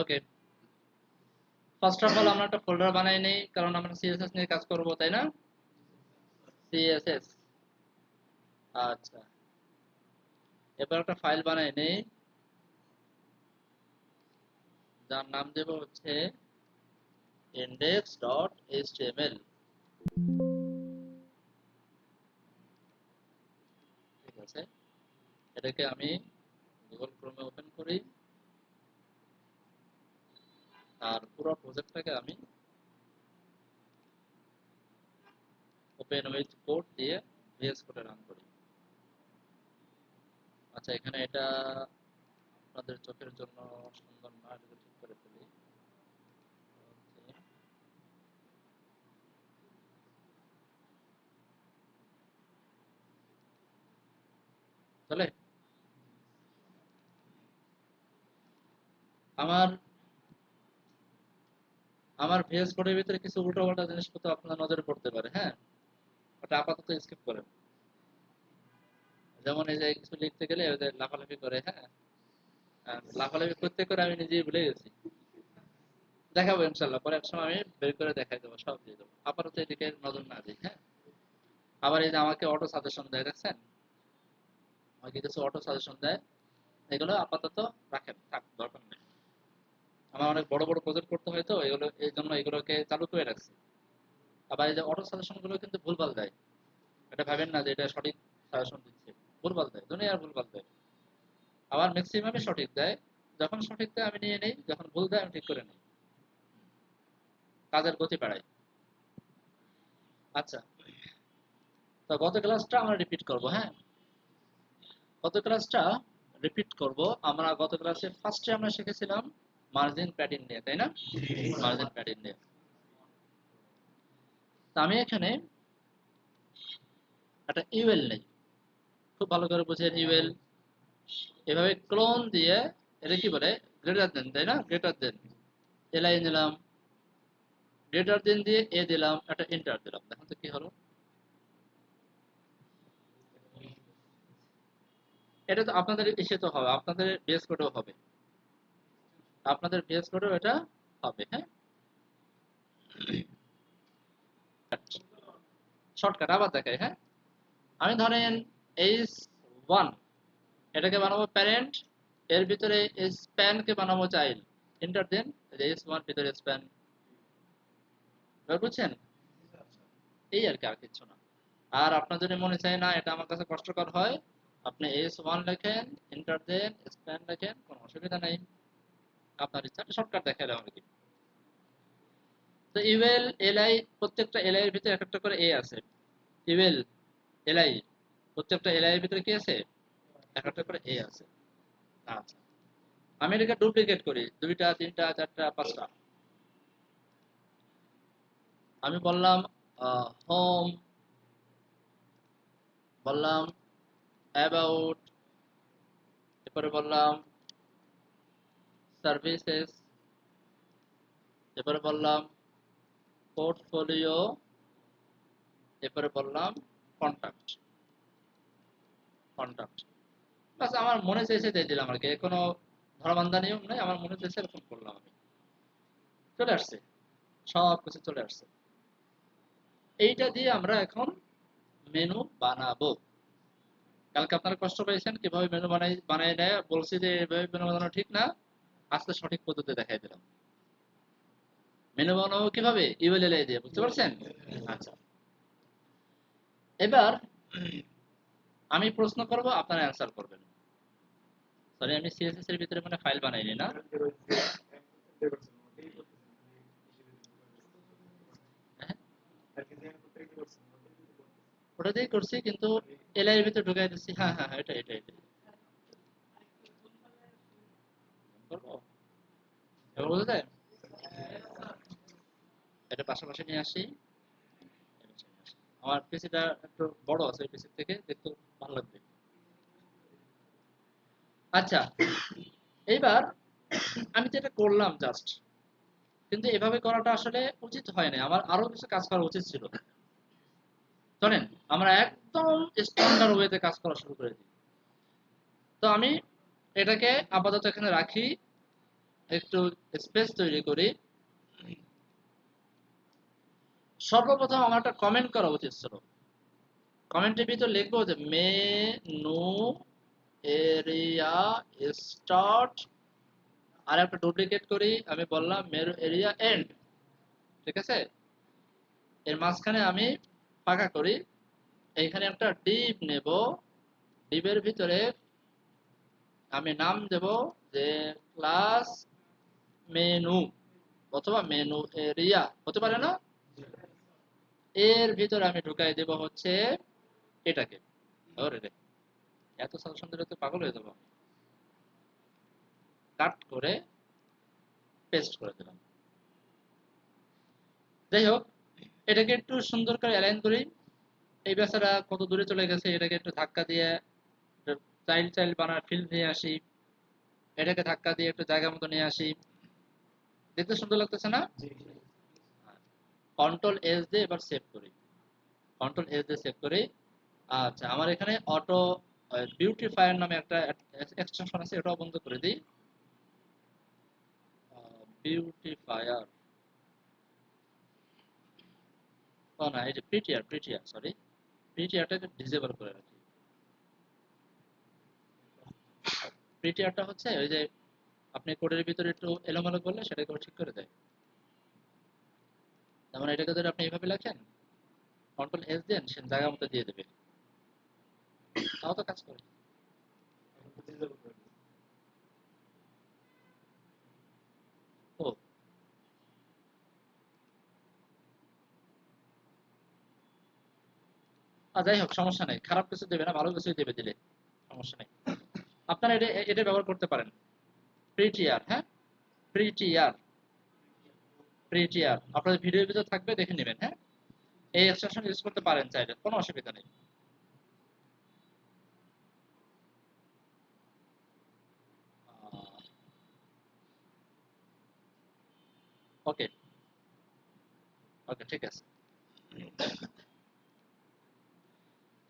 Okay, first of all আমরা একটা folder বানাই নেই, কারণ আমরা সিএসএস নিয়ে কাজ করব, তাই না? সিএসএস। আচ্ছা, এবার একটা ফাইল বানাই নেই, যার নাম দেব হচ্ছে index.html। ঠিক আছে, এটাকে আমি গুগল ক্রোমে ওপেন করি, আর পুরো প্রজেক্টটাকে আমি ওপেন উইথ কোড দিয়ে ভিএস কোডে রান করি। আচ্ছা, এখানে এটা আপনাদের চোখের জন্য সুন্দর না, এটাকে ঠিক করে ফেলি। চলে আমার আমার ভিএস কোডের ভিতরে কিছু উল্টোপাল্টা জিনিসপত্র আপনার নজরে পড়তে পারে, হ্যাঁ, ওটা আপাতত স্কিপ করেন। যেমন এই যে কিছু লিখতে গেলে ওই যে লাফালাফি করে, হ্যাঁ, আর লাফালাফি করতে করে আমি নিজেই ভুলে গেছি। দেখাবো ইনশাল্লাহ, পরে এক সময় আমি বের করে দেখাই দেবো, সব দিয়ে দেবো, আপাতত এদিকে নজর না দিই, হ্যাঁ। আবার এই যে আমাকে অটো সাজেশন দেয়, দেখছেন, আমাকে কিছু অটো সাজেশন দেয়, এগুলো আপাতত রাখেন, থাক, দরকার নেই। আমার অনেক বড় বড় প্রজেক্ট করতে হয় তো, এগুলো এই জন্য এগুলোকে চালু করে রাখছি। আবার এই যে অটো সাজেশন গুলো কিন্তু ভুলভাল দেয়, এটা ভাবেন না যে এটা সঠিক সাজেশন দিচ্ছে, ভুলভাল দেয়, দুনিয়ার ভুলভাল দেয়। আবার ম্যাক্সিমামই সঠিক দেয়, যখন সঠিক দেয় আমি নিয়ে নেই, যখন ভুল দেয় আমি ঠিক করে নিই, কাজের গতি বাড়াই। আচ্ছা, তো গত ক্লাসটা আমরা রিপিট করব, হ্যাঁ, গত ক্লাসটা রিপিট করব। আমরা গত ক্লাসে ফার্স্টে আমরা শিখেছিলাম মার্জিন প্যাডিং নিয়ে, তাই না? মার্জিন প্যাডিং নিয়ে। তো আমি এখানে একটা ইউএল নেই, খুব ভালো করে বুঝেন, ইউএল এভাবে ক্লোন দিয়ে, এটা কি বলে, গ্রেটার দেন, তাই না? গ্রেটার দেন, এলআই নিলাম, গ্রেটার দেন দিয়ে এ দিলাম, একটা এন্টার দিলাম, দেখুন তো কি হলো। এটা তো আপনাদের এসে তো হবে, আপনাদের বেস কোডেও হবে, আপনাদের বেস কোডেও এটা হবে, হ্যাঁ। শর্টকাট আবার দেখাই, হ্যাঁ। আমি ধরেন এইচ ওয়ান, এটাকে বানাবো প্যারেন্ট, এর ভিতরে স্প্যান কে বানাবো চাইল্ড, এন্টার দেন, এইচ ওয়ান ভিতরে স্প্যান, বুঝছেন? এই আর কি, আর কিছু না। আর আপনার যদি মনে চায় না এটা আমার কাছে কষ্টকর হয়, আপনি এইচ ওয়ান লেখেন, এন্টার দেন, স্প্যান লেখেন, কোনো অসুবিধা নেই, আপনার ইচ্ছা, শর্টকাট দেখালাম আর কি। তো ইউএল এলআই, প্রত্যেকটা এলআই এর ভিতরে এক একটা করে এ আছে, ইউএল এলআই, প্রত্যেকটা এলআই এর ভিতরে কি আছে, এক একটা করে এ আছে। আচ্ছা, আমি এটাকে ডুপ্লিকেট করি, দুইটা তিনটা চারটা পাঁচটা। আমি বললাম হোম, বললাম অ্যাবাউট, এরপরে বললাম সার্ভিসেস, এরপরে বললাম পোর্টফোলিও, এরপরে বললাম কন্টাক্ট, কন্টাক্ট। বাস আমার মনে চেয়েছে দিয়ে দিলাম আর কি, কোনো ধরাবান্ধা নিয়ম নেই, আমার মনে চেয়েছে এরকম করলাম আমি, চলে আসছে, সব কিছু চলে আসছে। এইটা দিয়ে আমরা এখন মেনু বানাবো। কালকে আপনারা কষ্ট পেয়েছেন কিভাবে মেনু বানাই নেয়, বলছি যে এভাবে মেনু বানানো ঠিক না, আজকে সঠিক পদ্ধতি দেখাই দিলাম। মেনু বানাবো কিভাবে, ইউএলএল দিয়ে, বুঝতে পারছেন? আচ্ছা, এবার আমি প্রশ্ন করব, আপনারা অ্যান্সার করবেন। সরি, আমি সিএসএস এর ভিতরে মানে ফাইল বানাইনি না। হ্যাঁ, ওটা দিয়ে করছি, কিন্তু এলআই এর ভিতরে ঢুকাই দিচ্ছি, হ্যাঁ হ্যাঁ হ্যাঁ, এটা করবো, এবার বুঝতে যায়? এটা পাশাপাশি নিয়ে আসি, আমার পিসিটা একটু বড় আছে, এই পিসি থেকে দেখতে ভালো লাগবে। আচ্ছা, এইবার আমি যেটা করলাম জাস্ট, কিন্তু এভাবে করাটা আসলে উচিত হয় না, আমার আরো কিছু কাজ করা উচিত ছিল। জানেন, আমরা একদম স্ট্যান্ডার্ড ওয়েতে কাজ করা শুরু করে দিই। তো আমি এটাকে আপাতত এখানে রাখি, একটু স্পেস তৈরি করি। সর্বপ্রথম আমার একটা কমেন্ট করা উচিত ছিল। কমেন্টের ভিতর লিখবো যে মেনু এরিয়া স্টার্ট, আর একটা ডুপ্লিকেট করি, আমি বললাম মেনু এরিয়া এন্ড। ঠিক আছে, এর মাঝখানে আমি ফাঁকা করি, এইখানে একটা ডিভ নেব, ডিভের ভিতরে আমি নাম দেব যে ক্লাস মেনু অথবা মেনু এরিয়া হতে পারে না। এর ভিতরে আমি ঢুকাই দেব হচ্ছে এটাকে। ওরে রে, এত সাজেশন দিলে তো পাগল হয়ে যাবো। কাট করে পেস্ট করে দিলাম। যাই হোক, এটাকে একটু সুন্দর করে অ্যালাইন করি। এই বেচারা কত দূরে চলে গেছে, এটাকে একটু ধাক্কা দিয়ে চাইল্ড চাইল্ড বানার ফিল্ড নিয়ে আসি, এটাকে ধাক্কা দিয়ে একটু জায়গা মতো নিয়ে আসি। দেখতে সুন্দর লাগতেছে না? কন্ট্রোল এস দিয়ে এবার সেভ করি, কন্ট্রোল এস দিয়ে সেভ করি। আচ্ছা, আমার এখানে অটো বিউটিফায়ার নামে একটা এক্সটেনশন আছে, এটাও বন্ধ করে দিই। বিউটিফায়ার, ও না, এই যে প্রিটিয়ার, সরি, প্রিটিয়ারটাকে ডিসেবল করে রাখি। প্রিটিয়ারটা হচ্ছে ওই যে আপনি কোডের ভিতরে একটু এলোমেলো করলে সেটাকে ও ঠিক করে দেয়। যেমন এটাকে যদি আপনি এইভাবে লেখেন, কন্ট্রোল এস দেন, সে জায়গা মতো দিয়ে দেবে, তাও তো কাজ করে। ও যাই হোক, সমস্যা নেই, খারাপ কিছু দেবে না, ভালো কিছুই দেবে দিলে, সমস্যা নেই। আপনারা এটা এটা ব্যবহার করতে পারেন, প্রিটিয়ার। হ্যাঁ, প্রিটিয়ার, প্রিটিয়ার আপনাদের ভিডিওর ভিতর থাকবে, দেখে নেবেন। হ্যাঁ, এই এক্সটেনশন ইউজ করতে পারেন চাইলে, কোনো অসুবিধা নেই। ওকে, ওকে, ঠিক আছে।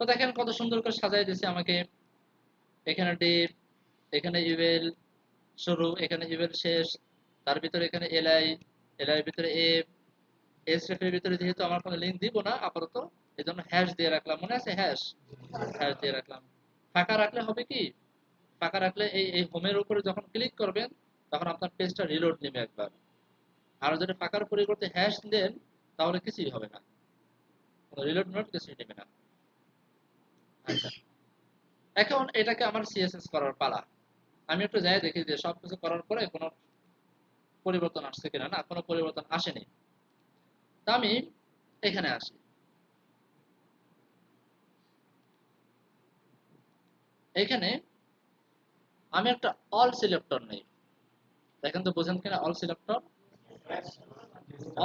তো দেখেন কত সুন্দর করে সাজাই দিয়েছে আমাকে। এখানে ডিপ, এখানে ইউএল শুরু, এখানে ইউএল শেষ, তার ভিতরে এখানে এলআই, এলআই এর ভিতরে এ, এস রেফের ভিতরে যেহেতু আমার কোনো লিঙ্ক দিব না আপাতত, এই জন্য হ্যাশ দিয়ে রাখলাম, মনে আছে হ্যাশ, হ্যাশ দিয়ে রাখলাম। ফাঁকা রাখলে হবে কি, ফাঁকা রাখলে এই এই হোমের উপরে যখন ক্লিক করবেন তখন আপনার পেজটা রিলোড নেবে একবার। আর যদি ফাঁকার পরিবর্তে হ্যাশ দেন তাহলে কিছুই হবে না, রিলোড নোট কিছুই নেবে না। আচ্ছা, এখন এটাকে আমার সিএসএস করার পালা। আমি একটু যাই দেখি যে সবকিছু করার পরে কোনো পরিবর্তন আসছে কিনা। না, কোনো পরিবর্তন আসেনি। তা আমি এখানে আসি, এখানে আমি একটা অল সিলেক্টর নেই। দেখেন তো বোঝেন কিনা অল সিলেক্টর।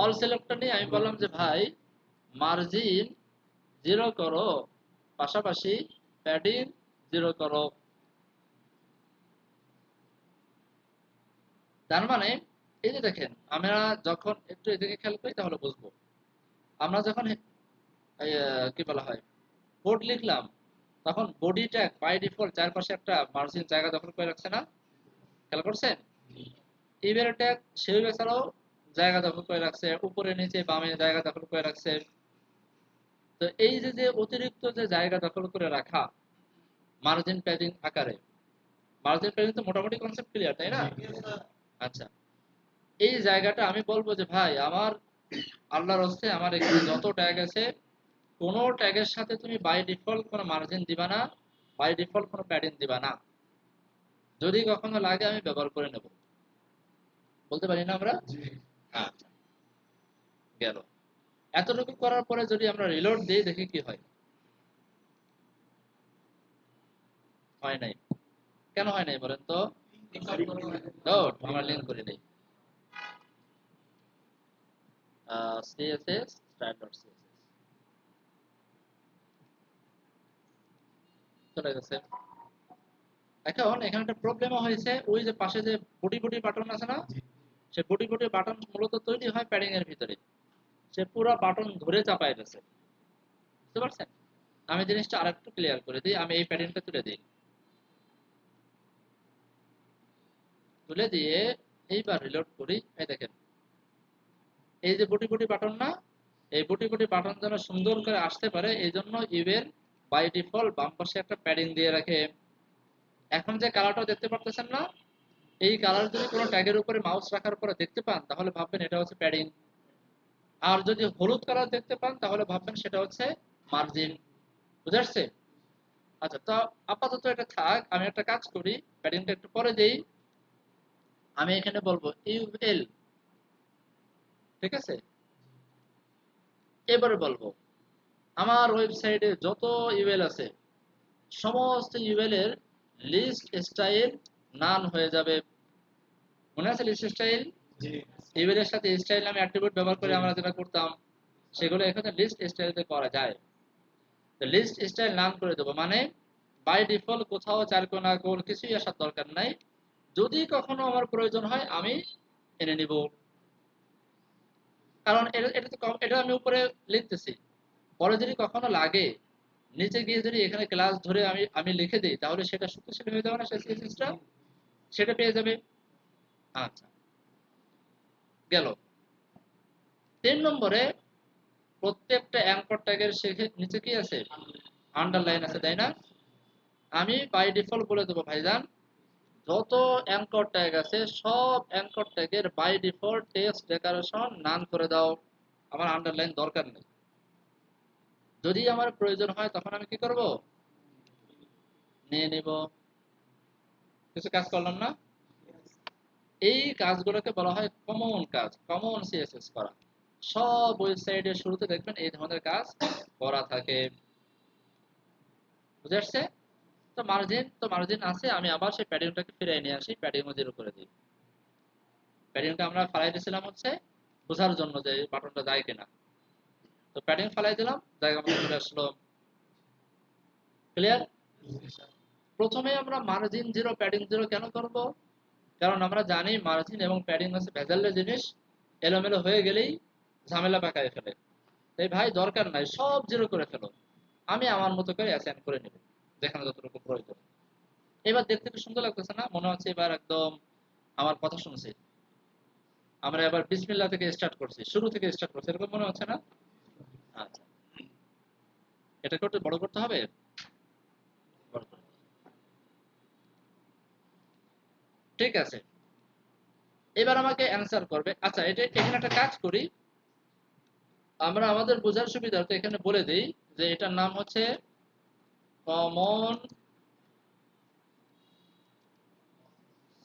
অল সিলেক্টর নিয়ে আমি বললাম যে ভাই মার্জিন 0 করো, পাশাপাশি প্যাডিং 0 করো। তার মানে এই যে দেখেন, আমরা যখন একটু এদিকে খেয়াল করি তাহলে বুঝবো। আমরা যখন কি বলা হয় কোড লিখলাম, তখন বডি ট্যাগ বাই ডিফল্ট চারপাশে একটা মার্জিন জায়গা দখল করে রাখছে না, খেয়াল করছেন? ইমেল ট্যাগ সেই বেচারাও জায়গা দখল করে রাখছে, উপরে নিচে বামে জায়গা দখল করে রাখছে। তো এই যে যে অতিরিক্ত যে জায়গা দখল করে রাখা মার্জিন প্যাডিং আকারে, মার্জিন প্যাডিং তো মোটামুটি কনসেপ্ট ক্লিয়ার, তাই না? আচ্ছা, এই জায়গাটা আমি বলবো যে ভাই আমার আল্লাহর হস্তে আমার এখানে যত ট্যাগ আছে, কোনো ট্যাগের সাথে তুমি বাই ডিফল্ট কোনো মার্জিন দিবা না, বাই ডিফল্ট কোনো প্যাডিং দিবা না। যদি কখনো লাগে আমি ব্যবহার করে নেব, বলতে পারি না আমরা? আচ্ছা, গেল। এতটুকু করার পরে যদি আমরা রিলোড দিই, দেখি কি হয়। হয় নাই। কেন হয় নাই বলেন তো? ডট আমরা লিঙ্ক করি নাই। সিএসএস স্ট্যান্ডার্ড সিএসএস চলে গেছে। এখন এখানে একটা প্রবলেমও হয়েছে, ওই যে পাশে যে বডি বডি বাটন আছে না, সে বডি বডি বাটন মূলত তৈরি হয় প্যাডিং এর ভিতরে, সে পুরো বাটন ধরে চাপায় গেছে। বুঝতে পারছেন? আমি জিনিসটা আরেকটু ক্লিয়ার করে দিই, আমি এই প্যাডিংটা তুলে দিই, তুলে দিয়ে এইবার রিলোড করি, এই দেখেন এই যে বুটি বুটি বাটন না, এই বুটি বুটি বাটন যেন সুন্দর করে আসতে পারে এই জন্য ইউএল বাই ডিফল্ট বাম পাশে একটা প্যাডিং দিয়ে রাখে। এখন যে কালারটা দেখতে পারতেছেন না, এই কালার যদি কোনো ট্যাগের উপরে মাউস রাখার পরে দেখতে পান তাহলে ভাববেন এটা হচ্ছে প্যাডিং। আর যদি হলুদ কালার দেখতে পান তাহলে ভাববেন সেটা হচ্ছে মার্জিন। বুঝে আসছে? আচ্ছা, তো আপাতত এটা থাক, আমি একটা কাজ করি, প্যাডিংটা একটু পরে দেই। আমি এখানে বলবো ইউএল, ঠিক আছে? এবারে বলবো আমার ওয়েবসাইটে যত ইউএল আছে সমস্ত ইউএল এর লিস্ট স্টাইল নান হয়ে যাবে। মনে আছে লিস্ট স্টাইল? ইউএল এর সাথে স্টাইল নামে অ্যাট্রিবিউট ব্যবহার করে আমরা যেটা করতাম সেগুলো এখানে লিস্ট স্টাইলতে করা যায়। তো লিস্ট স্টাইল নান করে দেবো, মানে বাই ডিফল্ট কোথাও চারকোনা গোল কিছুই আসার দরকার নাই। যদি কখনো আমার প্রয়োজন হয় আমি এনে নিব, কারণ এটা আমি উপরে লিখতেছি, পরে যদি কখনো লাগে নিচে গিয়ে যদি এখানে ক্লাস ধরে আমি আমি লিখে দিই তাহলে সেটা শক্তিশালী হয়ে যাবে না, সেই সিস্টেমটা সেটা পেয়ে যাবে। আচ্ছা, গেল। 3 নম্বরে প্রত্যেকটা অ্যাঙ্কর ট্যাগের নিচে কি আছে? আন্ডারলাইন আছে, তাই না? আমি বাই ডিফল্ট বলে দেবো ভাইজান যত অ্যাঙ্কর ট্যাগ আছে সব অ্যাঙ্কর ট্যাগের by default text decoration none করে দাও, আমার আন্ডারলাইন দরকার নেই। যদি আমার প্রয়োজন হয় তখন আমি কি করব? নিয়ে নিব। কিছু কাজ করলাম না? এই কাজগুলোকে বলা হয় কমন কাজ, কমন সিএসএস করা। সব ওয়েবসাইটের শুরুতে দেখবেন এই ধরনের কাজ করা থাকে। বুঝে আসছে? তো মার্জিন আছে, আমি আবার সেই প্যাডিংটাকে ফিরিয়ে নিয়ে আসি, প্যাডিং 0 করে দিই। প্যাডিংটা আমরা ফালাই দিয়েছিলাম হচ্ছে বোঝার জন্য যে বাটনটা যায় কিনা। তো প্যাডিং ফালাই দিলাম, জায়গা মতো চলে আসলো। ক্লিয়ার? প্রথমে আমরা মার্জিন 0 প্যাডিং 0 কেন করব? কারণ আমরা জানি মার্জিন এবং প্যাডিং হচ্ছে ভেজালের জিনিস, এলোমেলো হয়ে গেলেই ঝামেলা পাকায় ফেলে। তাই ভাই দরকার নাই, সব 0 করে ফেলো, আমি আমার মতো করে অ্যাসাইন করে নেব যেখানে যতটুকু প্রয়োজন। এবার দেখতে একটু সুন্দর লাগতেছে না? মনে হচ্ছে এবার একদম আমার কথা শুনছি, আমরা এবার বিসমিল্লাহ থেকে স্টার্ট করছি, শুরু থেকে স্টার্ট করছি, এরকম মনে হচ্ছে না? আচ্ছা, এটাকে একটু বড় করতে হবে। বড় করে। ঠিক আছে, এবার আমাকে অ্যান্সার করবে। আচ্ছা, এটা এখানে একটা কাজ করি, আমরা আমাদের বোঝার সুবিধার্থে এখানে বলে দেই যে এটার নাম হচ্ছে কমন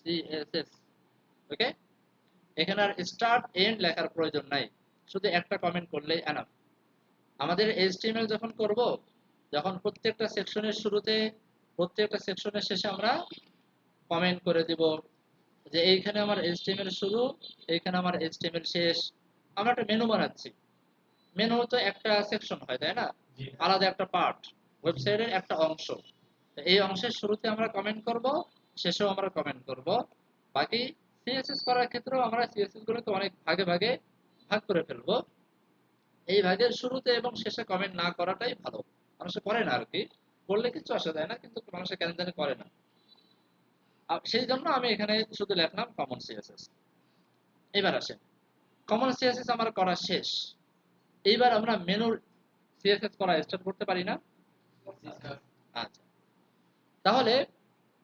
সিএসএস। ওকে, এখানে আর স্টার্ট এন্ড লেখার প্রয়োজন নাই, শুধু একটা কমেন্ট করলেই এনাফ। আমাদের এইচটিএমএল যখন করব, যখন প্রত্যেকটা সেকশনের শুরুতে প্রত্যেকটা সেকশনের শেষে আমরা কমেন্ট করে দিব যে এইখানে আমার এইচটিএমএল শুরু, এইখানে আমার এইচটিএমএল শেষ। আমরা একটা মেনু বানাচ্ছি, মেনু তো একটা সেকশন হয়, তাই না? আলাদা একটা পার্ট, ওয়েবসাইটের একটা অংশ। এই অংশের শুরুতে আমরা কমেন্ট করব, শেষেও আমরা কমেন্ট করব। বাকি সিএসএস করার ক্ষেত্রেও আমরা সিএসএস গুলোকে অনেক ভাগে ভাগে ভাগ করে ফেলবো। এই ভাগের শুরুতে এবং শেষে কমেন্ট না করাটাই ভালো। মানুষে করে না আর কি, করলে কিছু আসে যায় না, কিন্তু মানুষে কেন জানি করে না। সেই জন্য আমি এখানে শুধু লিখলাম কমন সিএসএস। এবার আসেন, কমন সিএসএস আমার করা শেষ। এইবার আমরা মেনুর সিএসএস করা স্টার্ট করতে পারি না? আচ্ছা, তাহলে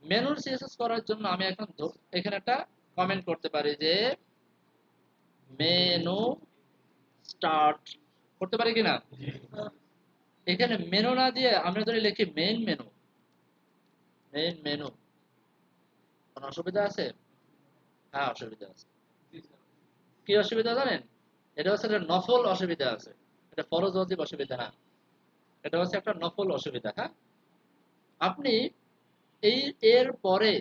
মেনুর সিএসএস করার জন্য আমি এখন এখানে একটা কমেন্ট করতে পারি যে মেনু স্টার্ট করতে পারি কিনা? এখানে মেনু না দিয়ে আমরা যদি লিখি মেইন মেনু, মেইন মেনু, কোনো অসুবিধা আছে? হ্যাঁ, অসুবিধা আছে। কি অসুবিধা জানেন? এটা হচ্ছে একটা নফল অসুবিধা আছে, এটা ফরজ ওয়াজিব অসুবিধা না, এটা হচ্ছে একটা নফল অসুবিধা। হ্যাঁ, আপনি এই এর পরে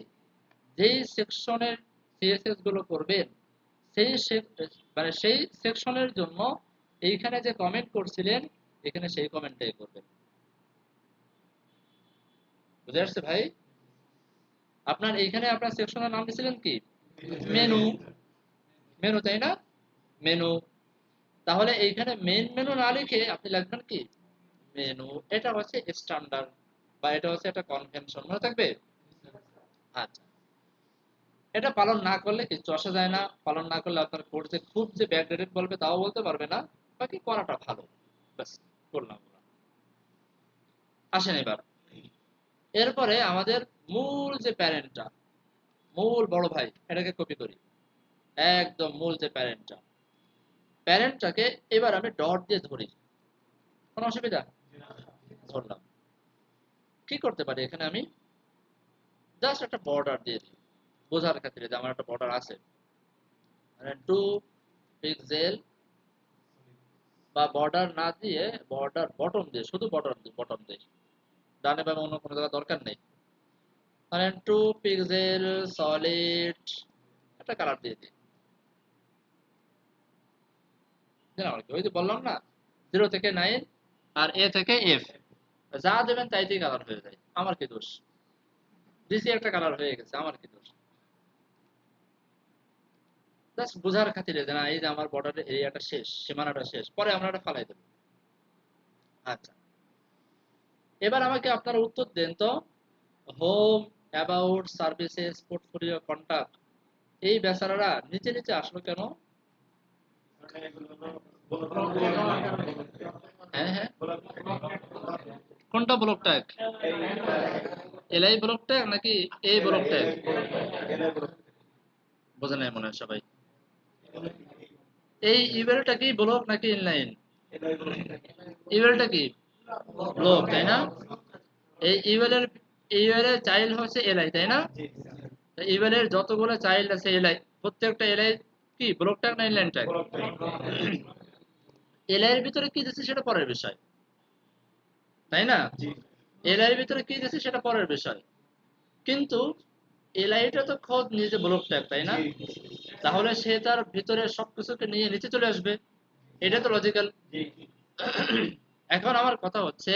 যেই সেকশনের সিএসএস গুলো করবেন সেই মানে সেই সেকশনের জন্য এইখানে যে কমেন্ট করছিলেন এখানে সেই কমেন্টটাই করবেন। বুঝে আসছে ভাই? আপনার এইখানে আপনার সেকশনের নাম দিয়েছিলেন কি? মেনু। মেনু, তাই না? মেনু। তাহলে এইখানে মেন মেনু না লিখে আপনি লিখবেন কি? মেনু। এটা হচ্ছে স্ট্যান্ডার্ড বা এটা হচ্ছে একটা কনভেনশন, মনে থাকবে? আচ্ছা, এটা পালন না করলে কিছু আসা যায় না, পালন না করলে আপনার কোড যে খুব যে ব্যাকডেটেড বলবে তাও বলতে পারবে না, বাকি করাটা ভালো। ব্যাস, করলাম আমরা। আসেন এবার, এরপরে আমাদের মূল যে প্যারেন্টটা, মূল বড় ভাই, এটাকে কপি করি। একদম মূল যে প্যারেন্টটা, প্যারেন্টটাকে এবার আমি ডট দিয়ে ধরি। কোনো অসুবিধা? ধরলাম। কি করতে পারি এখানে আমি? জাস্ট একটা বর্ডার দিয়ে দিই বোঝার ক্ষেত্রে যে আমার একটা বর্ডার আছে, মানে 2 পিক্সেল, বা বর্ডার না দিয়ে বর্ডার বটম দিয়ে, শুধু বর্ডার বটম দিয়ে, ডানে বামে অন্য কোনো জায়গা দরকার নেই। মানে 2 পিক্সেল সলিড একটা কালার দিয়ে দিই। দিলাম আর কি, ওই যে বললাম না 0 থেকে 9 আর A থেকে F, যা দেবেন তাইতেই কালার হয়ে যায়। আমার কি দোষ? দিছি একটা কালার হয়ে গেছে, আমার কি দোষ? জাস্ট বোঝার খাতিরে যে না, এই যে আমার বর্ডারের এরিয়াটা শেষ, সীমানাটা শেষ, পরে আমরা এটা ফালাই দেবো। আচ্ছা, এবার আমাকে আপনারা উত্তর দেন তো, home, about, services, portfolio, contact, এই বেচারারা নিচে নিচে আসলো কেন? হ্যাঁ হ্যাঁ, কোনটা block tag? LI block tag নাকি এই ব্লক ট্যাগ? বোঝে নাই মনে হয় সবাই। এই ইমেলটা কি ব্লক নাকি ইনলাইন? ইমেলটা কি ব্লক, তাই না? এই ইমেলের চাইল্ড হচ্ছে এলআই, তাই না? ইমেলের যতগুলো চাইল্ড আছে এলআই, প্রত্যেকটা এলআই কি ব্লক ট্যাগ না ইনলাইন ট্যাগ? এলআই এর ভিতরে কি দিচ্ছে সেটা পরের বিষয়, তাই না? এলআই এর ভিতরে কি দিচ্ছে সেটা পরের বিষয়, কিন্তু এলআইটা তো খোদ নিজে ব্লক ট্যাগ, তাই না? তাহলে সে তার ভিতরে সবকিছুকে নিয়ে নিচে চলে আসবে, এটা তো লজিক্যাল। এখন আমার কথা হচ্ছে,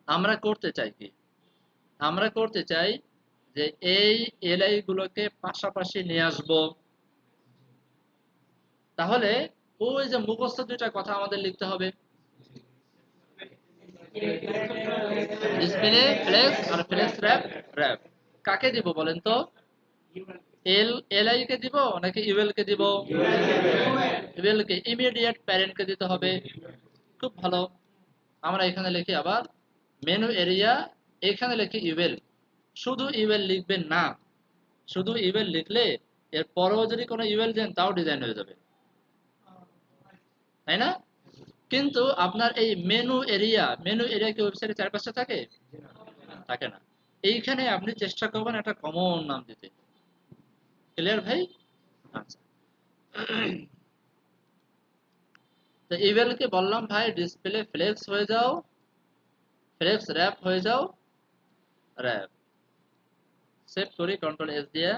আমরা করতে চাই কি? আমরা করতে চাই যে এই এলআই গুলোকে পাশাপাশি নিয়ে আসব। তাহলে ওই যে মুখস্থ দুইটা কথা আমাদের লিখতে হবে, ডিসপ্লে ফ্লেক্স আর ফ্লেক্স র‍্যাপ। র‍্যাপ কাকে দিব বলেন তো? এলআই কে দিব নাকি ইউএল কে দিব? ইউএল কে, ইমিডিয়েট প্যারেন্ট কে দিতে হবে। খুব ভালো, আমরা এখানে লিখি আবার মেনু এরিয়া, এখানে লিখি ইউএল। শুধু ইউএল লিখবেন না, শুধু ইউএল লিখলে এর পরেও যদি কোনো ইউএল দেন তাও ডিজাইন হয়ে যাবে, তাই না? কিন্তু আপনার এই মেনু এরিয়া কি ওয়েবসাইটে 4-5টা থাকে? থাকে না। এইখানে আপনি চেষ্টা করবেন একটা কমন নাম দিতে। ক্লিয়ার ভাই? আচ্ছা, তো ইভেল কে বললাম ভাই ডিসপ্লে ফ্লেক্স হয়ে যাও, ফ্লেক্স র‍্যাপ হয়ে যাও, র‍্যাপ। সেভ করি কন্ট্রোল এস দিয়ে,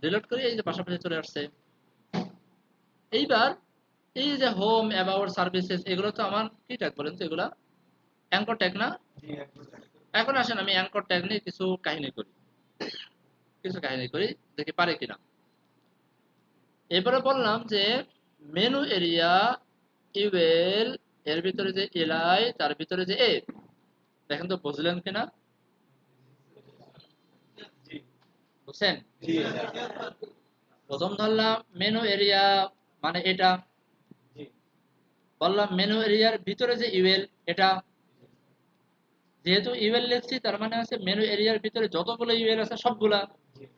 রিলোড করি, এই যে পাশাপাশি চলে আসছে। এইবার এই যে হোম, অ্যাবাউট, সার্ভিসেস, এগুলো তো আমার কি ট্যাগ বলেন তো? এগুলা অ্যাঙ্কর ট্যাগ না? এখন আসেন আমি অ্যাঙ্কর ট্যাগ নিয়ে কিছু কাহিনী করি, দেখি পারে কিনা। এবারে বললাম যে মেনু এরিয়া ইউএল, এর ভিতরে যে এলআই, তার ভিতরে যে এ, দেখেন তো বুঝলেন কিনা? বুঝছেন? প্রথম ধরলাম মেনু এরিয়া, মানে এটা বললাম মেনু এরিয়ার ভিতরে যে ইউএল, এটা যেহেতু ইউএল লিখছি তার মানে আছে মেনু এরিয়ার ভিতরে যতগুলো ইউএল আছে সবগুলা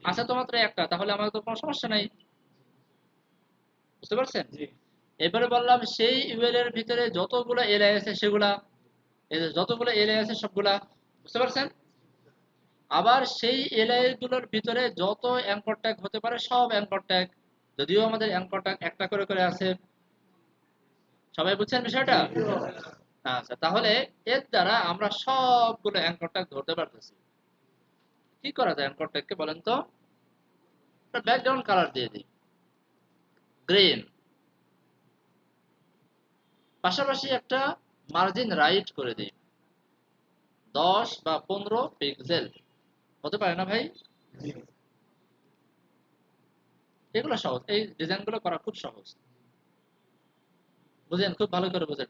আছে তো মাত্র একটা, তাহলে আমার তো কোনো সমস্যা নাই। বুঝতে পারছেন? এবারে বললাম সেই ইউএল এর ভিতরে যতগুলো এলআই আছে সেগুলা, এই যে যতগুলো এলআই আছে সবগুলা। বুঝতে পারছেন? আবার সেই এলআই গুলোর ভিতরে যত অ্যাঙ্কর ট্যাগ হতে পারে সব অ্যাঙ্কর ট্যাগ, যদিও আমাদের অ্যাঙ্কর ট্যাগ একটা করে করে আছে। সবাই বুঝছেন বিষয়টা? আচ্ছা, তাহলে এর দ্বারা আমরা সবগুলো অ্যাঙ্কর ট্যাগ ধরতে পারতেছি। কি করা যায় অ্যাঙ্কর ট্যাগকে বলেন তো? ব্যাকগ্রাউন্ড কালার দিয়ে দিই গ্রিন, পাশাপাশি একটা মার্জিন রাইট করে দিই 10 বা 15 পিক্সেল। হতে পারে না ভাই? এগুলো সহজ, এই ডিজাইন গুলো করা খুব সহজ। বুঝেন? খুব ভালো করে বুঝেন।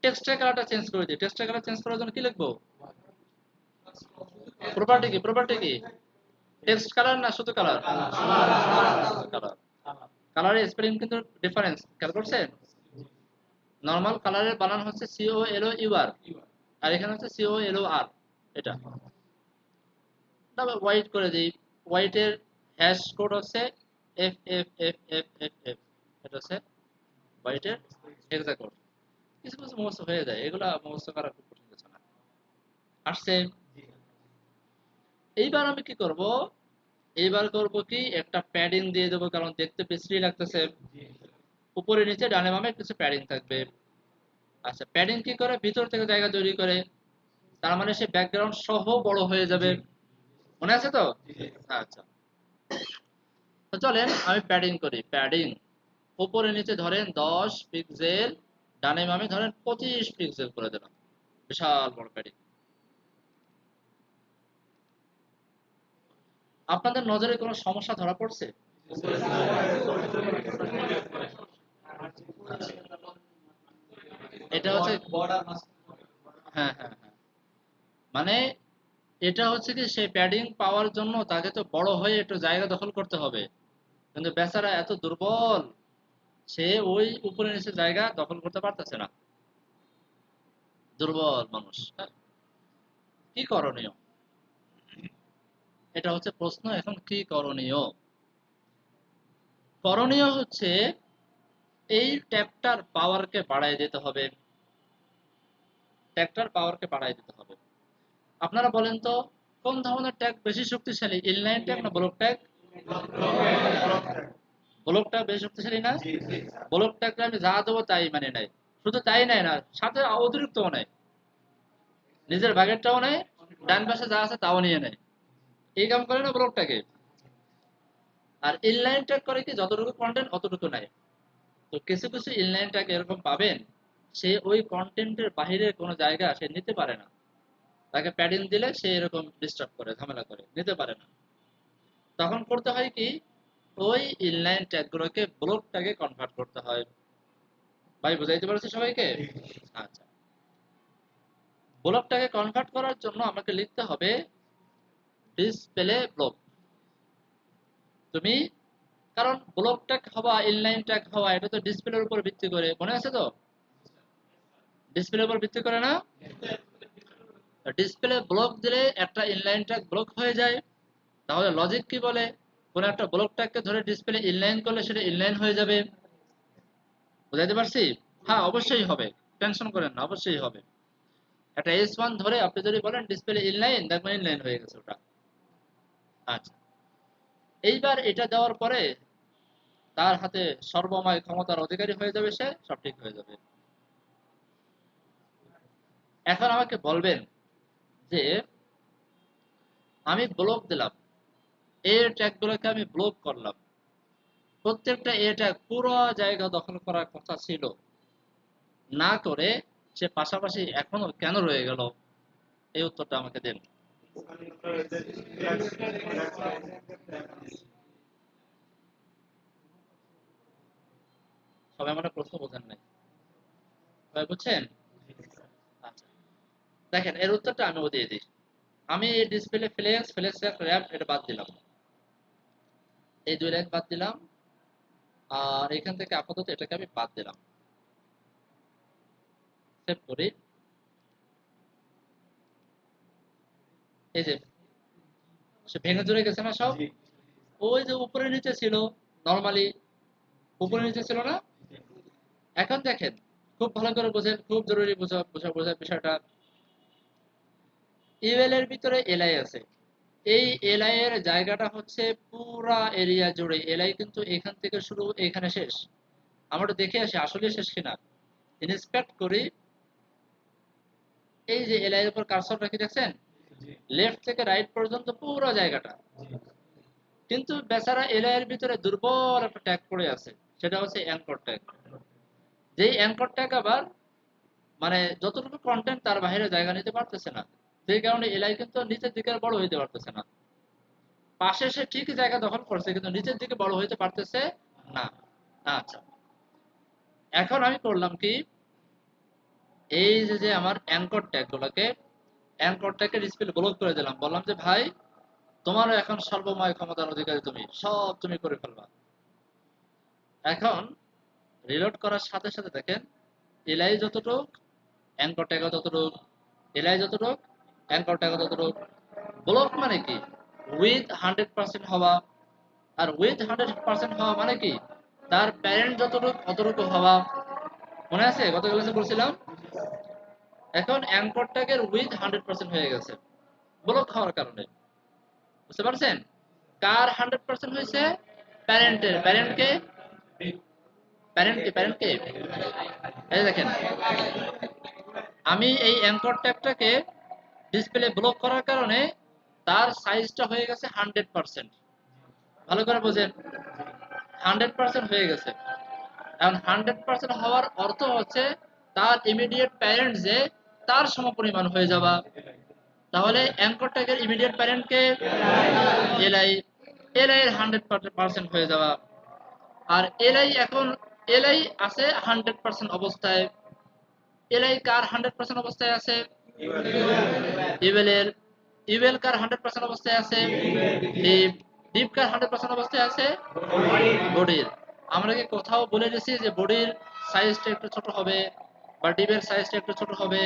টেক্সটের কালারটা চেঞ্জ করে দিই। টেক্সটের কালার চেঞ্জ করার জন্য কি লিখবো? প্রপার্টি কি টেক্সট কালার না শুধু কালার? কালার। কালারের স্পেলিং কিন্তু ডিফারেন্স খেয়াল করছেন? নরমাল কালারের বানান হচ্ছে COLOUR, আর এখানে হচ্ছে COLOR। এটা তবে হোয়াইট করে দিই। হোয়াইটের হ্যাশ কোড হচ্ছে FFFFFF। এটা হচ্ছে হোয়াইটের হেক্সা কোড। কিছু কিছু মুখস্থ হয়ে যায়, এগুলা মুখস্থ করা খুব কঠিন কিছু না। আসছে। এইবার আমি কি করব? এইবার করব কি, একটা প্যাডিং দিয়ে দেবো, কারণ দেখতে বিশ্রী লাগতেছে। উপরে নিচে ডানে বামে কিছু প্যাডিং থাকবে। আচ্ছা, প্যাডিং কি করে? ভিতর থেকে জায়গা তৈরি করে। তার মানে সে ব্যাকগ্রাউন্ড সহ বড় হয়ে যাবে। মনে আছে তো? আচ্ছা, তো চলেন আমি প্যাডিং করি। প্যাডিং উপরে নিচে ধরেন 10 পিক্সেল, ডানে বামে ধরেন 25 পিক্সেল করে দিলাম। বিশাল বড় প্যাডিং। আপনাদের নজরে কোনো সমস্যা ধরা পড়ছে? এটা হচ্ছে, হ্যাঁ হ্যাঁ হ্যাঁ, মানে এটা হচ্ছে কি, সেই প্যাডিং পাওয়ার জন্য তাকে তো বড় হয়ে একটু জায়গা দখল করতে হবে। কিন্তু বেচারা এত দুর্বল, সে ওই উপরে নিচে জায়গা দখল করতে পারতেছে না। দুর্বল মানুষ, হ্যাঁ। কি করণীয়? এটা হচ্ছে প্রশ্ন। এখন কি করণীয়? করণীয় হচ্ছে এই ট্যাবটার পাওয়ারকে বাড়ায় দিতে হবে। ট্যাগটার পাওয়ারকে বাড়ায় দিতে হবে। আপনারা বলেন তো, কোন ধরনের ট্যাগ বেশি শক্তিশালী, ইনলাইন ট্যাগ না ব্লক ট্যাগ? ব্লক ট্যাগ বেশি শক্তিশালী না? ব্লক ট্যাগটা আমি যা দেবো তাই মানে নেয়। শুধু তাই নেয় না, সাথে অতিরিক্তও নেয়। নিজের ভাগেরটাও নেয়, ডান পাশে যা আছে তাও নিয়ে নেয়। এই কাম করে না ব্লক ট্যাগে। আর ইনলাইন ট্যাগ করে কি, যতটুকু কন্টেন্ট অতটুকু নেয়। তো কিছু কিছু ইনলাইন ট্যাগ এরকম পাবেন, সে ওই কন্টেন্টের বাহিরে কোনো জায়গা সে নিতে পারে না। তাকে প্যাডিং দিলে সে এরকম ডিস্টার্ব করে, ঝামেলা করে, নিতে পারে না। তখন করতে হয় কি, ওই ইনলাইন ট্যাগ গুলোকে ব্লক ট্যাগে কনভার্ট করতে হয়। ভাই বুঝাইতে পারছি সবাইকে? আচ্ছা, ব্লক ট্যাগে কনভার্ট করার জন্য আমাকে লিখতে হবে ডিসপ্লে ব্লক। তুমি, কারণ ব্লক ট্যাগ হওয়া, ইনলাইন ট্যাগ হওয়া, এটা তো ডিসপ্লের উপর ভিত্তি করে, মনে আছে তো? ডিসপ্লের উপর ভিত্তি করে না? ডিসপ্লে ব্লক দিলে একটা ইনলাইন ট্যাগ ব্লক হয়ে যায়। তাহলে লজিক কি বলে, কোন একটা ব্লক ট্যাগকে ধরে ডিসপ্লে ইনলাইন করলে সেটা ইনলাইন হয়ে যাবে। বুঝাইতে পারছি? হ্যাঁ, অবশ্যই হবে। টেনশন করেন না, অবশ্যই হবে। একটা S1 ধরে আপনি যদি বলেন ডিসপ্লে ইনলাইন, দেখবেন ইনলাইন হয়ে গেছে ওটা। আচ্ছা, এইবার এটা দেওয়ার পরে তার হাতে সর্বময় ক্ষমতার অধিকারী হয়ে যাবে, সে সব ঠিক হয়ে যাবে। এখন আমাকে বলবেন যে আমি ব্লক দিলাম, এর ট্যাগ গুলোকে আমি ব্লক করলাম, প্রত্যেকটা এ ট্যাগ পুরো জায়গা দখল করার কথা ছিল, না করে সে পাশাপাশি এখনো কেন রয়ে গেল? এই উত্তরটা আমাকে দেন। সবাই মানে প্রশ্ন বোঝেন নাই। সবাই বুঝছেন? আচ্ছা, দেখেন এর উত্তরটা আমিও দিয়ে দিই। আমি এই ডিসপ্লে ফ্লেক্স, ফ্লেক্স র্যাপ এটা বাদ দিলাম, এই দুই লাইন বাদ দিলাম। আর এখান থেকে আপাতত এটাকে আমি বাদ দিলাম। সেভ করি। এই যে সে ভেঙে চলে গেছে না সব? ওই যে উপরে নিচে ছিল, নরমালি উপরে নিচে ছিল না? এখন দেখেন, খুব ভালো করে বোঝেন, খুব জরুরি বোঝা বোঝা বোঝার বিষয়টা। ইউএল এর ভিতরে এলআই আছে। এই এলআই এর জায়গাটা হচ্ছে পুরা এরিয়া জুড়ে। এলআই কিন্তু এখান থেকে শুরু, এখানে শেষ। আমরা দেখে আসি আসলে শেষ কিনা। ইন্সপেক্ট করি। এই যে এলআই এর উপর কার্সর রাখি, দেখছেন? লেফট থেকে রাইট পর্যন্ত পুরো জায়গাটা। কিন্তু বেচারা এলআই এর ভিতরে দুর্বল একটা ট্যাগ পড়ে আছে, সেটা হচ্ছে অ্যাঙ্কর ট্যাগ। যেই অ্যাঙ্কর ট্যাগ আবার মানে যতটুকু কন্টেন্ট তার বাইরে জায়গা নিতে পারতেছে না। সেই কারণে এলআই কিন্তু নিচের দিকে আর বড় হইতে পারতেছে না। পাশে সে ঠিকই জায়গা দখল করছে, কিন্তু নিচের দিকে বড় হইতে পারতেছে না। আচ্ছা, এখন আমি করলাম কি, এই যে যে আমার অ্যাঙ্কর ট্যাগ গুলোকে অ্যাঙ্করটাকে ডিসপ্লে ব্লক করে দিলাম, বললাম যে ভাই তোমারও এখন সর্বময় ক্ষমতার অধিকারী, তুমি সব তুমি করে ফেলবা। এখন রিলোড করার সাথে সাথে দেখেন এলআই যতটুক অ্যাঙ্কর ট্যাগও ততটুক, এলআই যতটুক অ্যাঙ্কর ট্যাগও ততটুক। ব্লক মানে কি? উইথ 100% হওয়া। আর উইথ 100% হওয়া মানে কি? তার প্যারেন্ট যতটুক অতটুকু হওয়া। মনে আছে গত ক্লাসে বলছিলাম? এখন অ্যাঙ্কর ট্যাগের উইথ 100% হয়ে গেছে ব্লক হওয়ার কারণে। বুঝতে পারছেন? কার 100% হয়েছে? প্যারেন্টের। প্যারেন্টকে প্যারেন্টকে এই দেখেন, আমি এই অ্যাঙ্কর ট্যাগটাকে ডিসপ্লে ব্লক করার কারণে তার সাইজটা হয়ে গেছে 100%। ভালো করে বোঝেন, 100% হয়ে গেছে। এখন 100% হওয়ার অর্থ হচ্ছে তার ইমিডিয়েট প্যারেন্ট যে তার সমপরিমাণ হয়ে যাওয়া। তাহলে অ্যাঙ্কর ট্যাগের ইমিডিয়েট প্যারেন্টকে এলআই, এলআই এর 100% হয়ে যাওয়া। আর এলআই এখন এলআই আছে 100% অবস্থায়। এলআই কার 100% অবস্থায় আছে? ইভেলের। ইভেল কার 100% অবস্থায় আছে? ডিপ। ডিপ কার 100% অবস্থায় আছে? বডির। আমরা কি কোথাও বলে দিছি যে বডির সাইজটা একটু ছোট হবে বা ডিপের সাইজটা একটু ছোট হবে?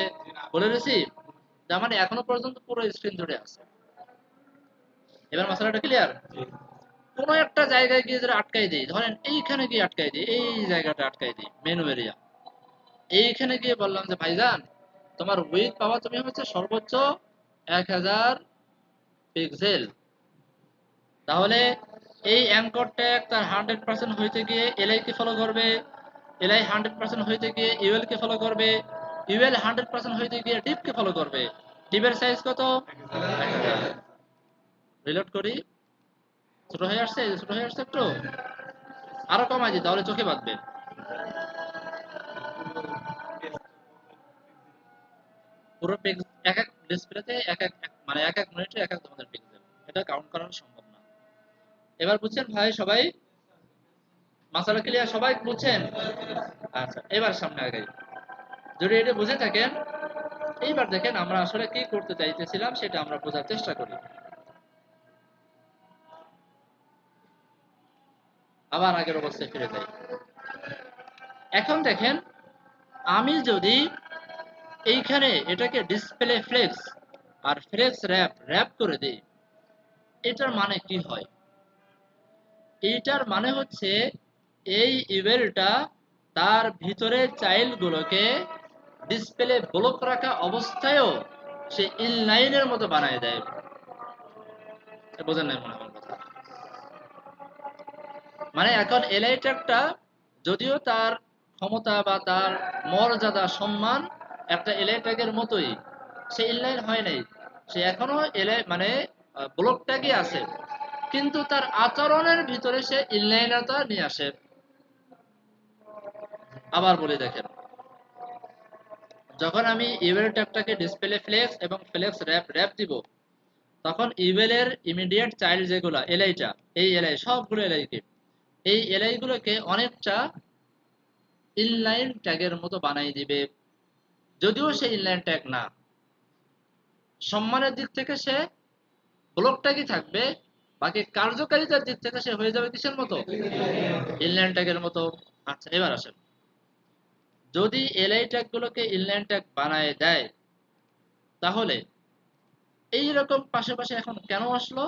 বলে দিছি? তার মানে এখনো পর্যন্ত পুরো স্ক্রিন জুড়ে আছে। এবার মশলাটা ক্লিয়ার? কোন একটা জায়গায় গিয়ে যদি আটকাই দিই, ধরেন এইখানে গিয়ে আটকাই দিই, এই জায়গাটা আটকাই দিই, মেনু এরিয়া, এইখানে গিয়ে বললাম যে ভাইজান তোমার উইথ পাওয়া তুমি হচ্ছে সর্বোচ্চ 1000 পিক্সেল। তাহলে এই অ্যাঙ্কর ট্যাগ তার 100% হইতে গিয়ে এলআই কে ফলো করবে, এলআই 100% হইতে গিয়ে ইউএল কে ফলো করবে, ইউএল 100% হইতে গিয়ে ডিপ কে ফলো করবে। ডিপের সাইজ কত? 1000। রিলোড করি, ছোট হয়ে আসছে, ছোট হয়ে আসছে একটু। আরো কমাই দিই তাহলে চোখে বাঁধবে। পুরো এক এক ডিসপ্লেতে মানে এক এক মিনিটে এক এক তোমাদের পিক্সেল, এটা কাউন্ট করা সম্ভব না। এবার বুঝছেন ভাই সবাই? মাসালা ক্লিয়ার? সবাই বুঝছেন? আচ্ছা, এবার সামনে আগাই। যদি এটা বুঝে থাকেন, এইবার দেখেন আমরা আসলে কি করতে চাইতেছিলাম সেটা আমরা বোঝার চেষ্টা করি। আবার আগের অবস্থায় ফিরে যাই। এখন দেখেন আমি যদি এইখানে এটাকে ডিসপ্লে ফ্লেক্স আর ফ্লেক্স র্যাপ র্যাপ করে দিই, এটার মানে কি হয়? এইটার মানে হচ্ছে এই ইভেলটা তার ভিতরে চাইল্ডগুলোকে ডিসপ্লে ব্লক রাখা অবস্থায়ও সে ইনলাইনের মতো বানায় দেয়। বোঝেন নাই মনে হয় কথা? মানে এখন এলআই ট্যাগটা যদিও তার ক্ষমতা বা তার মর্যাদা সম্মান একটা এলআই ট্যাগের মতোই, সে ইনলাইন হয় নাই, সে এখনো এলআই মানে ব্লক ট্যাগই আছে, কিন্তু তার আচরণের ভিতরে সে ইনলাইনতা নিয়ে আসে। আবার বলে দেখেন, যখন আমি ইভেল ট্যাগটাকে ডিসপ্লে ফ্লেক্স এবং ফ্লেক্স র্যাপ র্যাপ দিব, তখন ইভেলের ইমিডিয়েট চাইল্ড যেগুলো এলআইটা, এই এলআই সবগুলো এলআইকে, এই এলআই গুলোকে অনেকটা ইনলাইন ট্যাগের মতো বানাই দিবে। যদিও সে ইনলাইন ট্যাগ না, সম্মানের দিক থেকে সে ব্লক ট্যাগই থাকবে, বাকি কার্যকারিতার দিক থেকে সে হয়ে যাবে কিসের মতো? ইনলাইন ট্যাগের মতো। আচ্ছা, এবার আসেন, যদি এলআই ট্যাগ গুলোকে ইনলাইন ট্যাগ বানায় দেয়, তাহলে এইরকম পাশে পাশে এখন কেন আসলো?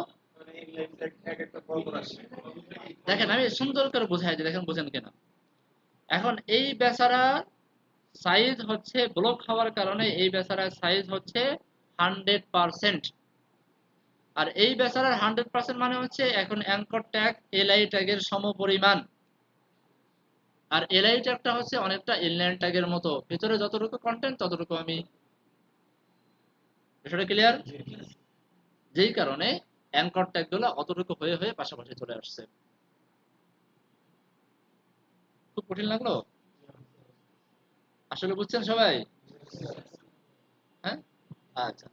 দেখেন আমি সুন্দর করে বুঝাই দিই, দেখেন বুঝেন কিনা। এখন এই বেচারা সাইজ হচ্ছে ব্লক হওয়ার কারণে এই বেচারার সাইজ হচ্ছে 100%। আর এই বেচারার 100% মানে হচ্ছে এখন অ্যাঙ্কর ট্যাগ এলআই ট্যাগের সমপরিমাণ। আর এলআই ট্যাগটা হচ্ছে অনেকটা ইনলাইন ট্যাগের মতো, ভিতরে যতটুকু কন্টেন্ট ততটুকু আমি। বিষয়টা ক্লিয়ার? যেই কারণে অ্যাঙ্কর ট্যাগ গুলো অতটুকু হয়ে হয়ে পাশাপাশি চলে আসছে। খুব কঠিন লাগলো? আসলে বুঝছেন সবাই? হ্যাঁ, আচ্ছা।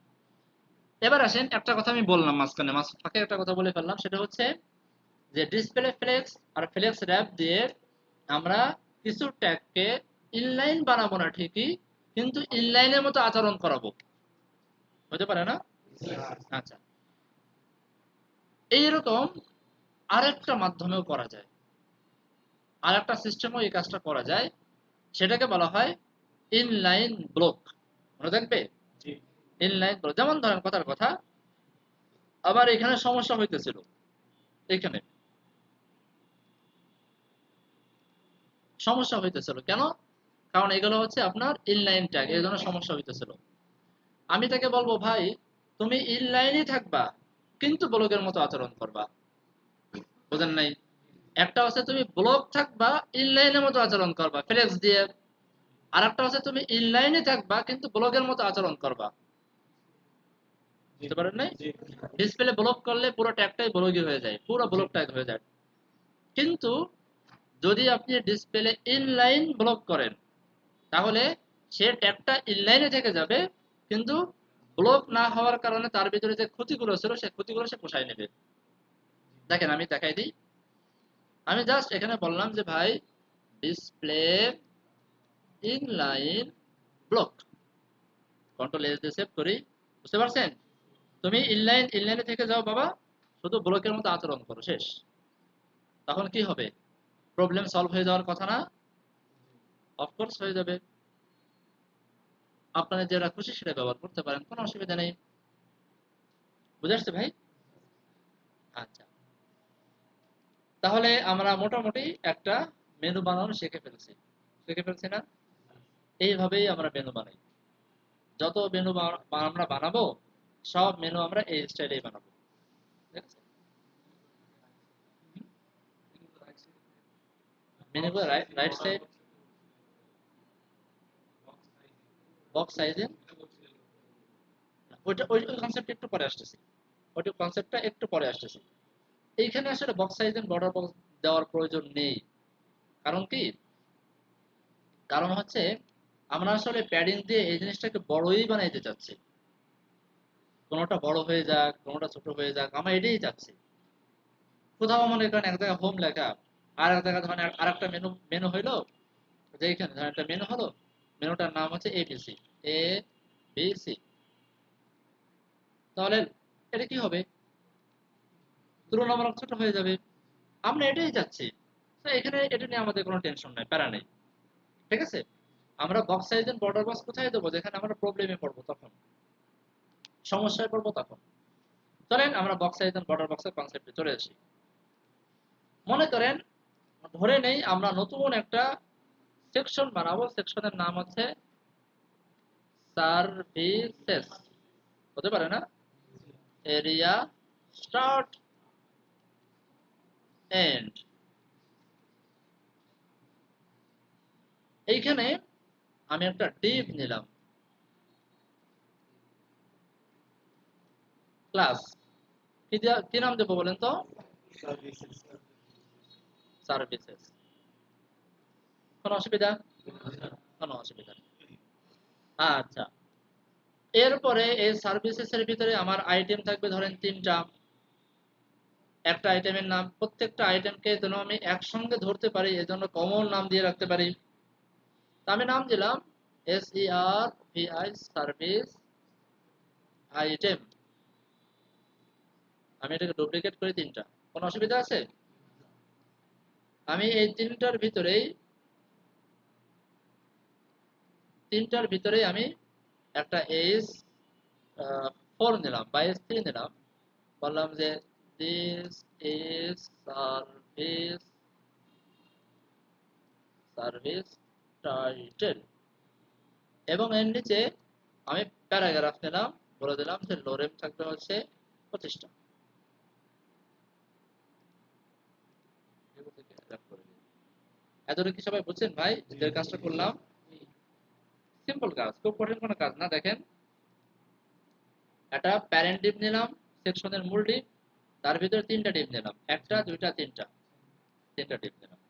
এবার আসেন, একটা কথা আমি বললাম মাঝখানে, ফাঁকে একটা কথা বলে ফেললাম, সেটা হচ্ছে যে ডিসপ্লে ফ্লেক্স আর ফ্লেক্স র্যাপ দিয়ে আমরা কিছু ট্যাগকে ইনলাইন বানাবো না ঠিকই, কিন্তু ইনলাইনের মতো আচরণ করাবো। হতে পারে না? আচ্ছা, এইরকম আরেকটা মাধ্যমেও করা যায়, আরেকটা সিস্টেমও এই কাজটা করা যায়, সেটাকে বলা হয় ইনলাইন ব্লক। মনে থাকবে? ইনলাইন ব্লক, যেমন ধরেন কথার কথা, আবার এখানে সমস্যা হইতেছিল, এখানে সমস্যা হইতেছিল কেন? কারণ এগুলো হচ্ছে আপনার ইনলাইন ট্যাগ, এই জন্য সমস্যা হইতেছিল। আমি তাকে বলবো, ভাই তুমি ইনলাইনই থাকবা কিন্তু ব্লকের মতো আচরণ করবা। বুঝেন নাই? একটা হচ্ছে তুমি ব্লক থাকবা, ইনলাইনের মতো আচরণ করবা ফ্লেক্স দিয়ে। আর একটা হচ্ছে তুমি ইনলাইনে থাকবা কিন্তু ব্লকের মতো আচরণ করবা। বুঝতে পারেন নাই? ডিসপ্লে ব্লক করলে পুরো ট্যাগটাই ব্লকই হয়ে যায়, পুরো ব্লক ট্যাগ হয়ে যায়। কিন্তু যদি আপনি ডিসপ্লে ইনলাইন ব্লক করেন, তাহলে সে ট্যাগটা ইনলাইনে থেকে যাবে, কিন্তু ব্লক না হওয়ার কারণে তার ভিতরে যে ক্ষতিগুলো ছিল সে ক্ষতিগুলো সে পোষায় নেবে। দেখেন আমি দেখাই দিই। আমি জাস্ট এখানে বললাম যে ভাই display inline block, control S দিয়ে সেভ করি। বুঝতে পারছেন? তুমি ইনলাইনে থেকে যাও বাবা, শুধু ব্লকের মতো আচরণ করো, শেষ। তখন কি হবে? প্রবলেম সলভ হয়ে যাওয়ার কথা না? অফকোর্স হয়ে যাবে। আপনারা যেটা খুশি সেটা ব্যবহার করতে পারেন, কোনো অসুবিধা নেই। বুঝে আসছে ভাই? আচ্ছা, তাহলে আমরা মোটামুটি একটা মেনু বানানো শিখে ফেলছি না? এইভাবেই আমরা মেনু বানাই। যত মেনু আমরা বানাবো, সব মেনু আমরা এই স্টাইলেই বানাবো। ঠিক আছে? Menu right right side box সাইজে, ওইটা ওই কনসেপ্ট একটু পরে আসতেছি, ওইটা কনসেপ্টটা একটু পরে আসতেছি। এইখানে আসলে box size and border box দেওয়ার প্রয়োজন নেই। কারণ কি? কারণ হচ্ছে আমরা আসলে প্যাডিং দিয়ে এই জিনিসটাকে বড়ই বানাইতে চাচ্ছি। কোনোটা বড় হয়ে যাক, কোনোটা ছোট হয়ে যাক, আমরা এটাই চাচ্ছি। কোথাও মনে করেন এক জায়গায় হোম লেখা, আর এক জায়গায় ধরেন আর একটা মেনু মেনু হইলো, যে এখানে ধরেন একটা মেনু হলো, মেনুটার নাম হচ্ছে এবিসি, ABC। তাহলে এটা কি হবে? তুলনামূলক ছোট হয়ে যাবে। আমরা এটাই চাচ্ছি। তো এখানে এটা নিয়ে আমাদের কোনো টেনশন নাই, প্যারা নেই। ঠিক আছে? আমরা box size and border box কোথায় দেবো? যেখানে আমরা প্রবলেমে পড়বো, তখন সমস্যায় পড়বো তখন। চলেন আমরা বক্স সাইজ এন্ড বর্ডার বক্সের কনসেপ্টে চলে আসি। মনে করেন, ধরে নেই আমরা নতুন একটা সেকশন বানাবো, সেকশনের নাম হচ্ছে সার্ভিসেস। হতে পারে না? Area start end. এইখানে আমি একটা ডিভ নিলাম, ক্লাস। কি নাম দেবো বলেন তো? সার্ভিসেস। কোনো অসুবিধা? কোনো অসুবিধা নেই। আচ্ছা, এরপরে এই সার্ভিসেস এর ভিতরে আমার আইটেম থাকবে ধরেন 3টা। একটা আইটেমের নাম, প্রত্যেকটা আইটেমকে যেন আমি একসঙ্গে ধরতে পারি এজন্য কমন নাম দিয়ে রাখতে পারি। তা আমি নাম দিলাম SERVI, সার্ভিস আইটেম। আমি এটাকে ডুপ্লিকেট করি 3টা। কোনো অসুবিধা আছে? আমি এই তিনটার ভিতরেই আমি একটা S4 নিলাম বা S3 নিলাম। বললাম যে this is service service title, এবং এর নিচে আমি প্যারাগ্রাফ নিলাম, বলে দিলাম যে লোরেম থাকবে হচ্ছে 25টা। এতটুকু কি সবাই বুঝছেন ভাই যে কাজটা করলাম? সিম্পল কাজ, খুব কঠিন কোনো কাজ না। দেখেন, একটা প্যারেন্ট ডিপ নিলাম, সেকশনের মূল ডিপ, তার ভিতরে 3টা ডিপ নিলাম, একটা দুইটা তিনটা, 3টা ডিপ নিলাম।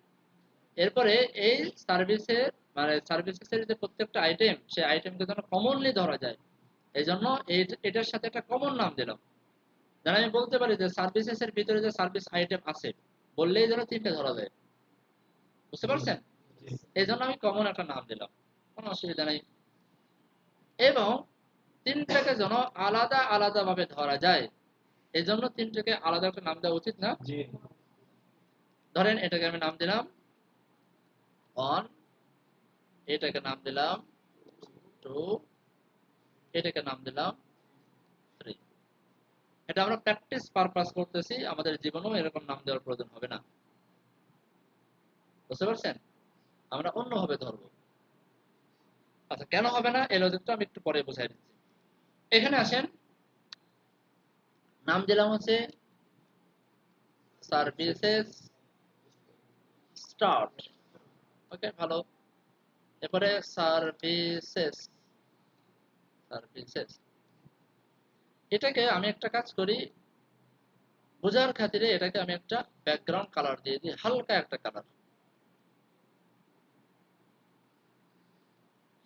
এরপরে এই সার্ভিসের মানে সার্ভিসের যে প্রত্যেকটা আইটেম, সেই আইটেমকে যেন কমনলি ধরা যায়, এই জন্য এটার সাথে একটা কমন নাম দিলাম। যেন আমি বলতে পারি যে সার্ভিসেস এর ভিতরে যে সার্ভিস আইটেম আছে, বললেই যেন 3টে ধরা যায়। বুঝতে পারছেন? এই জন্য আমি কমন একটা নাম দিলাম, কোনো অসুবিধা নেই। এবং তিনটাকে যেন আলাদা আলাদা ভাবে ধরা যায়, এই জন্য তিনটাকে আলাদা একটা নাম দেওয়া উচিত না? ধরেন এটাকে আমি নাম দিলাম 1, এটাকে নাম দিলাম 2, এটাকে নাম দিলাম 3। এটা আমরা প্র্যাকটিস পারপাস করতেছি, আমাদের জীবনেও এরকম নাম দেওয়ার প্রয়োজন হবে না। বুঝতে পারছেন? আমরা অন্যভাবে ধরবো। আচ্ছা, কেন হবে না এই লজিকটা আমি একটু পরে বুঝাই দিচ্ছি। এখানে আসেন, নাম দিলাম হচ্ছে সার্ভিসেস স্টার্ট। ওকে, ভালো। এরপরে সার্ভিসেস, সার্ভিসেস এটাকে আমি একটা কাজ করি, বোঝার খাতিরে এটাকে আমি একটা ব্যাকগ্রাউন্ড কালার দিয়ে দিই, হালকা একটা কালার,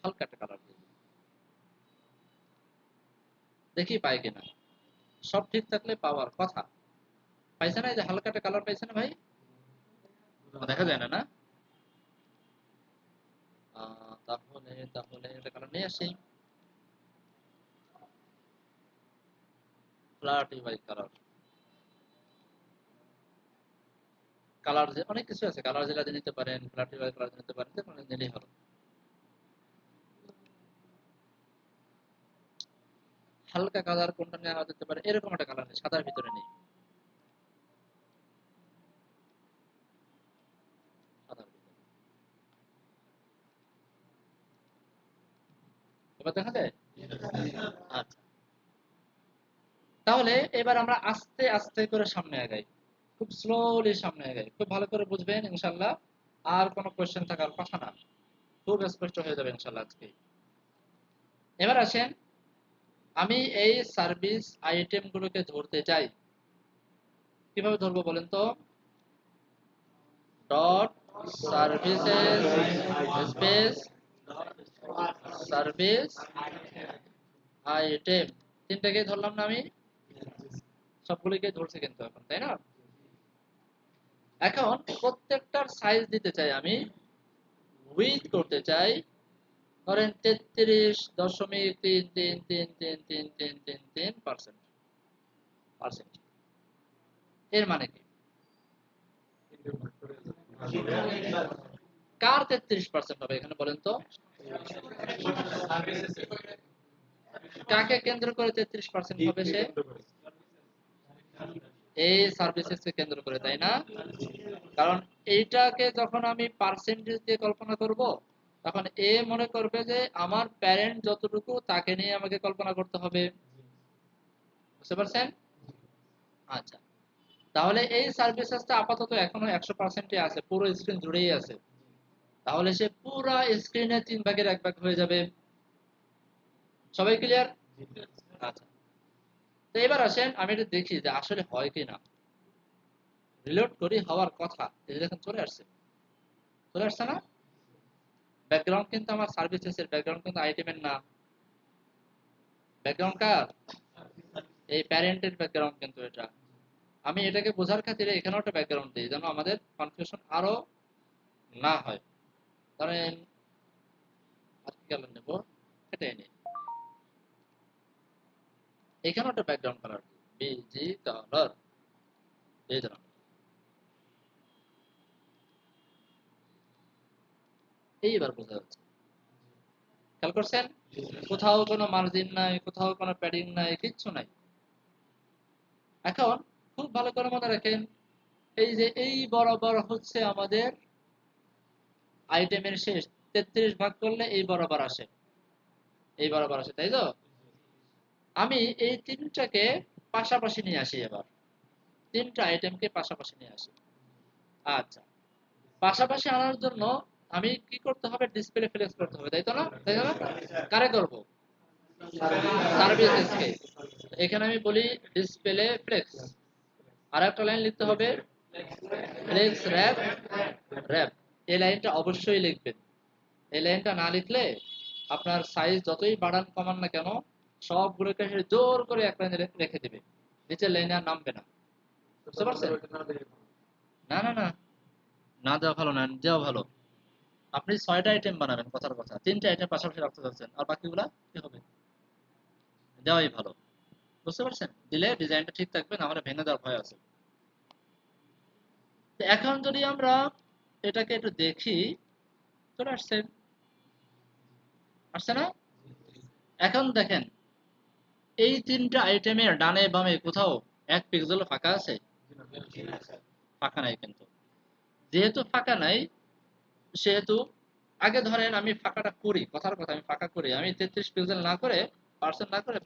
হালকা একটা কালার দিয়ে দিই। দেখি পাই কিনা। সব ঠিক থাকলে পাওয়ার কথা। পাইছে না? এই যে হালকা একটা কালার পাইছে না ভাই? দেখা যায় না, না? তাহলে তাহলে এটা কালার নিয়ে আসি, ফ্ল্যাটি বাই কালার। কালার যে অনেক কিছু আছে, কালার যেটা নিতে পারেন, ফ্ল্যাটি বাই কালার নিতে পারেন, যে কোনো নিলেই হলো। হালকা কালার কোনটা নেওয়া যেতে পারে, এরকম একটা কালার নেই, সাদার ভিতরে নেই, সাদার ভিতরে। এবার দেখা যায়? আচ্ছা, তাহলে এবার আমরা আস্তে আস্তে করে সামনে আগাই, খুব স্লোলি সামনে আগাই, খুব ভালো করে বুঝবেন ইনশাল্লাহ। আর কোনো কোয়েশ্চেন থাকার কথা না, খুব স্পষ্ট হয়ে যাবে ইনশাল্লাহ আজকে। এবার আসেন, আমি এই সার্ভিস আইটেম গুলোকে ধরতে চাই, কিভাবে ধরবো বলেন তো? Dot services space service item, তিনটাকে ধরলাম না আমি? সবগুলোকে ধরছে কিন্তু এখন, তাই না? এখন প্রত্যেকটার সাইজ দিতে চাই আমি, উইথ করতে চাই ধরেন 33.33333333%। এর মানে কি? কার 33% হবে এখানে বলেন তো? কাকে কেন্দ্র করে 33% হবে সে? এই সার্ভিসেস কে কেন্দ্র করে, তাই না? কারণ এইটাকে যখন আমি পার্সেন্টেজ দিয়ে কল্পনা করব, তখন এ মনে করবে যে আমার প্যারেন্ট যতটুকু তাকে নিয়ে আমাকে কল্পনা করতে হবে। বুঝতে পারছেন? আচ্ছা, তাহলে এই সার্ভিসেসটা আপাতত এখনো 100%-ই আছে, পুরো স্ক্রিন জুড়েই আছে। তাহলে সে পুরো স্ক্রিনে 3 ভাগের 1 ভাগ হয়ে যাবে। সবাই ক্লিয়ার? আচ্ছা, তো এবার আসেন আমি এটা দেখি যে আসলে হয় কি না। রিলোড করি, হওয়ার কথা, এই যে দেখেন চলে আসছে, চলে আসছে না? ব্যাকগ্রাউন্ড কিন্তু আমার সার্ভিসেস এর ব্যাকগ্রাউন্ড কিন্তু আইটেমের না। ব্যাকগ্রাউন্ড কার? এই প্যারেন্টের ব্যাকগ্রাউন্ড কিন্তু এটা। আমি এটাকে বোঝার খাতিরে এখানেও একটা ব্যাকগ্রাউন্ড দিই, যেন আমাদের কনফিউশন আরো না হয়। ধরেন আর কি কালার নেব, এটাই নেই। এখানেও একটা ব্যাকগ্রাউন্ড কালার বিজি কালার দিয়ে দিলাম। এইবার বোঝা যাচ্ছে, খেয়াল করছেন? কোথাও কোনো মার্জিন নাই, কোথাও কোনো প্যাডিং নাই, কিচ্ছু নাই। এখন খুব ভালো করে মনে রাখেন, এই যে এই বরাবর হচ্ছে আমাদের আইটেমের শেষ, 33 ভাগ করলে এই বরাবর আসে, এই বরাবর আসে, তাই তো? আমি এই তিনটাকে পাশাপাশি নিয়ে আসি এবার, তিনটা আইটেমকে পাশাপাশি নিয়ে আসি। আচ্ছা, পাশাপাশি আনার জন্য আমি কি করতে হবে? ডিসপ্লে ফ্লেক্স করতে হবে, তাই তো না? তাই না? কারে করব? সার্ভিসেস কে। এখানে আমি বলি ডিসপ্লে ফ্লেক্স, আর একটা লাইন লিখতে হবে ফ্লেক্স র‍্যাপ র‍্যাপ। এই লাইনটা অবশ্যই লিখবেন। এই লাইনটা না লিখলে আপনার সাইজ যতই বাড়ান কমান না কেন, সবগুলোকে সে জোর করে এক লাইনে রেখে দিবে, নিচের লাইনে আর নামবে না। বুঝতে পারছেন? না না না, না দেওয়া ভালো না, দেওয়া ভালো। আপনি 6টা আইটেম বানাবেন, কথার কথা 3টা আইটেম পাশাপাশি রাখতে যাচ্ছেন, আর বাকিগুলা কি হবে? দেওয়াই ভালো। বুঝতে পারছেন? দিলে ডিজাইনটা ঠিক থাকবে, না হলে ভেঙে দেওয়ার ভয় আছে। তো এখন যদি আমরা এটাকে একটু দেখি, চলে আসছে, আসছে না? এখন দেখেন, এই তিনটা আইটেমের ডানে বামে কোথাও 1 পিক্সেলও ফাঁকা আছে? ফাঁকা নাই কিন্তু। যেহেতু ফাঁকা নাই, সেহেতু আগে ধরেন আমি ফাঁকাটা করি, কথার কথা আমি ফাঁকা করি, আমি 33 পিক্সেল না করে, পার্সেন্ট না করে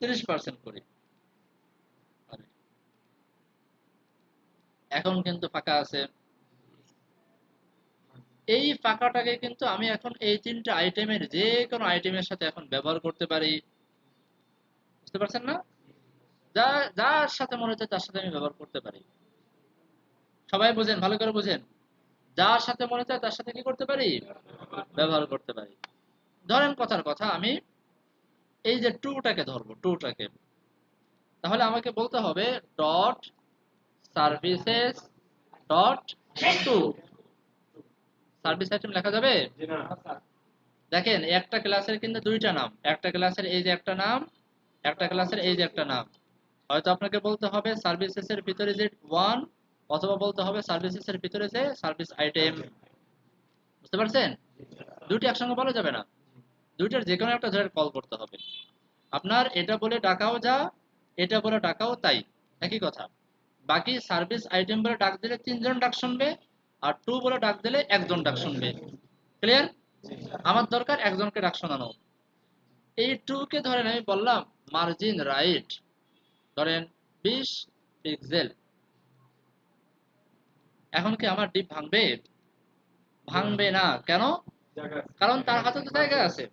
30% করি। এখন কিন্তু ফাঁকা আছে। এই ফাঁকাটাকে কিন্তু আমি এখন এই তিনটা আইটেমের যে কোনো আইটেমের সাথে এখন ব্যবহার করতে পারি। বুঝতে পারছেন না? যা যার সাথে মনে হচ্ছে তার সাথে আমি ব্যবহার করতে পারি। সবাই বুঝেন, ভালো করে বুঝেন। যার সাথে মনে চায় তার সাথে কি করতে পারি? ব্যবহার করতে পারি। ধরেন কথার কথা, আমি এই যে টুটাকে ধরবো, টুটাকে, তাহলে আমাকে বলতে হবে dot services dot two. Service item লেখা যাবে? দেখেন, একটা ক্লাসের কিন্তু দুইটা নাম, একটা ক্লাসের এই যে একটা নাম, একটা ক্লাসের এই যে একটা নাম। হয়তো আপনাকে বলতে হবে সার্ভিসেস এর ভিতরে যে ওয়ান, অথবা বলতে হবে সার্ভিসেস এর ভিতরে যে সার্ভিস আইটেম। বুঝতে পারছেন? দুইটি একসঙ্গে বলা যাবে না, দুইটার যে কোনো একটা ধরে কল করতে হবে। আপনার এটা বলে ডাকাও যা, এটা বলে ডাকাও তাই, একই কথা। বাকি সার্ভিস আইটেম বলে ডাক দিলে তিনজন ডাক শুনবে, আর টু বলে ডাক দিলে একজন ডাক শুনবে। ক্লিয়ার? আমার দরকার একজনকে ডাক শোনানো। এই টু কে ধরেন আমি বললাম মার্জিন রাইট, ধরেন 20 পিক্সেল। এখন কি আমার ডিপ ভাঙবে? ভাঙবে না। কেন? কারণ তার হাতে তো জায়গা আছে।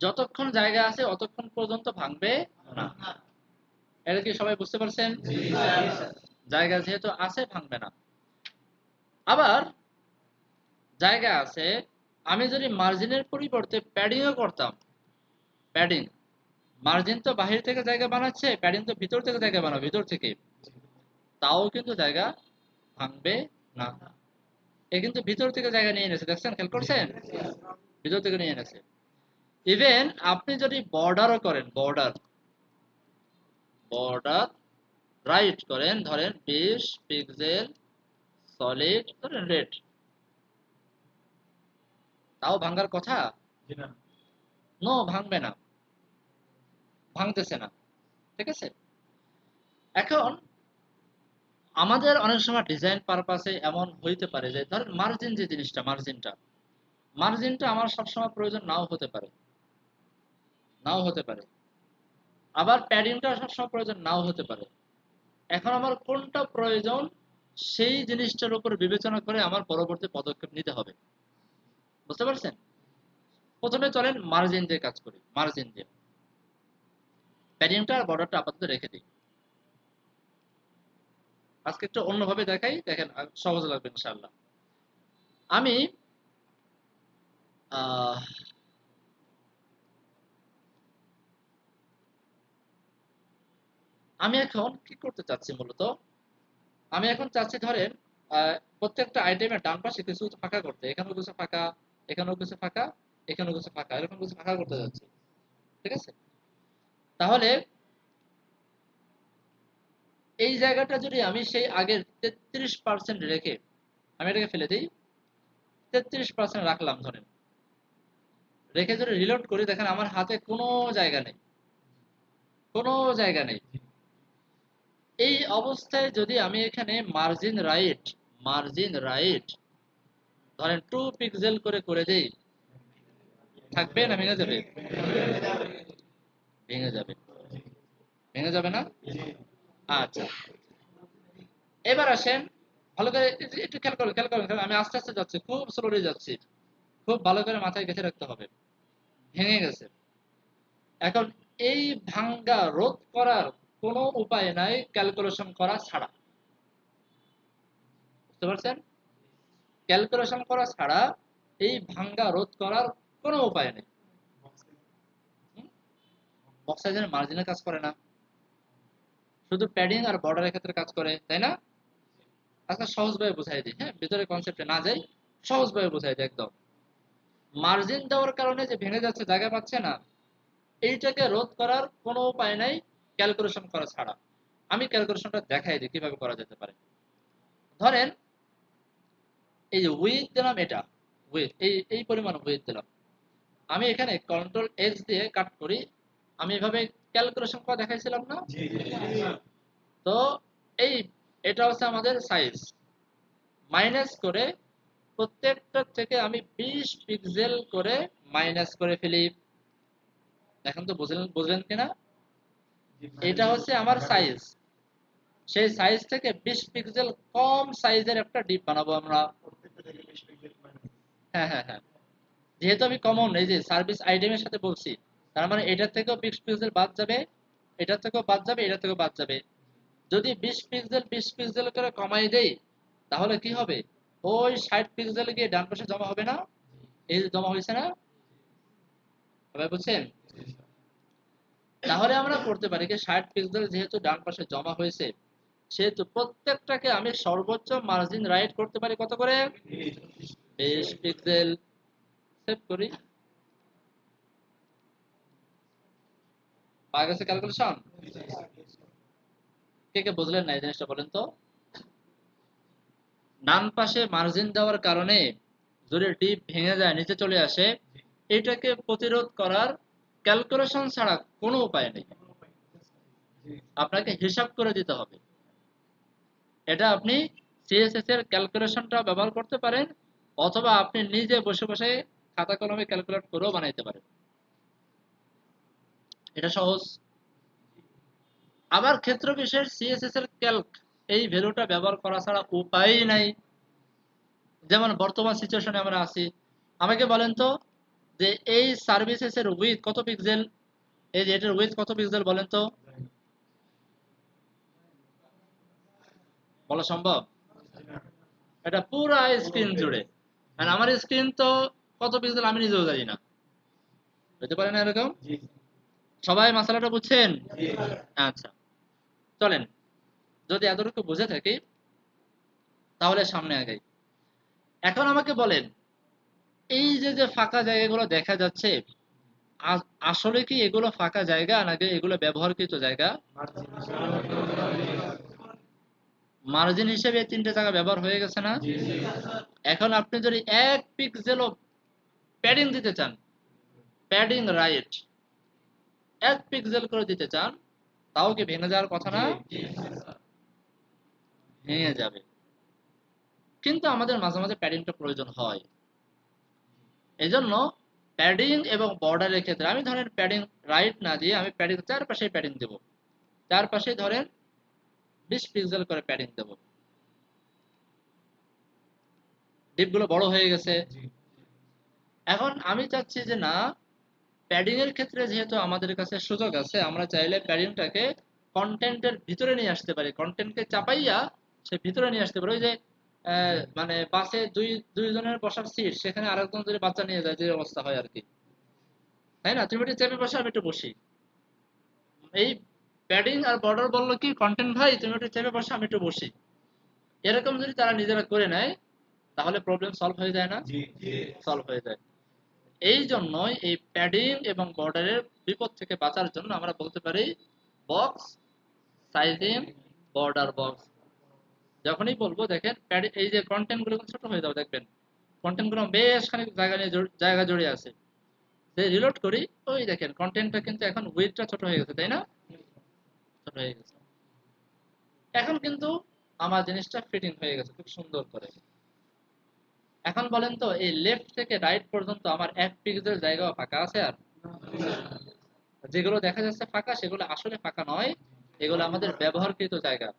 যতক্ষণ জায়গা আছে অতক্ষণ পর্যন্ত ভাঙবে না। এটা কি সবাই বুঝতে পারছেন? জায়গা যেহেতু আছে, ভাঙবে না। আবার জায়গা আছে, আমি যদি মার্জিনের পরিবর্তে প্যাডিংও করতাম, প্যাডিং, মার্জিন তো বাহির থেকে জায়গা বানাচ্ছে, প্যাডিং তো ভিতর থেকে জায়গা বানাবে, ভিতর থেকে, তাও কিন্তু জায়গা ভাঙবে না। এ কিন্তু ভিতর থেকে জায়গা নিয়ে এনেছে, দেখছেন, খেয়াল করছেন? ভিতর থেকে নিয়ে এনেছে। ইভেন আপনি যদি বর্ডারও করেন, বর্ডার, বর্ডার রাইট করেন, ধরেন 20 পিক্সেল সলিড, ধরেন রেড, তাও ভাঙার কথা? নো, ভাঙবে না, ভাঙতেছে না। ঠিক আছে? এখন আমাদের অনেক সময় ডিজাইন পারপাসে এমন হইতে পারে যে ধরেন মার্জিন, যে জিনিসটা, মার্জিনটা, মার্জিনটা আমার সবসময় প্রয়োজন নাও হতে পারে, নাও হতে পারে। আবার প্যাডিংটা সবসময় প্রয়োজন নাও হতে পারে। এখন আমার কোনটা প্রয়োজন, সেই জিনিসটার উপর বিবেচনা করে আমার পরবর্তী পদক্ষেপ নিতে হবে। বুঝতে পারছেন? প্রথমে চলেন মার্জিন দিয়ে কাজ করি, মার্জিন দিয়ে। প্যাডিংটা আর বর্ডারটা আপাতত রেখে দিই। আজকে একটু অন্যভাবে দেখাই, দেখেন সহজ লাগবে ইনশাআল্লাহ। আমি আহ আমি এখন কি করতে চাচ্ছি মূলত, আমি এখন চাচ্ছি ধরেন প্রত্যেকটা আইটেমের ডান পাশে কিছু ফাঁকা করতে, এখানেও কিছু ফাঁকা, এখানেও কিছু ফাঁকা, এখানেও কিছু ফাঁকা, এরকম কিছু ফাঁকা করতে যাচ্ছি। ঠিক আছে? তাহলে এই জায়গাটা যদি আমি সেই আগের 33% রেখে আমি এটাকে ফেলে দিই, 33% রাখলাম ধরেন, রেখে যদি রিলোড করি, দেখেন আমার হাতে কোনো জায়গা নেই, কোনো জায়গা নেই। এই অবস্থায় যদি আমি এখানে মার্জিন রাইট, মার্জিন রাইট ধরেন 2 পিক্সেল করে করে দেই, থাকবে না ভেঙে যাবে? ভেঙে যাবে। ভেঙে যাবে না? আচ্ছা, এবার আসেন, ভালো করে একটু খেয়াল করুন, খেয়াল করুন, আমি আস্তে আস্তে যাচ্ছি, খুব স্লোলি যাচ্ছি, খুব ভালো করে মাথায় গেঁথে রাখতে হবে। ভেঙে গেছে। এখন এই ভাঙ্গা রোধ করার কোনো উপায় নাই ক্যালকুলেশন করা ছাড়া। বুঝতে পারছেন? ক্যালকুলেশন করা ছাড়া এই ভাঙ্গা রোধ করার কোনো উপায় নেই। বক্স সাইজের মার্জিনের কাজ করে না, শুধু প্যাডিং আর বর্ডারের ক্ষেত্রে কাজ করে, তাই না? আজকে সহজভাবে বুঝাই দিই, হ্যাঁ, ভিতরে কনসেপ্টে না যাই, সহজভাবে বুঝাই দিই একদম। মার্জিন দেওয়ার কারণে যে ভেঙে যাচ্ছে, জায়গা পাচ্ছে না, এইটাকে রোধ করার কোনো উপায় নাই ক্যালকুলেশন করা ছাড়া। আমি ক্যালকুলেশনটা দেখাই দিই কিভাবে করা যেতে পারে। ধরেন এই যে উইথ দিলাম, এটা উইথ এই এই পরিমাণ উইথ দিলাম, আমি এখানে কন্ট্রোল এক্স দিয়ে কাট করি। আমি এভাবে ক্যালকুলেশন করা দেখাইছিলাম না? তো এই এটা হচ্ছে আমাদের সাইজ, মাইনাস করে প্রত্যেকটা থেকে আমি 20 পিক্সেল করে মাইনাস করে ফেলি। এখন তো বুঝলেন কিনা? এটা হচ্ছে আমার সাইজ, সেই সাইজ থেকে 20 পিক্সেল কম সাইজের একটা ডিপ বানাবো আমরা। হ্যাঁ হ্যাঁ হ্যাঁ, যেহেতু আমি কমন এই যে সার্ভিস আইটেমের সাথে বলছি, তার মানে এটার থেকেও 20 পিক্সেল বাদ যাবে, এটার থেকেও বাদ যাবে, এটার থেকেও বাদ যাবে। যদি 20 পিক্সেল করে কমাই দেই, তাহলে কি হবে? ওই 60 পিক্সেল গিয়ে ডান পাশে জমা হবে না? এই যে জমা হয়েছে না? সবাই বুঝছেন? তাহলে আমরা করতে পারি কি, 60 পিক্সেল যেহেতু ডান পাশে জমা হয়েছে, সেহেতু প্রত্যেকটাকে আমি সর্বোচ্চ মার্জিন রাইট করতে পারি কত করে? 20 পিক্সেল। সেভ করি। পাওয়া গেছে ক্যালকুলেশন? কে কে বুঝলেন না এই জিনিসটা বলেন তো? ডান পাশে মার্জিন দেওয়ার কারণে যদি ডিপ ভেঙে যায়, নিচে চলে আসে, এটাকে প্রতিরোধ করার ক্যালকুলেশন ছাড়া কোনো উপায় নেই, আপনাকে হিসাব করে দিতে হবে। এটা আপনি সিএসএস এর ক্যালকুলেশনটা ব্যবহার করতে পারেন, অথবা আপনি নিজে বসে বসে খাতা কলমে ক্যালকুলেট করেও বানাইতে পারেন। এটা সহজ। আবার ক্ষেত্র বিশেষ সিএসএস এর ক্যালক এই ভ্যালুটা ব্যবহার করা ছাড়া উপায়ই নাই। যেমন বর্তমান সিচুয়েশনে আমরা আছি, আমাকে বলেন তো যে এই সার্ভিসেস এর উইথ কত পিক্সেল, এই যে এটার উইথ কত পিক্সেল বলেন তো? বলা সম্ভব? এটা পুরা স্ক্রিন জুড়ে, আর আমার স্ক্রিন তো কত পিক্সেল আমি নিজেও জানি না। হতে পারে না এরকম? সবাই মাসালাটা বুঝছেন? আচ্ছা, চলেন, যদি এতটুকু বুঝে থাকি তাহলে সামনে আগাই। এখন আমাকে বলেন, এই যে যে ফাঁকা জায়গাগুলো দেখা যাচ্ছে, আসলে কি এগুলো ফাঁকা জায়গা নাকি এগুলো ব্যবহারকৃত জায়গা? মার্জিন হিসেবে এই তিনটে জায়গা ব্যবহার হয়ে গেছে না? এখন আপনি যদি 1 পিক্সেলও প্যাডিং দিতে চান, প্যাডিং রাইট 1 পিক্সেল করে দিতে চান, তাও কি ভেঙে যাওয়ার কথা না? ভেঙে যাবে। কিন্তু আমাদের মাঝে মাঝে প্যাডিংটা প্রয়োজন হয়। এজন্য প্যাডিং এবং বর্ডারের ক্ষেত্রে আমি ধরেন প্যাডিং রাইট না দিয়ে আমি প্যাডিং চারপাশে প্যাডিং দেব, চারপাশে ধরেন 20 পিক্সেল করে প্যাডিং দেব। ডিপগুলো বড় হয়ে গেছে। এখন আমি চাচ্ছি যে না, প্যাডিং এর ক্ষেত্রে যেহেতু আমাদের কাছে সুযোগ আছে, আমরা চাইলে প্যাডিংটাকে কন্টেন্টের ভিতরে নিয়ে আসতে পারি, কন্টেন্টকে চাপাইয়া সে ভিতরে নিয়ে আসতে পারি। ওই যে মানে বাসে দুইজনের বসার সিট, সেখানে আরেকজন যদি বাচ্চা নিয়ে যায় যে অবস্থা হয় আর কি, তাই না? তুমি একটু চেপে বসে, আমি একটু বসি। এই প্যাডিং আর বর্ডার বললো কি, কন্টেন্ট ভাই তুমি একটু চেপে বসে, আমি একটু বসি। এরকম যদি তারা নিজেরা করে নেয়, তাহলে প্রবলেম সলভ হয়ে যায় না? সলভ হয়ে যায়। এই জন্যই এই প্যাডিং এবং বর্ডারের বিপদ থেকে বাঁচার জন্য আমরা বলতে পারি বক্স সাইজিং বর্ডার বক্স। যখনই বলবো দেখেন এই যে কন্টেন্ট গুলো ছোট হয়ে যাবে, দেখবেন কন্টেন্ট গুলো বেশ খানিক জায়গা নিয়ে জায়গা জুড়ে আছে। যে রিলোড করি, ওই দেখেন কন্টেন্টটা কিন্তু এখন উইডথটা ছোট হয়ে গেছে, তাই না? ছোট হয়ে গেছে। এখন কিন্তু আমার জিনিসটা ফিটিং হয়ে গেছে খুব সুন্দর করে। এখন বলেন তো এই লেফট থেকে রাইট পর্যন্ত আমার 1 পিক্সেল জায়গাও ফাঁকা আছে? আর যেগুলো দেখা যাচ্ছে ফাঁকা, সেগুলো আসলে ফাঁকা নয়, এগুলো আমাদের ব্যবহারকৃত জায়গা।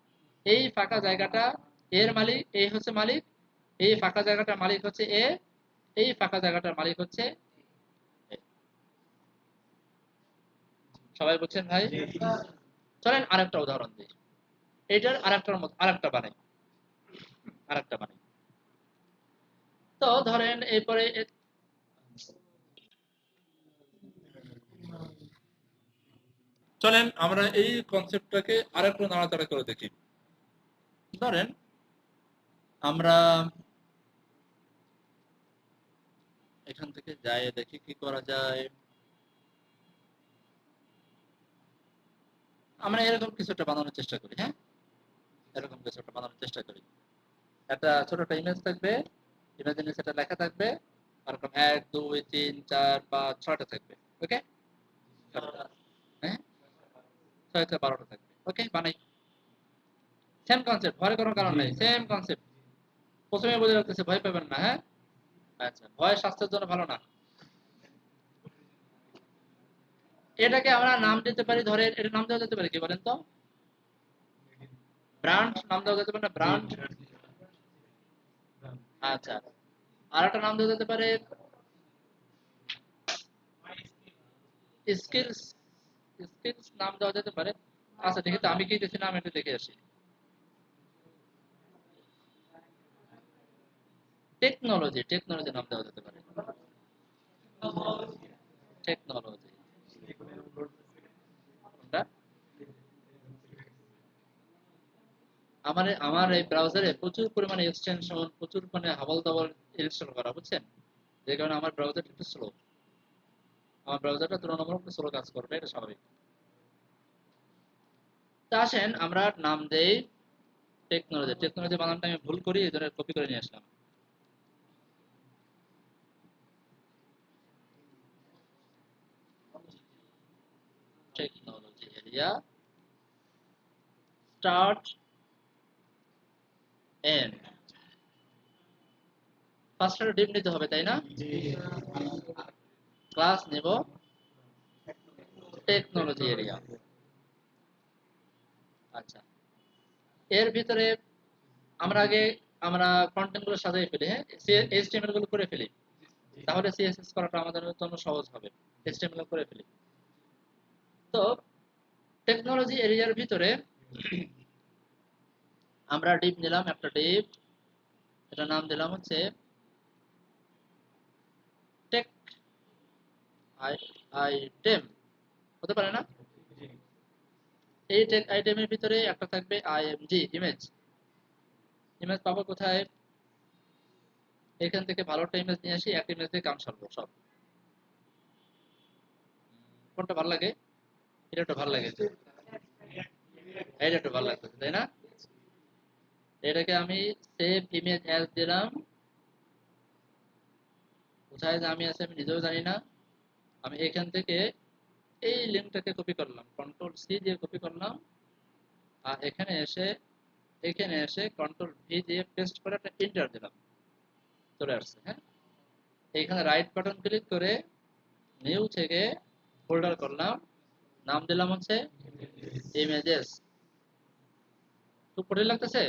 এই ফাঁকা জায়গাটা এর মালিক, এই হচ্ছে মালিক, এই ফাঁকা জায়গাটার মালিক হচ্ছে এ, এই ফাঁকা জায়গাটার মালিক হচ্ছে এ। সবাই বুঝছেন ভাই? চলেন আরেকটা উদাহরণ দিই, এটার আরেকটার মতো আরেকটা বানাই। তো ধরেন এরপরে চলেন আমরা এই কনসেপ্টটাকে আরেকটু নাড়াচাড়া করে দেখি। ধরেন আমরা এখান থেকে যাই, দেখি কি করা যায়। আমরা এরকম কিছু একটা বানানোর চেষ্টা করি, হ্যাঁ, এরকম কিছু একটা বানানোর চেষ্টা করি। একটা ছোট একটা ইমেজ থাকবে, ইমেজের নিচে একটা লেখা থাকবে, এরকম 1 2 3 4 5 6টা থাকবে। ওকে, হ্যাঁ, 6 থেকে 12টা থাকবে। ওকে, বানাই। সেম কনসেপ্ট, ভয়ের কোনো কারণ নাই, সেম কনসেপ্ট। প্রথমে বলে রাখতেছে, ভয় পাবেন না, হ্যাঁ। আচ্ছা, ভয় স্বাস্থ্যের জন্য ভালো না। এটাকে আমরা নাম দিতে পারি, ধরে এটা নাম দেওয়া যেতে পারে কি বলেন তো? ব্র্যান্ড নাম দেওয়া যেতে পারে না, ব্র্যান্ড? আচ্ছা, আর একটা নাম দেওয়া যেতে পারে স্কিলস। স্কিলস নাম দেওয়া যেতে পারে। আচ্ছা, ঠিক আছে, আমি কি দিয়েছি নাম একটু দেখে আসি। টেকনোলজি, টেকনোলজি নাম দেওয়া যেতে পারে। টেকনোলজি, কোনটা? আমার আমার এই ব্রাউজারে প্রচুর পরিমাণে এক্সটেনশন, প্রচুর পরিমাণে হাবল দাবল ইনস্টল করা, বুঝছেন? যে কারণে আমার ব্রাউজারটা একটু স্লো। আমার ব্রাউজারটা তুলনামূলক স্লো কাজ করবে, এটা স্বাভাবিক। তা আসেন আমরা নাম দেই টেকনোলজি। টেকনোলজি বানানটা আমি ভুল করি, এই জন্য কপি করে নিয়ে আসলাম। Technology area, start end. First dip নিতে হবে, তাই না? ক্লাস নেব টেকনোলজি এরিয়া। আচ্ছা, এর ভিতরে আমরা কন্টেন্ট গুলো সাজিয়ে ফেলি, হ্যাঁ, এইচটিএমএল গুলো করে ফেলি, তাহলে সিএসএস করাটা আমাদের জন্য সহজ হবে। এইচটিএমএল করে ফেলি। তো টেকনোলজি এরিয়ার ভিতরে আমরা ডিপ নিলাম, একটা ডিপ, এটা নাম দিলাম হচ্ছে টেক আইটেম, হতে পারে না? এই টেক আইটেমের ভিতরে একটা থাকবে আইএমজি, ইমেজ। ইমেজ পাবো কোথায়? এখান থেকে ভালো একটা ইমেজ নিয়ে আসি, একটা ইমেজ দিয়ে কাম সারবো সব। কোনটা ভালো লাগে? এটা একটু ভালো লাগে, এটা একটু ভালো লাগতেছে, তাই না? এটাকে আমি সেভ ইমেজ অ্যাজ দিলাম। কোথায় যে আমি আছি আমি নিজেও জানি না। আমি এখান থেকে এই লিঙ্কটাকে কপি করলাম, কন্ট্রোল সি দিয়ে কপি করলাম, আর এখানে এসে কন্ট্রোল ভি দিয়ে পেস্ট করে একটা এন্টার দিলাম, চলে আসছে, হ্যাঁ। এখানে রাইট বাটন ক্লিক করে নিউ থেকে ফোল্ডার করলাম, নাম দিলাম হচ্ছে ইমেজেস। খুব কঠিন লাগতেছে?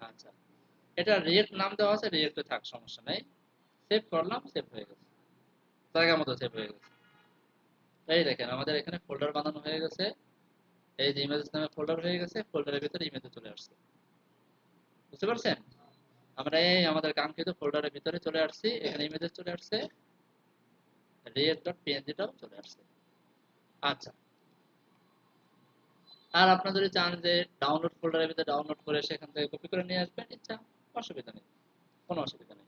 আচ্ছা, এটা রিয়েক্ট নাম দেওয়া আছে, রিয়েক্টে থাক, সমস্যা নাই। সেভ করলাম, সেভ হয়ে গেছে, জায়গা মতো সেভ হয়ে গেছে। এই দেখেন আমাদের এখানে ফোল্ডার বানানো হয়ে গেছে। এই যে ইমেজেস নামে ফোল্ডার হয়ে গেছে, ফোল্ডারের ভিতরে ইমেজে চলে আসছে। বুঝতে পারছেন? আমরা এই আমাদের কাঙ্ক্ষিত ফোল্ডারের ভিতরে চলে আসছি, এখানে ইমেজেস চলে আসছে, react.png-টাও চলে আসছে। আচ্ছা, আর আপনারা যদি চান যে ডাউনলোড ফোল্ডারের ভিতরে ডাউনলোড করে সেখান থেকে কপি করে নিয়ে আসবেন, ইচ্ছা, অসুবিধা নেই, কোনো অসুবিধা নেই।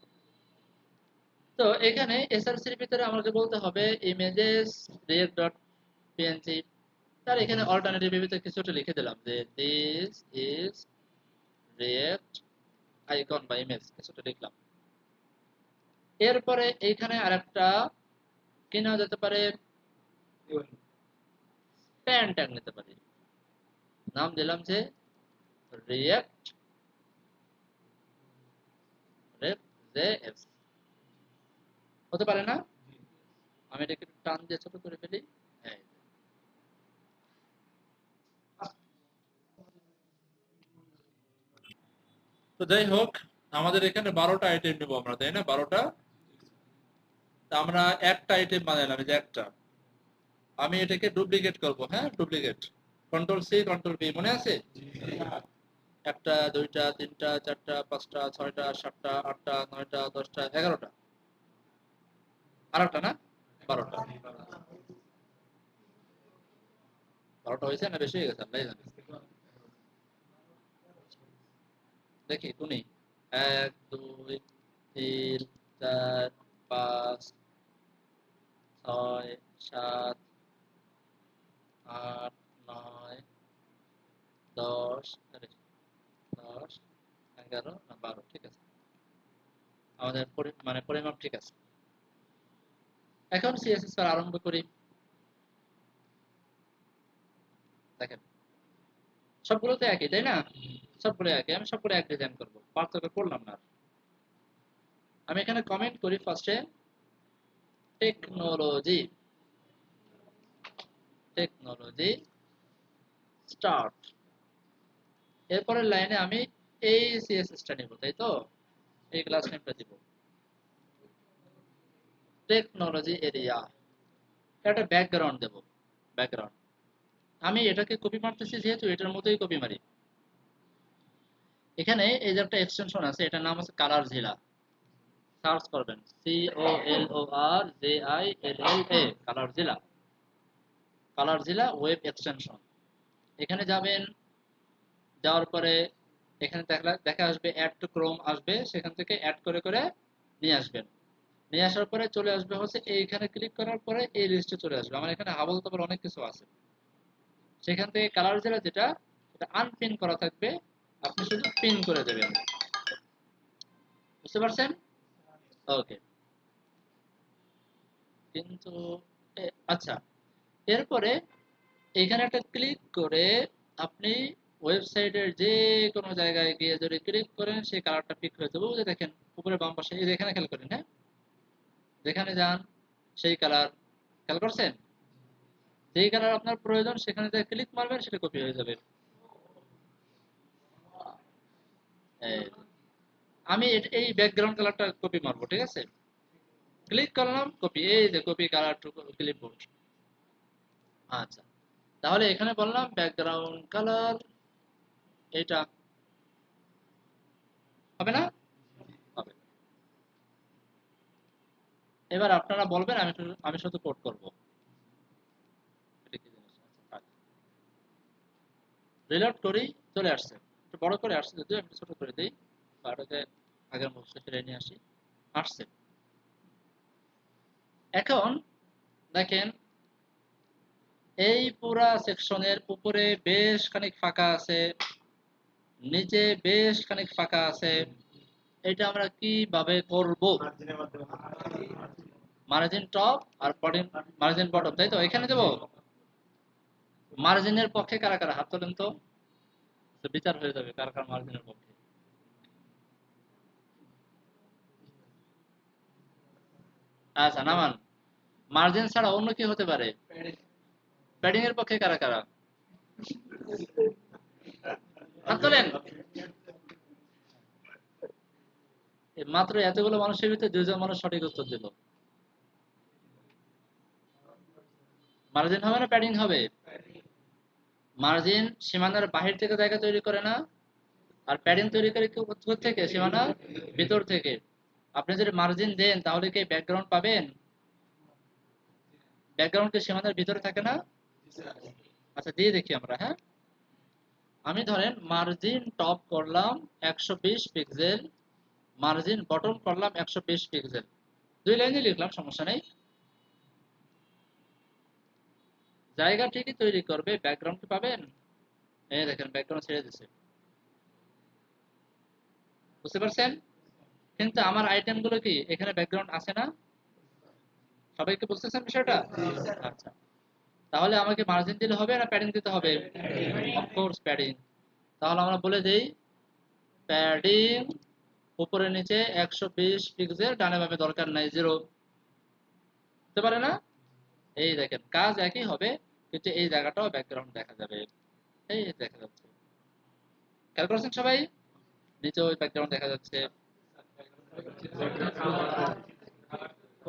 তো এখানে এসআরসির ভিতরে আমাকে বলতে হবে ইমেজেস react.png। তার এখানে অল্টারনেটিভ ভিতরে কিছু একটা লিখে দিলাম যে দিস ইজ রিয়েক্ট আইকন বা ইমেজ, কিছুটা লিখলাম। এরপরে এইখানে আরেকটা কি নেওয়া যেতে পারে, প্যান ট্যাগ নিতে পারি, নাম দিলাম যে রিয়েক্ট জেএস, হতে পারে না? আমি এটাকে একটু টান দিয়ে ছোট করে ফেলি। এই যে। তো যাই হোক, আমাদের এখানে 12টা আইটেম নেবো আমরা, তাই না? 12টা। তা আমরা একটা আইটেম বানালাম, এই যে একটা। আমি এটাকে ডুপ্লিকেট করব, হ্যাঁ, duplicate. Control C control V, মনে আছে? একটা, দুইটা, তিনটা, চারটা, পাঁচটা, ছয়টা, সাতটা, আটটা, নয়টা, 10টা, 11টা। আর একটা না, 12টা। 12টা হয়েছে না বেশি হয়ে গেছে, আল্লাহ জানে। দেখি শুনি। 1 2 3 4 5 6 7 8 9 10 আরে 10 11 না 12 ঠিক আছে, আমাদের মানে পরিমাপ ঠিক আছে। এখন সিএসএস ফাইল আরম্ভ করি। দেখেন সবগুলো তো একই তাই না, সবগুলো একই, আমি সবগুলো এক ডিজাইন করবো, পার্থক্য করলাম না আর। আমি এখানে কমেন্ট করি ফার্স্টে টেকনোলজি, টেকনোলজি স্টার্ট, এরপরের লাইনে আমি এই সিএসএসটা নিব তাই তো, এই ক্লাস নেমটা দিব টেকনোলজি এরিয়া, একটা ব্যাকগ্রাউন্ড দেব, ব্যাকগ্রাউন্ড। আমি এটাকে কপি মারতেছি যেহেতু এটার মতোই কপি মারি। এখানে এই যে একটা এক্সটেনশন আছে, এটার নাম আছে কালার জিলা, সার্চ করবেন COLORJILLA, কালার জিলা, কালার জিলা ওয়েব এক্সটেনশন। এখানে যাবেন, যাওয়ার পরে এখানে দেখা আসবে অ্যাড টু ক্রোম আসবে, সেখান থেকে অ্যাড করে করে নিয়ে আসবেন। নিয়ে আসার পরে চলে আসবে হচ্ছে এইখানে ক্লিক করার পরে এই লিস্টে চলে আসবে। আমার এখানে হাবল তাবল অনেক কিছু আছে, সেখান থেকে কালার জেলা যেটা এটা আনপিন করা থাকবে, আপনি শুধু পিন করে দেবেন। বুঝতে পারছেন? ওকে। কিন্তু আচ্ছা, এরপরে এখানে একটা ক্লিক করে আপনি ওয়েবসাইটের যে কোনো জায়গায় গিয়ে যদি ক্লিক করেন সেই কালারটা পিক হয়ে যাবে। ওই যে দেখেন উপরে বাম পাশে, এই যে এখানে খেয়াল করেন, হ্যাঁ যেখানে যান সেই কালার, খেয়াল করছেন? যেই কালার আপনার প্রয়োজন সেখানে যে ক্লিক মারবেন সেটা কপি হয়ে যাবে। এই, আমি এই ব্যাকগ্রাউন্ড কালারটা কপি মারবো, ঠিক আছে? ক্লিক করলাম, কপি, এই যে কপি কালার টু ক্লিপবোর্ড। আচ্ছা, তাহলে এখানে বললাম ব্যাকগ্রাউন্ড কালার এটা হবে না? হবে। এবার আপনারা বলবেন, আমি শুধু কোড করব। এটা কি জিনিস? আচ্ছা, রিলোড করি, চলে আসছে, একটু বড় করে আসছে যদিও, আমি ছোট করে দিই, বারোকে আগের মতো ফিরে নিয়ে আসি, আসছে। এখন দেখেন এই পুরা সেকশনের উপরে বেশ খানিক ফাঁকা আছে, নিচে বেশ খানিক ফাঁকা আছে। এটা আমরা কিভাবে করব? মার্জিন টপ আর মার্জিন বটম, তাই তো? এখানে দেবো। মার্জিনের পক্ষে কারা কারা হাত তোলেন তো, তো বিচার হয়ে যাবে কার কার মার্জিনের পক্ষে। আচ্ছা নামান, মার্জিন ছাড়া অন্য কি হতে পারে? প্যাডিং এর পক্ষে কারা কারা হাত তোলেন? মাত্র এতগুলো মানুষের ভিতরে দুইজন মানুষ সঠিক উত্তর দিল। মার্জিন হবে না প্যাডিং হবে? মার্জিন সীমানার বাহির থেকে জায়গা তৈরি করে না, আর প্যাডিং তৈরি করে কোথা থেকে? সীমানার ভিতর থেকে। আপনি যদি মার্জিন দেন তাহলে কি ব্যাকগ্রাউন্ড পাবেন? ব্যাকগ্রাউন্ড কি সীমানার ভিতরে থাকে না? আচ্ছা দিয়ে দেখি আমরা, হ্যাঁ। আমি ধরেন মার্জিন টপ করলাম 120 পিক্সেল, মার্জিন বটম করলাম 120 পিক্সেল, দুই লাইনে লিখলাম, সমস্যা নেই। জায়গা ঠিকই তৈরি করবে, ব্যাকগ্রাউন্ড কি পাবেন? এই দেখেন ব্যাকগ্রাউন্ড ছেড়ে দিছে। বুঝতে পারছেন? কিন্তু আমার আইটেম গুলো কি এখানে ব্যাকগ্রাউন্ড আছে না? সবাইকে বুঝতেছেন বিষয়টা? আচ্ছা, তাহলে আমাকে মার্জিন দিলে হবে না প্যাডিং দিতে হবে? Of course padding. তাহলে আমরা বলে দেই প্যাডিং উপরে নিচে 120 পিক্সেল, ডানে বামে দরকার নাই, জিরো। হতে পারে না? এই দেখেন কাজ একই হবে, কিন্তু এই জায়গাটাও ব্যাকগ্রাউন্ড দেখা যাবে, এই দেখা যাচ্ছে। খেয়াল করছেন সবাই? নিচে ওই ব্যাকগ্রাউন্ড দেখা যাচ্ছে।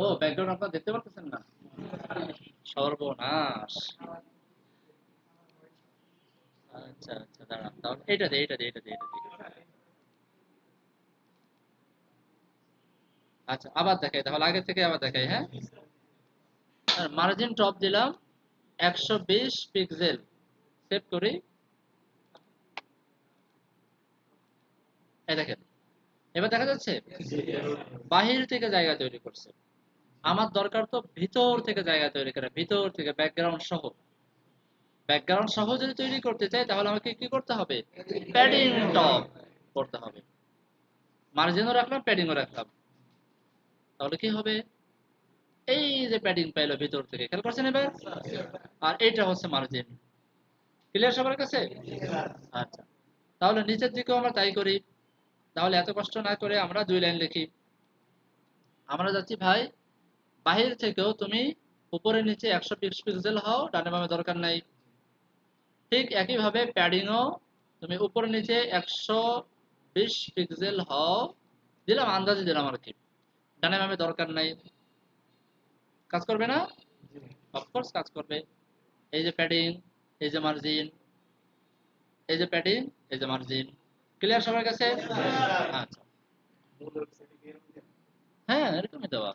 ও ব্যাকগ্রাউন্ড আপনারা দেখতে পারতেছেন না? সর্বনাশ। আচ্ছা আচ্ছা, দাঁড়ান তাহলে এটা দে। আচ্ছা আবার দেখাই, তাহলে আগে থেকে আবার দেখাই, হ্যাঁ। মার্জিন টপ দিলাম 120 পিক্সেল, সেভ করি। এই দেখেন এবার দেখা যাচ্ছে বাহির থেকে জায়গা তৈরি করছে। আমার দরকার তো ভিতর থেকে জায়গা তৈরি করা, ভিতর থেকে ব্যাকগ্রাউন্ড সহ। ব্যাকগ্রাউন্ড সহ যদি তৈরি করতে চাই তাহলে আমাকে কি করতে হবে, প্যাডিং টপ করতে হবে। মার্জিনও রাখলাম, প্যাডিংও রাখলাম, তাহলে কি হবে, এই যে প্যাডিং পাইলো ভিতর থেকে, খেয়াল করছেন এবার, আর এইটা হচ্ছে মার্জিন। ক্লিয়ার সবার কাছে? আচ্ছা, তাহলে নিচের দিকেও আমরা তাই করি। তাহলে এত কষ্ট না করে আমরা 2 লাইন লিখি। আমরা যাচ্ছি ভাই, বাহির থেকেও তুমি উপরে নিচে 120 পিক্সেল হও, ডানে বামে দরকার নাই। ঠিক একইভাবে প্যাডিংও তুমি উপরে নিচে 120 পিক্সেল হও, দিলাম আন্দাজে দিলাম আর কি, ডানে বামে দরকার নাই। কাজ করবে না? অফকোর্স কাজ করবে। এই যে প্যাডিং, এই যে মার্জিন, এই যে প্যাডিং, এই যে মার্জিন। ক্লিয়ার সবার কাছে? আচ্ছা, হ্যাঁ এরকমই দেওয়া।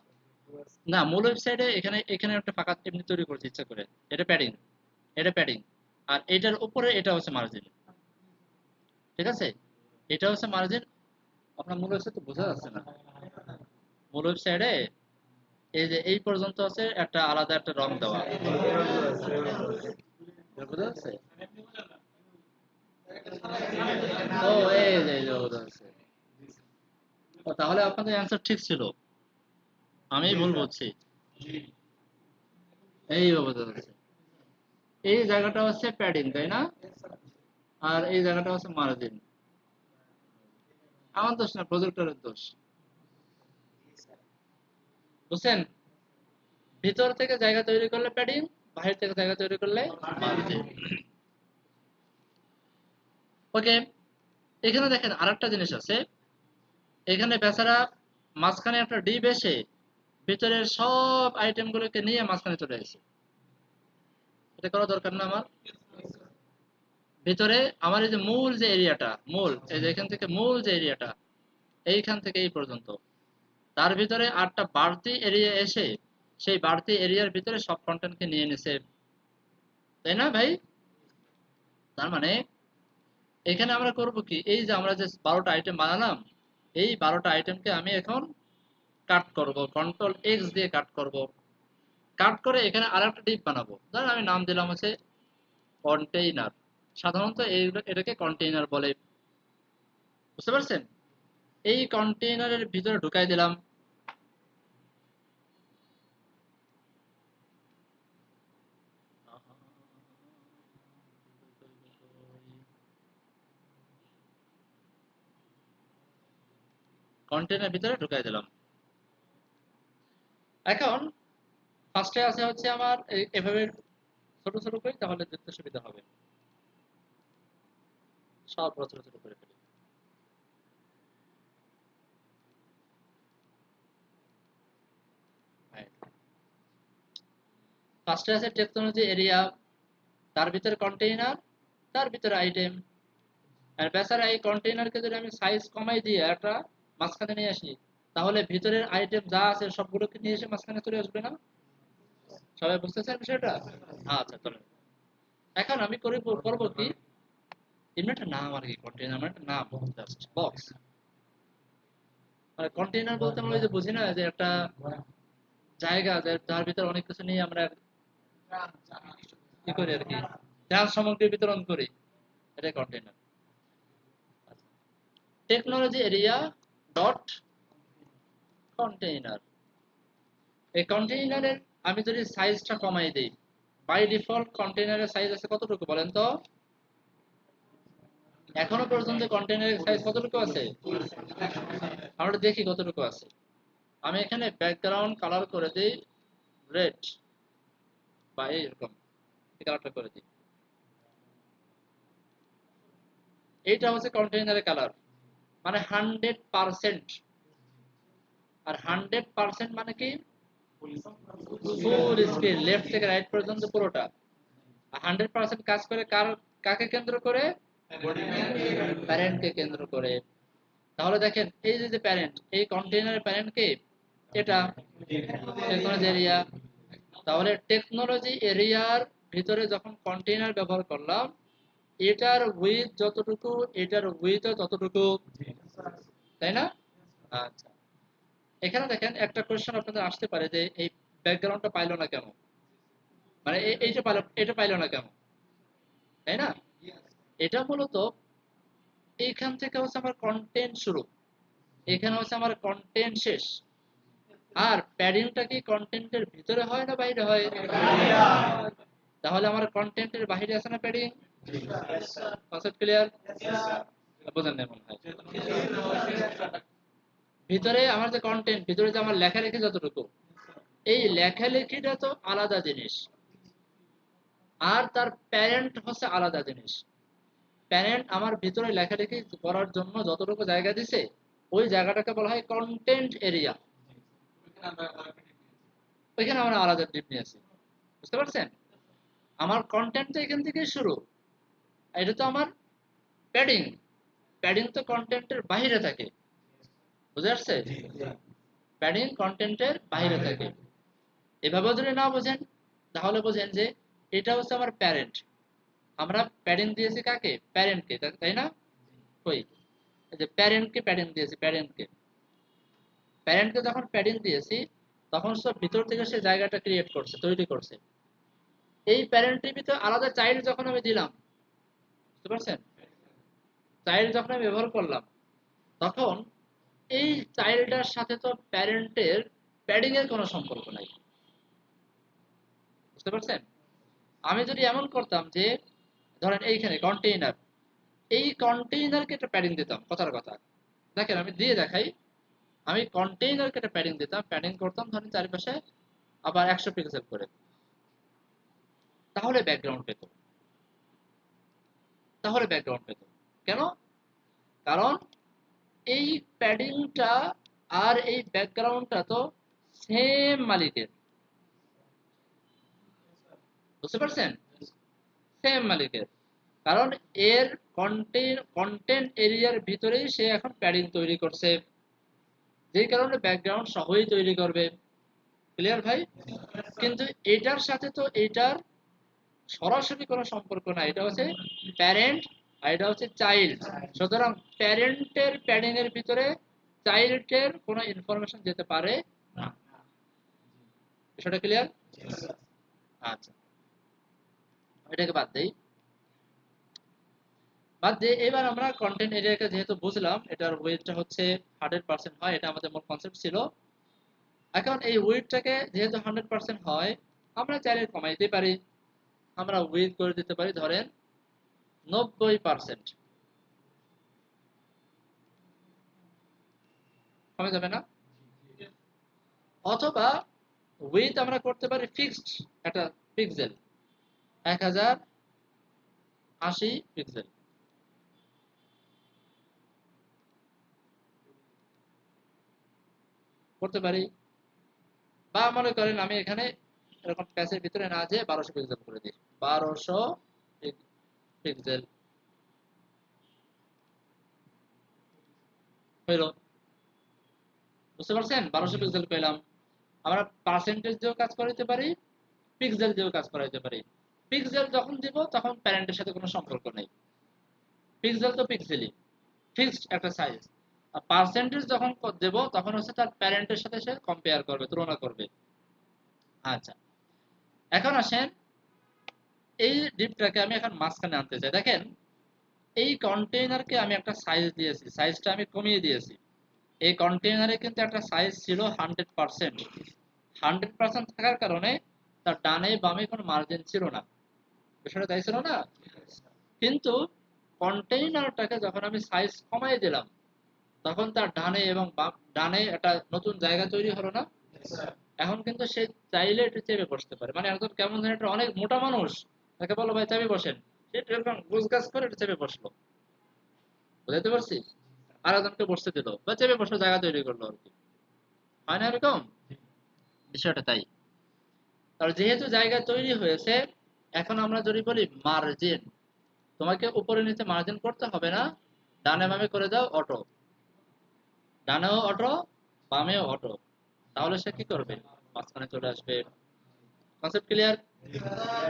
না, মূল ওয়েবসাইটে এখানে এখানে একটা ফাঁকা এমনি তৈরি করছি ইচ্ছা করে। এটা প্যাডিং, এটা প্যাডিং, আর এটার উপরে এটা হচ্ছে মার্জিন। ঠিক আছে, এটা হচ্ছে মার্জিন। আপনার মূল ওয়েবসাইট তো বোঝা যাচ্ছে না। মূল ওয়েবসাইটে এই যে এই পর্যন্ত আছে একটা আলাদা একটা রং দেওয়া, বোঝা যাচ্ছে? ও এই যে বোঝা যাচ্ছে। ও, তাহলে আপনাদের অ্যান্সার ঠিক ছিল, আমি ভুল বলছি। এই বোঝা যাচ্ছে, এই জায়গাটা হচ্ছে প্যাডিং, তাই না? আর এই জায়গাটা হচ্ছে মার্জিন। আমার দোষ না, প্রজেক্টরের দোষ। বুঝছেন? ভিতর থেকে জায়গা তৈরি করলে প্যাডিং, বাহির থেকে জায়গা তৈরি করলে মার্জিন। ওকে, এখানে দেখেন আরেকটা জিনিস আছে। এখানে বেচারা মাঝখানে একটা ডিপ এসে ভিতরের সব আইটেম গুলোকে নিয়ে মাঝখানে চলে এসেছে। এটা করা দরকার না আমার? ভিতরে আমার এই যে মূল যে এরিয়াটা, মূল এই যে এখান থেকে মূল যে এরিয়াটা, এইখান থেকে এই পর্যন্ত, তার ভিতরে আটটা বাড়তি এরিয়া এসে সেই বাড়তি এরিয়ার ভিতরে সব কন্টেন্টকে নিয়ে নিছে, তাই না ভাই? তার মানে এখানে আমরা করব কি, এই যে আমরা যে 12টা আইটেম বানালাম, এই 12টা আইটেমকে আমি এখন কাট করব, কন্ট্রোল এক্স দিয়ে কাট করব। কাট করে এখানে আরেকটা ডিপ বানাবো, ধরেন আমি নাম দিলাম হচ্ছে কন্টেইনার। সাধারণত এটাকে কন্টেইনার বলে, বুঝতে পারছেন? এই কন্টেইনারের ভিতরে ঢুকাই দিলাম। কন্টেইনার ভিতরে ঢুকাই দিলাম। এখন ফার্স্টে আছে হচ্ছে আমার এভাবে ছোট ছোট করে, তাহলে দেখতে সুবিধা হবে। সব ছোট ছোট করে ফেলি। ফার্স্টে আছে টেকনোলজি এরিয়া, তার ভিতরে কন্টেইনার, তার ভিতরে আইটেম। আর বেচারা এই কন্টেইনারকে যদি আমি সাইজ কমাই দিয়ে একটা মাঝখানে নিয়ে আসি, তাহলে ভিতরের আইটেম যা আছে সবগুলোকে নিয়ে এসে মাঝখানে চলে আসবে না? সবাই বুঝতেছেন বিষয়টা? আচ্ছা চলো, এখন আমি করবো কি, এমনি একটা নাম আর কি, কন্টেইনার মানে একটা নাম, জাস্ট বক্স। মানে কন্টেইনার বলতে আমরা ওই যে বুঝি না যে একটা জায়গা যার ভিতরে অনেক কিছু নিয়ে আমরা কি করি আর কি, ত্রাণ সামগ্রী বিতরণ করি, এটাই container. Technology area dot container. এই কন্টেইনারের আমি যদি সাইজটা কমাই দিই, বাই ডিফল্ট কন্টেইনারের সাইজ আছে কতটুকু বলেন তো? এখনো পর্যন্ত কন্টেইনারের সাইজ কতটুকু আছে? আমরা দেখি কতটুকু আছে। আমি এখানে ব্যাকগ্রাউন্ড কালার করে দিই রেড, বা এরকম কালারটা করে দিই। এইটা হচ্ছে কন্টেইনারের কালার, মানে 100%। আর 100% মানে কি, ফুল স্ক্রিন লেফট থেকে রাইট পর্যন্ত পুরোটা। 100% কাজ করে কাকে কেন্দ্র করে? প্যারেন্টকে কেন্দ্র করে। তাহলে দেখেন এই যে প্যারেন্ট, এই কন্টেইনারের প্যারেন্ট কে? এটা টেকনোলজি এরিয়া। তাহলে টেকনোলজি এরিয়ার ভিতরে যখন কন্টেইনার ব্যবহার করলাম, এটার উইথ যতটুকু, এটার উইথ ততটুকু, তাই না? আচ্ছা, এখানে দেখেন একটা কোশ্চেন আপনাদের আসতে পারে যে এই ব্যাকগ্রাউন্ডটা পাইলো না কেন, মানে এইটা পাইলো, এটা পাইলো না কেন? তাই না? এটা মূলত এইখান থেকে হচ্ছে আমার কন্টেন্ট শুরু, এখানে হচ্ছে আমার কন্টেন্ট শেষ। আর প্যাডিংটা কি কন্টেন্টের ভিতরে হয় না বাইরে হয়? তাহলে আমার কন্টেন্টের বাইরে আছে না প্যাডিং? Concept clear? বোঝেন না মনে হয়। ভিতরে আমার যে কন্টেন্ট, ভিতরে যে আমার লেখালেখি যতটুকু, এই লেখালেখিটা তো আলাদা জিনিস, আর তার প্যারেন্ট হচ্ছে আলাদা জিনিস। প্যারেন্ট আমার ভিতরে লেখালেখি করার জন্য যতটুকু জায়গা দিছে, ওই জায়গাটাকে বলা হয় কন্টেন্ট এরিয়া। ওইখানে আমরা আলাদা ডিপ নিয়েছি, বুঝতে পারছেন? আমার কন্টেন্ট তো এখান থেকে শুরু, এটা তো আমার প্যাডিং। প্যাডিং তো কন্টেন্টের বাইরে থাকে, বুঝে আসছে? প্যাডিং কন্টেন্টের বাইরে থাকে। এভাবে যদি না বোঝেন, তাহলে বোঝেন যে এটা হচ্ছে আমার প্যারেন্ট। আমরা প্যাডিং দিয়েছি কাকে? প্যারেন্টকে, তাই না? কই, এই যে প্যারেন্টকে প্যাডিং দিয়েছি, প্যারেন্টকে। প্যারেন্টকে যখন প্যাডিং দিয়েছি, তখন সব ভিতর থেকে সে জায়গাটা ক্রিয়েট করছে, তৈরি করছে। এই প্যারেন্টের ভিতরে আলাদা চাইল্ড যখন আমি দিলাম, বুঝতে পারছেন? চাইল্ড যখন আমি ব্যবহার করলাম, তখন এই চাইল্ডটার সাথে তো প্যারেন্টের প্যাডিং এর কোনো সম্পর্ক নাই, বুঝতে পারছেন? আমি যদি এমন করতাম যে, ধরেন এইখানে কন্টেইনার, এই কন্টেইনারকে একটা প্যাডিং দিতাম, কথার কথা। দেখেন আমি দিয়ে দেখাই। আমি কন্টেইনারকে একটা প্যাডিং দিতাম, প্যাডিং করতাম ধরেন চারিপাশে আবার 100 পিক্সেল করে, তাহলে ব্যাকগ্রাউন্ড পেত, তাহলে ব্যাকগ্রাউন্ড পেত। কেন? কারণ এই প্যাডিংটা আর এই ব্যাকগ্রাউন্ডটা তো সেম মালিকের, বুঝতে পারছেন? সেম মালিকের। কারণ এর কন্টেন্ট এরিয়ার ভিতরেই সে এখন প্যাডিং তৈরি করছে, যেই কারণে ব্যাকগ্রাউন্ড সহই তৈরি করবে। ক্লিয়ার ভাই? কিন্তু এটার সাথে তো এটার সরাসরি কোনো সম্পর্ক নাই, এটা হচ্ছে প্যারেন্ট আর এটা হচ্ছে চাইল্ড। সুতরাং প্যারেন্টের প্যাডিং এর ভিতরে চাইল্ডের কোনো ইনফরমেশন যেতে পারে না। বিষয়টা ক্লিয়ার? আচ্ছা, এটাকে বাদ দেই। বাদ দিয়ে এবার আমরা কন্টেন্ট এরিয়াকে যেহেতু বুঝলাম, এটার ওয়েটটা হচ্ছে 100% হয়, এটা আমাদের মূল কনসেপ্ট ছিল। এখন এই ওয়েটটাকে যেহেতু 100% হয়, আমরা চাইলে কমাইতে পারি। আমরা ওয়েট করে দিতে পারি ধরেন 90%। কমে যাবে না? অথবা উইথ আমরা করতে পারি ফিক্সড একটা পিক্সেল, 1080 পিক্সেল করতে পারি। বা মনে করেন আমি এখানে এরকম প্যাচের ভিতরে না যেয়ে 1200 পিক্সেল করে দিই, 1200 পিক্সেল হইলো। বুঝতে পারছেন? 1200 পিক্সেল পেলাম। আমরা পার্সেন্টেজ দিয়েও কাজ করাইতে পারি, পিক্সেল দিয়েও কাজ করাইতে পারি। পিক্সেল যখন দিব তখন প্যারেন্টের সাথে কোনো সম্পর্ক নেই, পিক্সেল তো পিক্সেলই, ফিক্সড একটা সাইজ। আর পার্সেন্টেজ যখন দেব তখন হচ্ছে তার প্যারেন্টের সাথে সে কম্পেয়ার করবে, তুলনা করবে। আচ্ছা, এখন আসেন এই ডিপটাকে আমি এখন মাঝখানে আনতে চাই। দেখেন এই কন্টেইনারকে আমি একটা সাইজ দিয়েছি, সাইজটা আমি কমিয়ে দিয়েছি। এই কন্টেইনারে কিন্তু একটা সাইজ ছিল 100%। 100% থাকার কারণে তার ডানে বামে কোনো মার্জিন ছিল না, বিষয়টা তাই ছিল না? কিন্তু কন্টেইনারটাকে যখন আমি সাইজ কমাই দিলাম, তখন তার ডানে এবং ডানে একটা নতুন জায়গা তৈরি হলো না? এখন কিন্তু সে চাইলে একটু চেপে বসতে পারে। মানে একজন কেমন যেন একটা অনেক মোটা মানুষ, তাকে বলো ভাই চেপে বসেন, সে একটু এরকম গোছগাছ করে একটু চেপে বসলো, বুঝাইতে পারছি? আর একজনকে বসতে দিল বা চেপে বসে জায়গা তৈরি করলো আর কি, হয় না এরকম? বিষয়টা তাই। আর যেহেতু জায়গা তৈরি হয়েছে, এখন আমরা যদি বলি মার্জিন, তোমাকে উপরে নিচে মার্জিন করতে হবে না, ডানে বামে করে দাও অটো, ডানেও অটো বামেও অটো, তাহলে সে কি করবে? মাঝখানে চলে আসবে। Concept clear?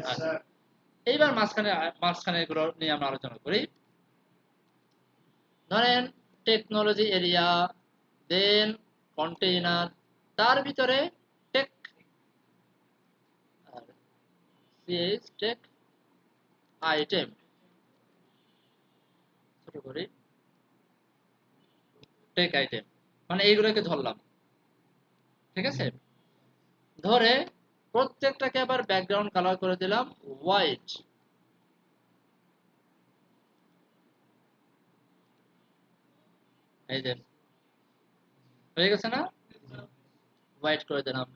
আচ্ছা, এইবার মাঝখানে মাঝখানে এগুলো নিয়ে আমরা আলোচনা করি। ধরেন টেকনোলজি এরিয়া, দেন কন্টেইনার, তার ভিতরে টেক আর সিএইচ টেক আইটেম। ছোট করি, টেক আইটেম, মানে এইগুলোকে ধরলাম, ঠিক আছে। ধরে প্রত্যেকটাকে আবার ব্যাকগ্রাউন্ড কালার করে দিলাম হোয়াইট। এই যে হয়ে গেছে না, হোয়াইট করে দিলাম।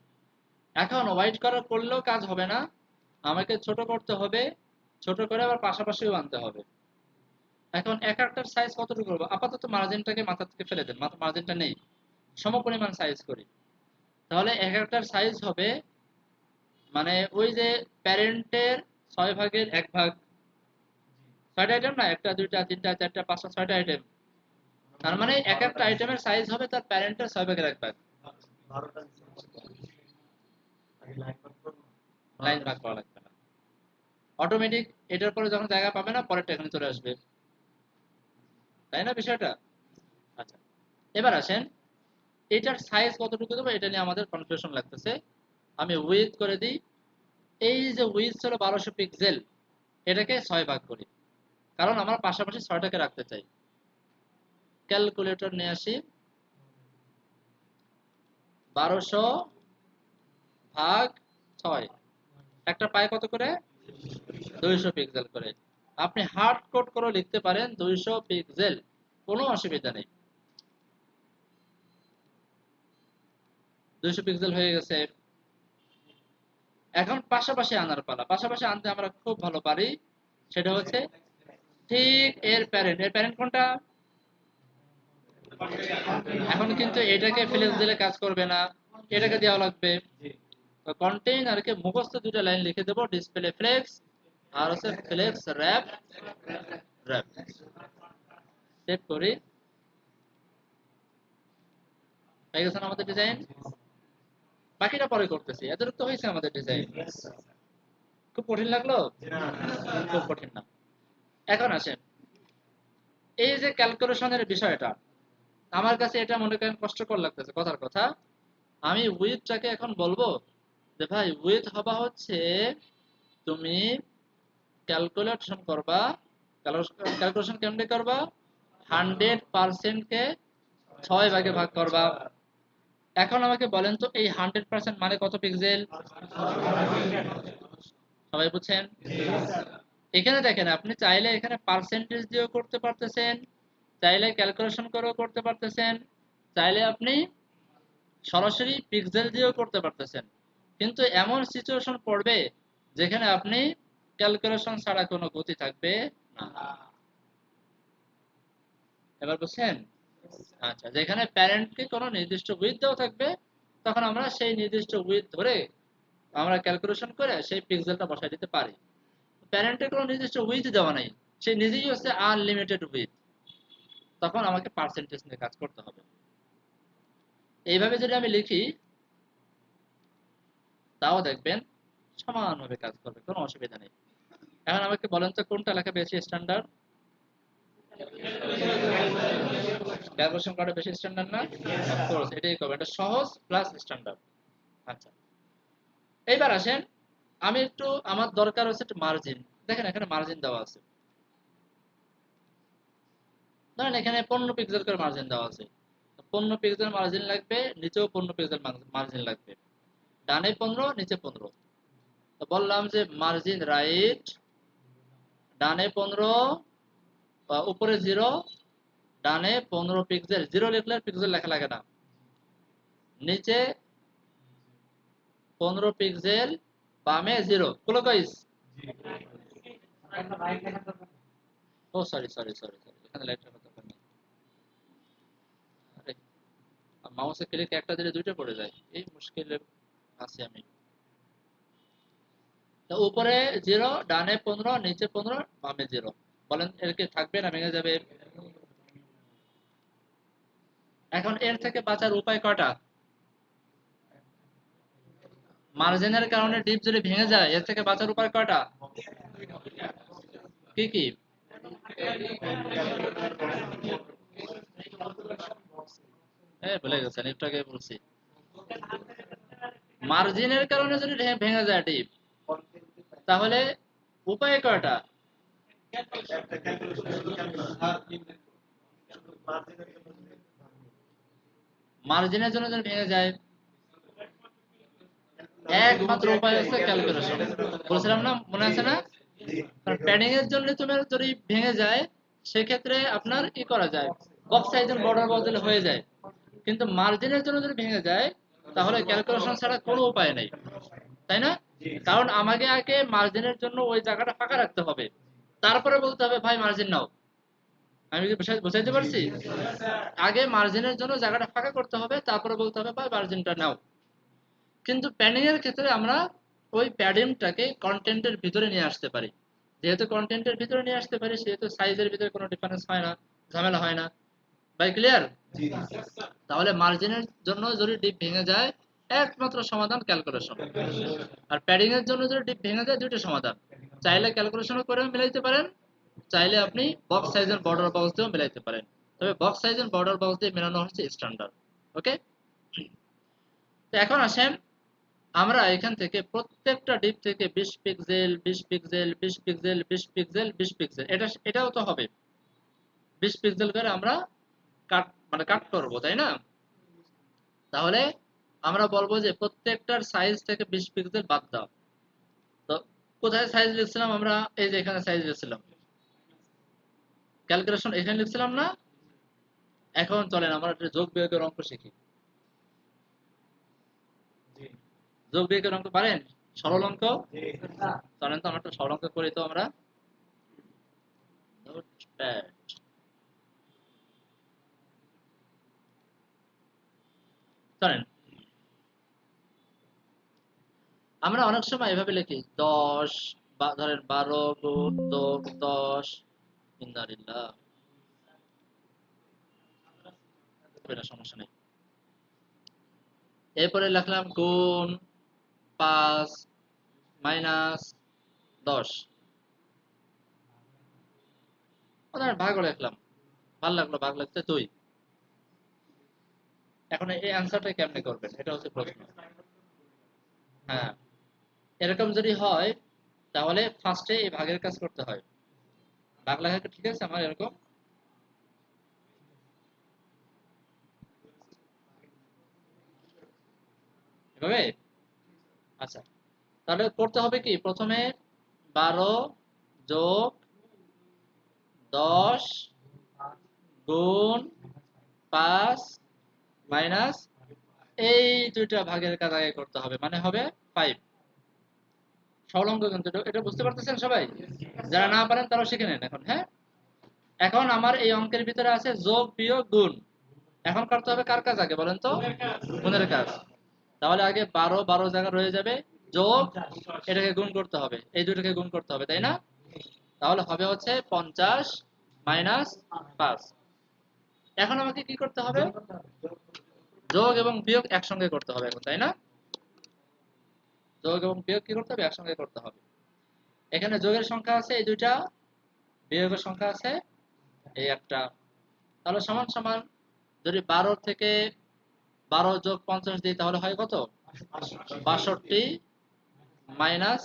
এখন হোয়াইট কালার করলেও কাজ হবে না, আমাকে ছোট করতে হবে, ছোট করে আবার পাশাপাশিও আনতে হবে। এখন এক একটার সাইজ কতটুকু করবো, আপাতত মার্জিনটাকে মাথা থেকে ফেলে দেন, মার্জিনটা নেই, সমপরিমাণ সাইজ করি। তাহলে এক একটার সাইজ হবে, মানে ওই যে প্যারেন্টের 6/1 6টা আইটেম না, একটা দুইটা তিনটা চারটা পাঁচটা 6টা আইটেম, তার মানে এক একটা আইটেমের সাইজ হবে তার প্যারেন্টের 6/1 লাইন ভাগ করা লাগবে না, অটোমেটিক এটার পরে যখন জায়গা পাবে না পরেরটা এখানে চলে আসবে, তাই না বিষয়টা? আচ্ছা, এবার আসেন এটার সাইজ কতটুকু দেবো এটা নিয়ে আমাদের কনফিউশন লাগতেছে। আমি উইথ করে দিই, এই যে উইথ ছিল 1200 পিক্সেল, এটাকে 6 ভাগ করি, কারণ আমরা পাশাপাশি 6টাকে রাখতে চাই। ক্যালকুলেটর নিয়ে আসি, 1200 ভাগ 6, একটা পায় কত করে, 200 পিক্সেল করে। আপনি হার্ড কোড করে লিখতে পারেন 200 পিক্সেল, কোনো অসুবিধা নেই। 200 পিক্সেল হয়ে গেছে। এখন পাশাপাশি আনার পালা, পাশাপাশি আনতে আমরা খুব ভালো পারি, সেটা হচ্ছে ঠিক এর প্যারেন্ট, এর প্যারেন্ট কোনটা? এখন কিন্তু এটাকে ফ্লেক্স দিলে কাজ করবে না, এটাকে দেওয়া লাগবে। তো কন্টেইনারকে মুখস্থ দুটো লাইন লিখে দেবো, ডিসপ্লে ফ্লেক্স আর হচ্ছে ফ্লেক্স র‍্যাপ র‍্যাপ। সেভ করি, হয়ে গেছে না আমাদের ডিজাইন। বাকিটা পরে করতেছি, এতটুকু তো হয়েছে আমাদের ডিজাইন। খুব কঠিন লাগলো? খুব কঠিন না। এখন আসেন এই যে ক্যালকুলেশনের বিষয়টা, আমার কাছে এটা মনে করেন কষ্টকর লাগতেছে কথার কথা। আমি উইথটাকে এখন বলবো যে ভাই উইথ হবা হচ্ছে, তুমি ক্যালকুলেশন করবা, ক্যালকুলেশন কেমনে করবা, 100% কে 6 ভাগে ভাগ করবা। এখন আমাকে বলেন তো এই 100% মানে কত পিক্সেল, সবাই বুঝছেন? এখানে দেখেন আপনি চাইলে এখানে পার্সেন্টেজ দিয়েও করতে পারতেছেন, চাইলে ক্যালকুলেশন করেও করতে পারতেছেন, চাইলে আপনি সরাসরি পিক্সেল দিয়েও করতে পারতেছেন। কিন্তু এমন সিচুয়েশন পড়বে যেখানে আপনি ক্যালকুলেশন ছাড়া কোনো গতি থাকবে না। এবার বুঝছেন? আচ্ছা, যেখানে প্যারেন্টকে কোনো নির্দিষ্ট উইথ দেওয়া থাকবে, তখন আমরা সেই নির্দিষ্ট উইথ ধরে আমরা ক্যালকুলেশন করে সেই পিক্সেলটা বসাই দিতে পারি। প্যারেন্টের কোনো নির্দিষ্ট উইথ দেওয়া নেই, সে নিজেই হচ্ছে আনলিমিটেড উইথ, তখন আমাকে পার্সেন্টেজ নিয়ে কাজ করতে হবে। এইভাবে যদি আমি লিখি তাও দেখবেন সমানভাবে কাজ করবে, কোনো অসুবিধা নেই। এখন আমাকে বলেন তো কোনটা লেখা বেশি স্ট্যান্ডার্ড? ক্যালকুলেশন করা বেশি স্ট্যান্ডার্ড না? অফকোর্স এটাই করবে, এটা সহজ প্লাস স্ট্যান্ডার্ড। আচ্ছা, এইবার আসেন, আমি একটু আমার দরকার হচ্ছে একটু মার্জিন। দেখেন এখানে মার্জিন দেওয়া আছে, ধরেন এখানে 15 পিক্সেল করে মার্জিন দেওয়া আছে। 15 পিক্সেল মার্জিন লাগবে, নিচেও 15 পিক্সেল মার্জিন লাগবে, ডানে 15 নিচে 15। তো বললাম যে মার্জিন রাইট, ডানে 15 উপরে 0, ডানে 15 পিক্সেল, 0 লিখলে পিক্সেল লেখা লাগে না, নিচে 15 পিক্সেল, বামে 0। ক্লকওয়াইজ, ও সরি সরি সরি সরি, এখানে লাইট রাখার দরকার নেই। আরে মাউসে ক্লিক একটা দিলে দুইটা পড়ে যায়, এই মুশকিলে আছি আমি। তো উপরে 0, ডানে 15, নিচে 15, বামে 0। বলেন এর কি থাকবে না ভেঙে যাবে? এখন এর থেকে বাঁচার উপায় কয়টা? মার্জিনের কারণে ডিপ যদি ভেঙে যায়, এর থেকে বাঁচার উপায় কয়টা? কি কি? ভুলে গেছেন, একটু আগে বলছি। মার্জিনের কারণে যদি ভেঙে যায় ডিপ, তাহলে উপায় কয়টা? মার্জিনের জন্য যদি ভেঙে যায়, একমাত্র উপায় হচ্ছে ক্যালকুলেশন। বলছিলাম না, মনে আছে না? প্যাডিং এর জন্য তোমার যদি ভেঙে যায়, সেক্ষেত্রে আপনার কি করা যায়, বক্স সাইজের বর্ডার বদলে হয়ে যায়। কিন্তু মার্জিনের জন্য যদি ভেঙে যায়, তাহলে ক্যালকুলেশন ছাড়া কোনো উপায় নেই, তাই না? কারণ আমাকে আগে মার্জিনের জন্য ওই জায়গাটা ফাঁকা রাখতে হবে, তারপরে বলতে হবে ভাই মার্জিন নাও। আমি কি বুঝাইতে পারছি? আগে মার্জিনের জন্য জায়গাটা ফাঁকা করতে হবে, তারপরে বলতে হবে ভাই মার্জিনটা নাও। কিন্তু প্যাডিং এর ক্ষেত্রে আমরা ওই প্যাডিংটাকে কন্টেন্টের ভিতরে নিয়ে আসতে পারি। যেহেতু কন্টেন্টের ভিতরে নিয়ে আসতে পারি, সেহেতু সাইজের ভিতরে কোনো ডিফারেন্স হয় না, ঝামেলা হয় না। ভাই ক্লিয়ার? তাহলে মার্জিনের জন্য যদি ডিপ ভেঙে যায়, একমাত্র সমাধান ক্যালকুলেশন। আর প্যাডিং এর জন্য যদি ডিপ ভেঙে যায়, দুইটা সমাধান। চাইলে ক্যালকুলেশনও করে মিলাইতে পারেন, চাইলে আপনি বক্স সাইজের বর্ডার বক্স দিয়েও মিলাইতে পারেন। তবে বক্স সাইজের বর্ডার বক্স দিয়ে মেলানো হচ্ছে স্ট্যান্ডার্ড। ওকে, তো এখন আসেন, আমরা এখান থেকে প্রত্যেকটা ডিপ থেকে 20 pixel 20 pixel 20 pixel 20 pixel 20 pixel, এটাও তো হবে 20 পিক্সেল করে আমরা কাট করব, তাই না? তাহলে আমরা বলবো যে প্রত্যেকটার সাইজ থেকে 20 পিক্সেল বাদ দাও। তো কোথায় সাইজ লিখছিলাম আমরা? এই যে এখানে সাইজ লিখছিলাম, ক্যালকুলেশন এখানে লিখছিলাম না? এখন চলেন আমরা একটা যোগ বিয়োগের অঙ্ক শিখি। যোগ বিয়োগের অঙ্ক পারেন? সরল অঙ্ক? চলেন তো আমরা একটা সরল অঙ্ক করি তো আমরা। নোটপ্যাড। চলেন, আমরা অনেক সময় এভাবে লিখি 10 বা ধরেন 12 গুণ যোগ 10, ইন্নালিল্লাহ, হবে না, সমস্যা নেই। এরপরে লিখলাম গুণ 5 মাইনাস 10, ধরেন ভাগও লিখলাম, ভালো লাগলো ভাগ লিখতে 2। এখন এই অ্যান্সারটা কেমনে করবেন, এটা হচ্ছে প্রশ্ন। হ্যাঁ, এরকম যদি হয়, তাহলে ফার্স্টে এই ভাগের কাজ করতে হয়। ভাগ লেখা কি ঠিক আছে আমার এরকম? এভাবে? আচ্ছা, তাহলে করতে হবে কি, প্রথমে 12 যোগ 10 গুণ 5 মাইনাস এই দুইটা ভাগের কাজ আগে করতে হবে, মানে হবে 5। সরল অঙ্ক কিন্তু এটা বুঝতে পারতেছেন সবাই? যারা না পারেন তারাও শিখে নেন এখন। হ্যাঁ, এখন আমার এই অঙ্কের ভিতরে আছে যোগ বিয়োগ গুণ। এখন করতে হবে কার কাজ আগে বলেন তো? গুণের কাজ। তাহলে আগে 12 12 জায়গা রয়ে যাবে, যোগ এটাকে গুণ করতে হবে, এই দুটোকে গুণ করতে হবে, তাই না? তাহলে হবে হচ্ছে 50 মাইনাস 5। এখন আমাকে কি করতে হবে? যোগ এবং বিয়োগ একসঙ্গে করতে হবে এখন, তাই না? যোগ এবং বিয়োগ কি করতে হবে? একসঙ্গে করতে হবে। এখানে যোগের সংখ্যা আছে এই দুইটা, বিয়োগের সংখ্যা আছে এই একটা। তাহলে সমান সমান, যদি 12 থেকে 12 যোগ 50 দিই, তাহলে হয় কত? 62 মাইনাস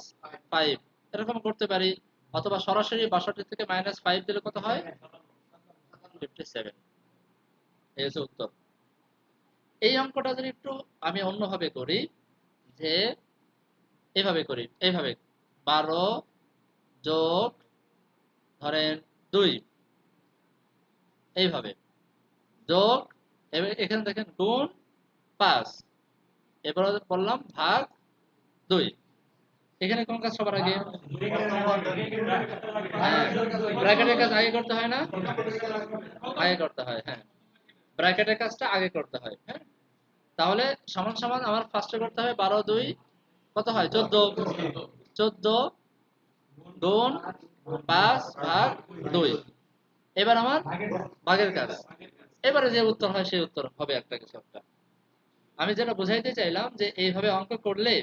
5, এরকম করতে পারি। অথবা সরাসরি 62 থেকে মাইনাস 5 দিলে কত হয়? 57। এই হচ্ছে উত্তর। এই অঙ্কটা যদি একটু আমি অন্যভাবে করি, যে এইভাবে করি, এইভাবে 12 যোগ ধরেন 2, এইভাবে যোগ, এখানে দেখেন গুণ 5, এবার বললাম ভাগ 2। এখানে কোন কাজ সবার আগে? হ্যাঁ, ব্র্যাকেটের কাজ আগে করতে হয় না? আগে করতে হয়, হ্যাঁ, ব্র্যাকেটের কাজটা আগে করতে হয়। হ্যাঁ, তাহলে সমান সমান আমার ফার্স্টে করতে হবে 12 2 কত হয়? 14। 14 গুণ 5 ভাগ 2। এবার আমার ভাগের কাজ। এবারে যে উত্তর হয় সেই উত্তর হবে একটা কিছু একটা। আমি যেটা বুঝাইতে চাইলাম যে এইভাবে অঙ্ক করলে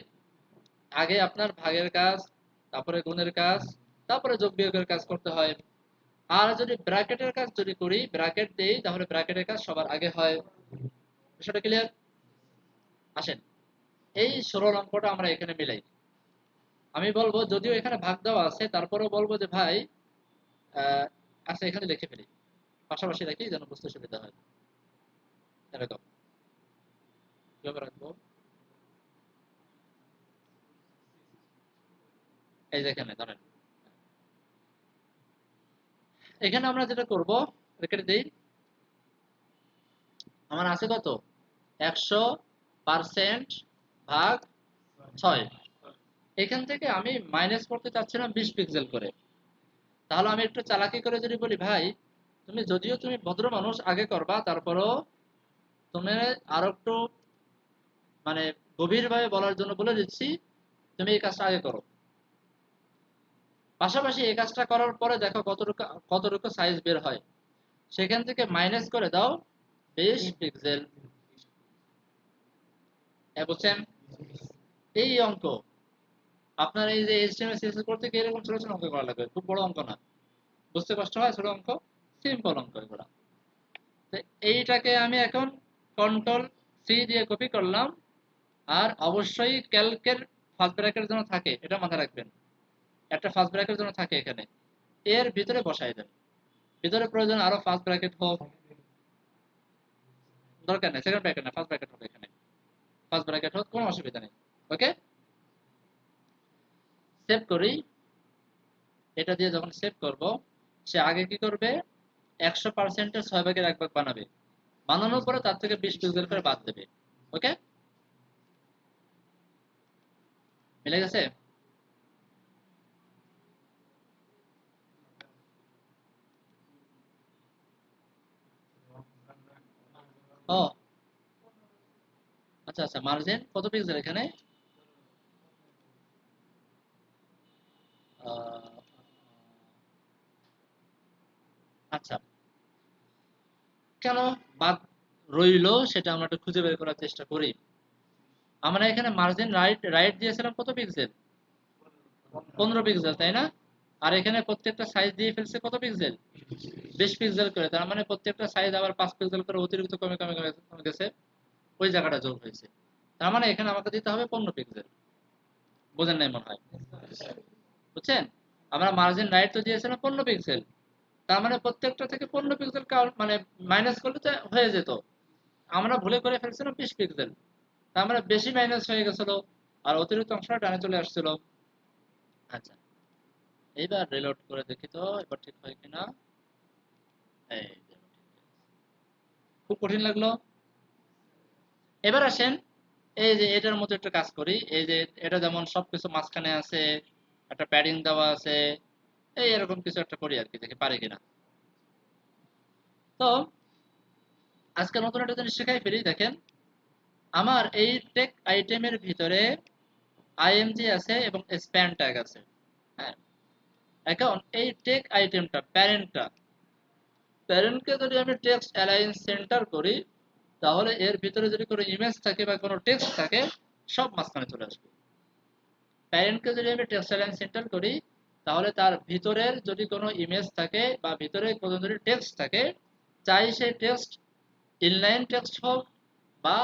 আগে আপনার ভাগের কাজ, তারপরে গুণের কাজ, তারপরে যোগ বিয়োগের কাজ করতে হয়। আর যদি ব্র্যাকেটের কাজ যদি করি, ব্র্যাকেট দেই, তাহলে ব্র্যাকেটের কাজ সবার আগে হয়। বিষয়টা ক্লিয়ার? আসেন, এই সরল অঙ্কটা আমরা এখানে মিলাই। আমি বলবো যদিও এখানে ভাগ দেওয়া আছে, তারপরেও বলবো যে ভাই আচ্ছা এখানে লিখে ফেলি, পাশাপাশি রাখি যেন বুঝতে সুবিধা হয়। এরকম কিভাবে রাখবো, এই যে এখানে ধরেন, এখানে আমরা যেটা করব, রেখে দিই, আমার আছে কত 100% ভাগ 6। এখান থেকে আমি মাইনাস করতে চাচ্ছিলাম 20 পিক্সেল করে। তাহলে আমি একটু চালাকি করে যদি বলি, ভাই তুমি যদিও তুমি ভদ্র মানুষ আগে করবা, তারপরও তুমি আরো একটু মানে গভীরভাবে বলার জন্য বলে দিচ্ছি, তুমি এই কাজটা আগে করো। পাশাপাশি এই কাজটা করার পরে দেখো কতটুকু কতটুকু সাইজ বের হয়, সেখান থেকে মাইনাস করে দাও 20 পিক্সেল। বুঝছেন এই অঙ্ক? আপনার এই যে এইচটিএমএল সিএসএস করতে গিয়ে এরকম ছোট ছোট অঙ্ক করা লাগবে, খুব বড় অঙ্ক না, বুঝতে কষ্ট হয় ছোট অঙ্ক, সিম্পল অঙ্ক এগুলা। তো এইটাকে আমি এখন কন্ট্রোল সি দিয়ে কপি করলাম। আর অবশ্যই ক্যালকের ফার্স্ট ব্র্যাকেট যেন থাকে, এটা মাথায় রাখবেন, একটা ফার্স্ট ব্র্যাকেট যেন থাকে এখানে, এর ভিতরে বসাই দেন। ভিতরে প্রয়োজন আরো ফার্স্ট ব্র্যাকেট হোক, দরকার নেই সেকেন্ড ব্র্যাকেট না, ফার্স্ট ব্র্যাকেট হবে এখানে, ফার্স্ট ব্র্যাকেট হোক, কোনো অসুবিধা নেই। ওকে, সেভ করি। এটা দিয়ে যখন সেভ করব, সে আগে কি করবে, 100%-এর 6 ভাগের 1 ভাগ বানাবে, বানানোর পরে তার থেকে 20 পিক্সেল করে বাদ দেবে। ওকে, মিলে গেছে? ও আচ্ছা আচ্ছা, মার্জিন কত পিক্সেল এখানে? আহ, আচ্ছা, কেন বাদ রইলো সেটা আমরা একটু খুঁজে বের করার চেষ্টা করি। আমরা এখানে মার্জিন রাইট রাইট দিয়েছিলাম কত পিক্সেল, 15 পিক্সেল, তাই না? আর এখানে প্রত্যেকটা সাইজ দিয়ে ফেলছে কত পিক্সেল, 20 পিক্সেল করে। তার মানে প্রত্যেকটা সাইজ আবার 5 পিক্সেল করে অতিরিক্ত কমে কমে কমে কমে গেছে, ওই জায়গাটা যোগ হয়েছে। তার মানে এখানে আমাকে দিতে হবে 15 পিক্সেল। বোঝেন নাই মনে হয়, বুঝছেন? আমরা মার্জিন রাইট তো দিয়েছিলাম 15 পিক্সেল, তার মানে প্রত্যেকটা থেকে 15 পিক্সেল মানে মাইনাস করলে তো হয়ে যেত। আমরা ভুলে করে ফেলছিলাম 20 পিক্সেল, তার মানে বেশি মাইনাস হয়ে গেছিল, আর অতিরিক্ত অংশটা ডানে চলে আসছিল। আচ্ছা, এইবার রিলোড করে দেখি তো এবার ঠিক হয় কিনা। এই যে, খুব কঠিন লাগলো। এবার আসেন, এই যে এটার মতো একটা কাজ করি, এই যে এটা যেমন সবকিছু মাঝখানে আছে, একটা প্যাডিং দেওয়া আছে, এই এরকম কিছু একটা করি আর কি, দেখি পারি কিনা। তো আজকে নতুন একটা জিনিস শেখাই ফেলি, দেখেন আমার এই টেক আইটেমের ভিতরে আইএমজি আছে এবং স্প্যান ট্যাগ আছে। হ্যাঁ, এখন এই টেক আইটেমটা প্যারেন্টটা, প্যারেন্টকে যদি আমি টেক্সট অ্যালাইন সেন্টার করি, তাহলে এর ভিতরে যদি কোনো ইমেজ থাকে বা কোনো টেক্সট থাকে, সব মাঝখানে চলে আসবে। প্যারেন্টকে যদি আমি টেক্সট অ্যালাইন সেন্টার করি, তাহলে তার ভিতরের যদি কোনো ইমেজ থাকে বা ভিতরে কোনো যদি টেক্সট থাকে, চাই সেই টেক্সট ইনলাইন টেক্সট হোক বা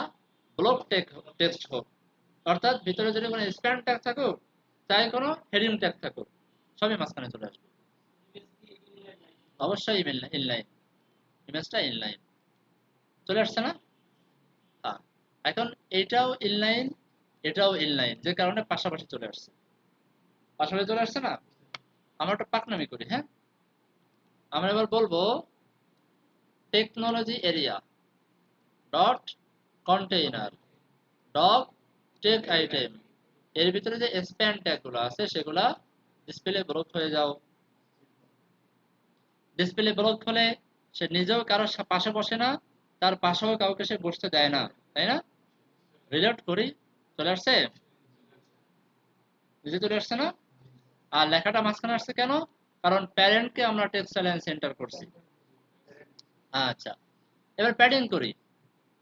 ব্লক টেক্সট হোক, অর্থাৎ ভিতরে যদি কোনো স্প্যান ট্যাগ থাকুক, চাই কোনো হেডিং ট্যাগ থাকুক, সবই মাঝখানে চলে আসবে। অবশ্যই ইনলাইন, ইমেজটা ইনলাইন চলে আসছে না? হ্যাঁ, এখন এটাও ইনলাইন, এটাও ইনলাইন, যে কারণে পাশাপাশি চলে আসছে। পাশাপাশি চলে আসছে না? আমরা একটা পাকনামি করি, হ্যাঁ। আমরা এবার বলবো technology area dot container dot tech item, এর ভিতরে যে স্প্যান ট্যাগ গুলো আছে সেগুলা ডিসপ্লে ব্লক হয়ে যাও। ডিসপ্লে ব্লক হলে সে নিজেও কারোর পাশে বসে না, তার পাশেও কাউকে সে বসতে দেয় না, তাই না? রিলোড করি, চলে আসছে, নিজে চলে আসছে না? আর লেখাটা মাঝখানে আসছে কেন? কারণ প্যারেন্টকে আমরা টেক্সট অ্যালাইন সেন্টার করছি। আচ্ছা, এবার প্যাডিং করি,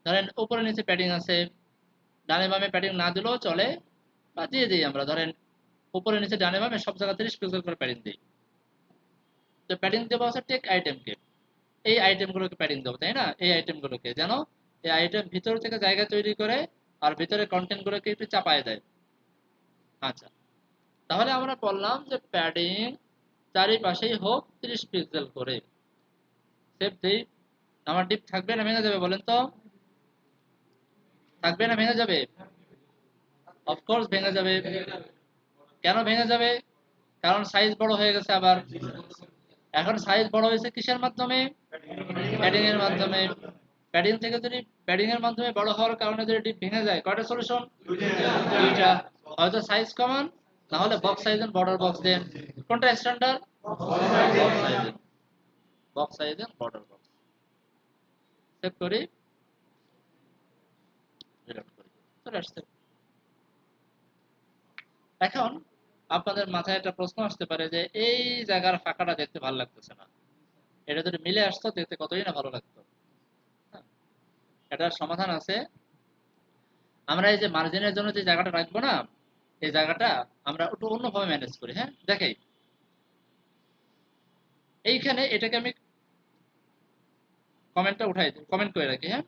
ধরেন উপরে নিচে প্যাডিং আছে, ডানে বামে প্যাডিং না দিলেও চলে, বা দিয়ে দিই আমরা, ধরেন উপরে নিচে ডানে বামে সব জায়গা 30 পিক্সেল করে প্যাডিং দিই। তো প্যাডিং দেবো হচ্ছে টেক আইটেমকে, এই আইটেমগুলোকে প্যাডিং দেবো, তাই না? এই আইটেমগুলোকে যেন এই আইটেম ভিতর থেকে জায়গা তৈরি করে আর ভিতরে কন্টেন্ট গুলোকে একটু চাপায় দেয়। আচ্ছা, তাহলে আমরা বললাম যে প্যাডিং চারিপাশেই হোক 30 পিক্সেল করে। সেভ দেই। আমার ডিপ থাকবে না ভেঙে যাবে বলেন তো? থাকবে না ভেঙে যাবে? অফকোর্স ভেঙে যাবে। কেন ভেঙে যাবে? কারণ সাইজ বড় হয়ে গেছে আবার। এখন সাইজ বড় হয়েছে কিসের মাধ্যমে? প্যাডিং এর মাধ্যমে। প্যাডিং থেকে যদি প্যাডিং এর মাধ্যমে বড় হওয়ার কারণে যদি ডিপ ভেঙে যায়, কয়টা সলিউশন? দুইটা। হয়তো সাইজ কমান, না হলে box size and border box দেন। কোনটা standard? Box size and border box. Save করি, রিলোড করি, চলে আসছে। এখন আপনাদের মাথায় একটা প্রশ্ন আসতে পারে যে এই জায়গার ফাঁকাটা দেখতে ভালো লাগতেছে না, এটা যদি মিলে আসতো দেখতে কতই না ভালো লাগতো। হ্যাঁ, এটার সমাধান আছে। আমরা এই যে মার্জিনের জন্য যে জায়গাটা রাখবো না, এই জায়গাটা আমরা একটু অন্যভাবে ম্যানেজ করি। হ্যাঁ, দেখাই। এইখানে এটাকে আমি কমেন্টটা উঠাই দিই, কমেন্ট করে রাখি। হ্যাঁ,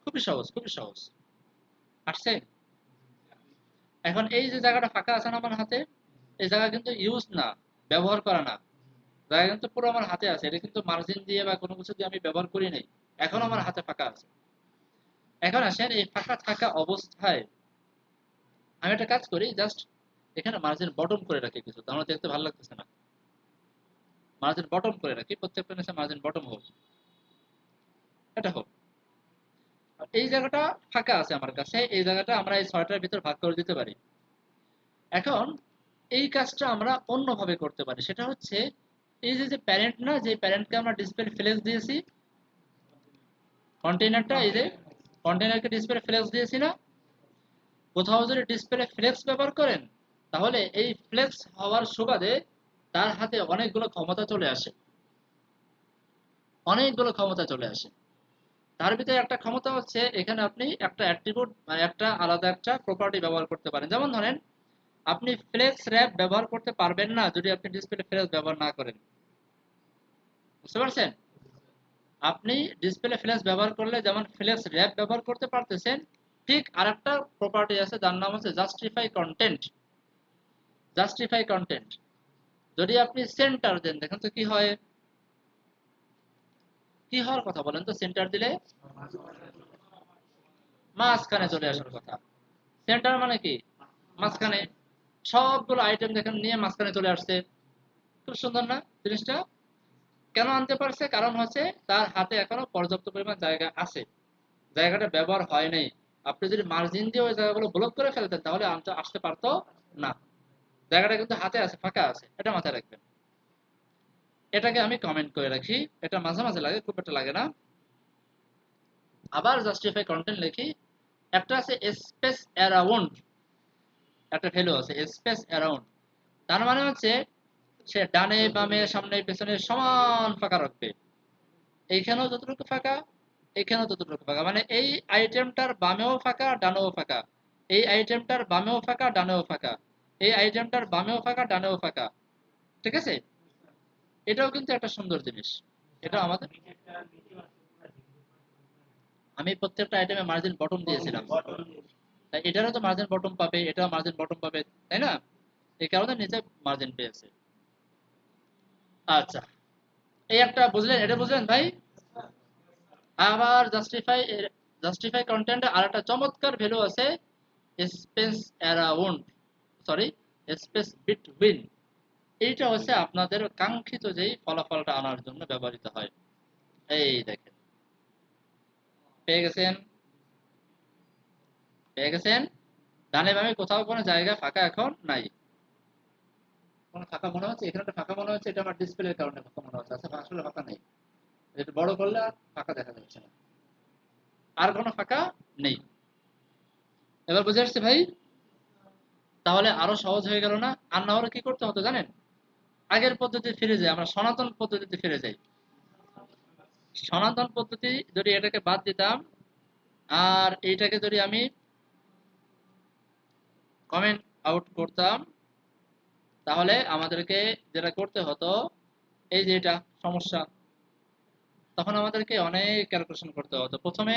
খুবই সহজ, খুবই সহজ। আসছে। এখন এই যে জায়গাটা ফাঁকা আছে না আমার হাতে, এই জায়গা কিন্তু ইউজ না, ব্যবহার করা না। জায়গা কিন্তু পুরো আমার হাতে আছে, এটা কিন্তু মার্জিন দিয়ে বা কোনো কিছু দিয়ে আমি ব্যবহার করি নাই। এখন আমার হাতে ফাঁকা আছে। এখন আসেন এই ফাঁকা থাকা অবস্থায় আমি একটা কাজ করি, জাস্ট এখানে মার্জিন বটম করে রাখি কিছু, তাহলে দেখতে ভালো লাগতেছে না। মার্জিন বটম করে রাখি, প্রত্যেকটা নিচে মার্জিন বটম হোক, এটা হোক। আর এই জায়গাটা ফাঁকা আছে আমার কাছে, এই জায়গাটা আমরা এই ছয়টার ভিতর ভাগ করে দিতে পারি। এখন এই কাজটা আমরা অন্যভাবে করতে পারি, সেটা হচ্ছে এই যে যে প্যারেন্ট না, যে প্যারেন্টকে আমরা ডিসপ্লে ফ্লেক্স দিয়েছি, কন্টেইনারটা, এই যে কন্টেইনারকে ডিসপ্লে ফ্লেক্স দিয়েছি না, কোথাও যদি ডিসপ্লে ফ্লেক্স ব্যবহার করেন, তাহলে এই ফ্লেক্স হওয়ার সুবাদে তার হাতে অনেকগুলো ক্ষমতা চলে আসে, অনেকগুলো ক্ষমতা চলে আসে। তার ভিতরে একটা ক্ষমতা হচ্ছে এখানে আপনি একটা অ্যাট্রিবিউট মানে একটা আলাদা একটা প্রপার্টি ব্যবহার করতে পারেন। যেমন ধরেন আপনি ফ্লেক্স র‍্যাপ ব্যবহার করতে পারবেন না যদি আপনি ডিসপ্লে ফ্লেক্স ব্যবহার না করেন। বুঝতে পারছেন? আপনি ডিসপ্লে ফ্ল্যাশ ব্যবহার করলে যেমন ফ্ল্যাশ র‍্যাপ ব্যবহার করতে পারতেছেন, ঠিক আরেকটা প্রপার্টি আছে যার নাম হচ্ছে জাস্টিফাই কন্টেন্ট। জাস্টিফাই কন্টেন্ট যদি আপনি সেন্টার দেন, দেখেন তো কি হয়, কি হওয়ার কথা বলেন তো সেন্টার দিলে? মাঝখানে চলে আসার কথা। সেন্টার মানে কি? মাঝখানে। সবগুলো আইটেম দেখেন নিয়ে মাঝখানে চলে আসছে। খুব সুন্দর না জিনিসটা? কেন আনতে পারছে? কারণ হচ্ছে তার হাতে এখনো পর্যাপ্ত পরিমাণ জায়গা আছে, জায়গাটা ব্যবহার হয় নাই। আপনি যদি মার্জিন দিয়ে ওই জায়গাগুলো ব্লক করে ফেলতেন তাহলে আসতে পারতো না। জায়গাটা কিন্তু হাতে আছে, ফাঁকা আছে, এটা মাথায় রাখবেন। এটাকে আমি কমেন্ট করে রাখি, এটা মাঝে মাঝে লাগে, খুব একটা লাগে না। আবার জাস্টিফাই কন্টেন্ট লিখি। একটা আছে স্পেস অ্যারাউন্ড, একটা ভ্যালু আছে স্পেস অ্যারাউন্ড। তার মানে হচ্ছে সে ডানে বামে সামনে পেছনে সমান ফাঁকা রাখবে। এইখানেও যতটুকু ফাঁকা, এইখানেও ততটুকু ফাঁকা, মানে এই আইটেমটার বামেও ফাঁকা ডানেও ফাঁকা, এই আইটেমটার বামেও ফাঁকা ডানেও ফাঁকা, এই আইটেমটার বামেও ফাঁকা ডানেও ফাঁকা। ঠিক আছে? এটাও কিন্তু একটা সুন্দর জিনিস। এটা আমাদের, আমি প্রত্যেকটা আইটেমে মার্জিন বটম দিয়েছিলাম, তাই এটারও তো মার্জিন বটম পাবে, এটাও মার্জিন বটম পাবে, তাই না? এই কারণে নিচে মার্জিন পেয়েছে। আচ্ছা, এই একটা বুঝলেন, এটা বুঝলেন ভাই? আবার জাস্টিফাই কন্টেন্টে আরেকটা চমৎকার ভ্যালু আছে, space around, sorry space between. এইটা হচ্ছে আপনাদের কাঙ্ক্ষিত যেই ফলাফলটা আনার জন্য ব্যবহৃত হয়। এই দেখেন, পেয়ে গেছেন? পেয়ে গেছেন? ডানে বামে কোথাও কোনো জায়গা ফাঁকা এখন নাই। কোনো ফাঁকা মনে হচ্ছে? এখানে একটা ফাঁকা মনে হচ্ছে, এটা আমার ডিসপ্লের কারণে ফাঁকা মনে হচ্ছে। আচ্ছা, আসলে ফাঁকা নেই। একটু বড় করলে আর ফাঁকা দেখা যাচ্ছে না, আর কোনো ফাঁকা নেই। এবার বুঝে আসছে ভাই? তাহলে আরো সহজ হয়ে গেল না? আর না হলে কি করতে হতো জানেন? আগের পদ্ধতি ফিরে যাই, আমরা সনাতন পদ্ধতিতে ফিরে যাই। সনাতন পদ্ধতি যদি এটাকে বাদ দিতাম আর এইটাকে যদি আমি কমেন্ট আউট করতাম, তাহলে আমাদেরকে যেটা করতে হতো, এই যে এটা সমস্যা, তখন আমাদেরকে অনেক ক্যালকুলেশন করতে হতো। প্রথমে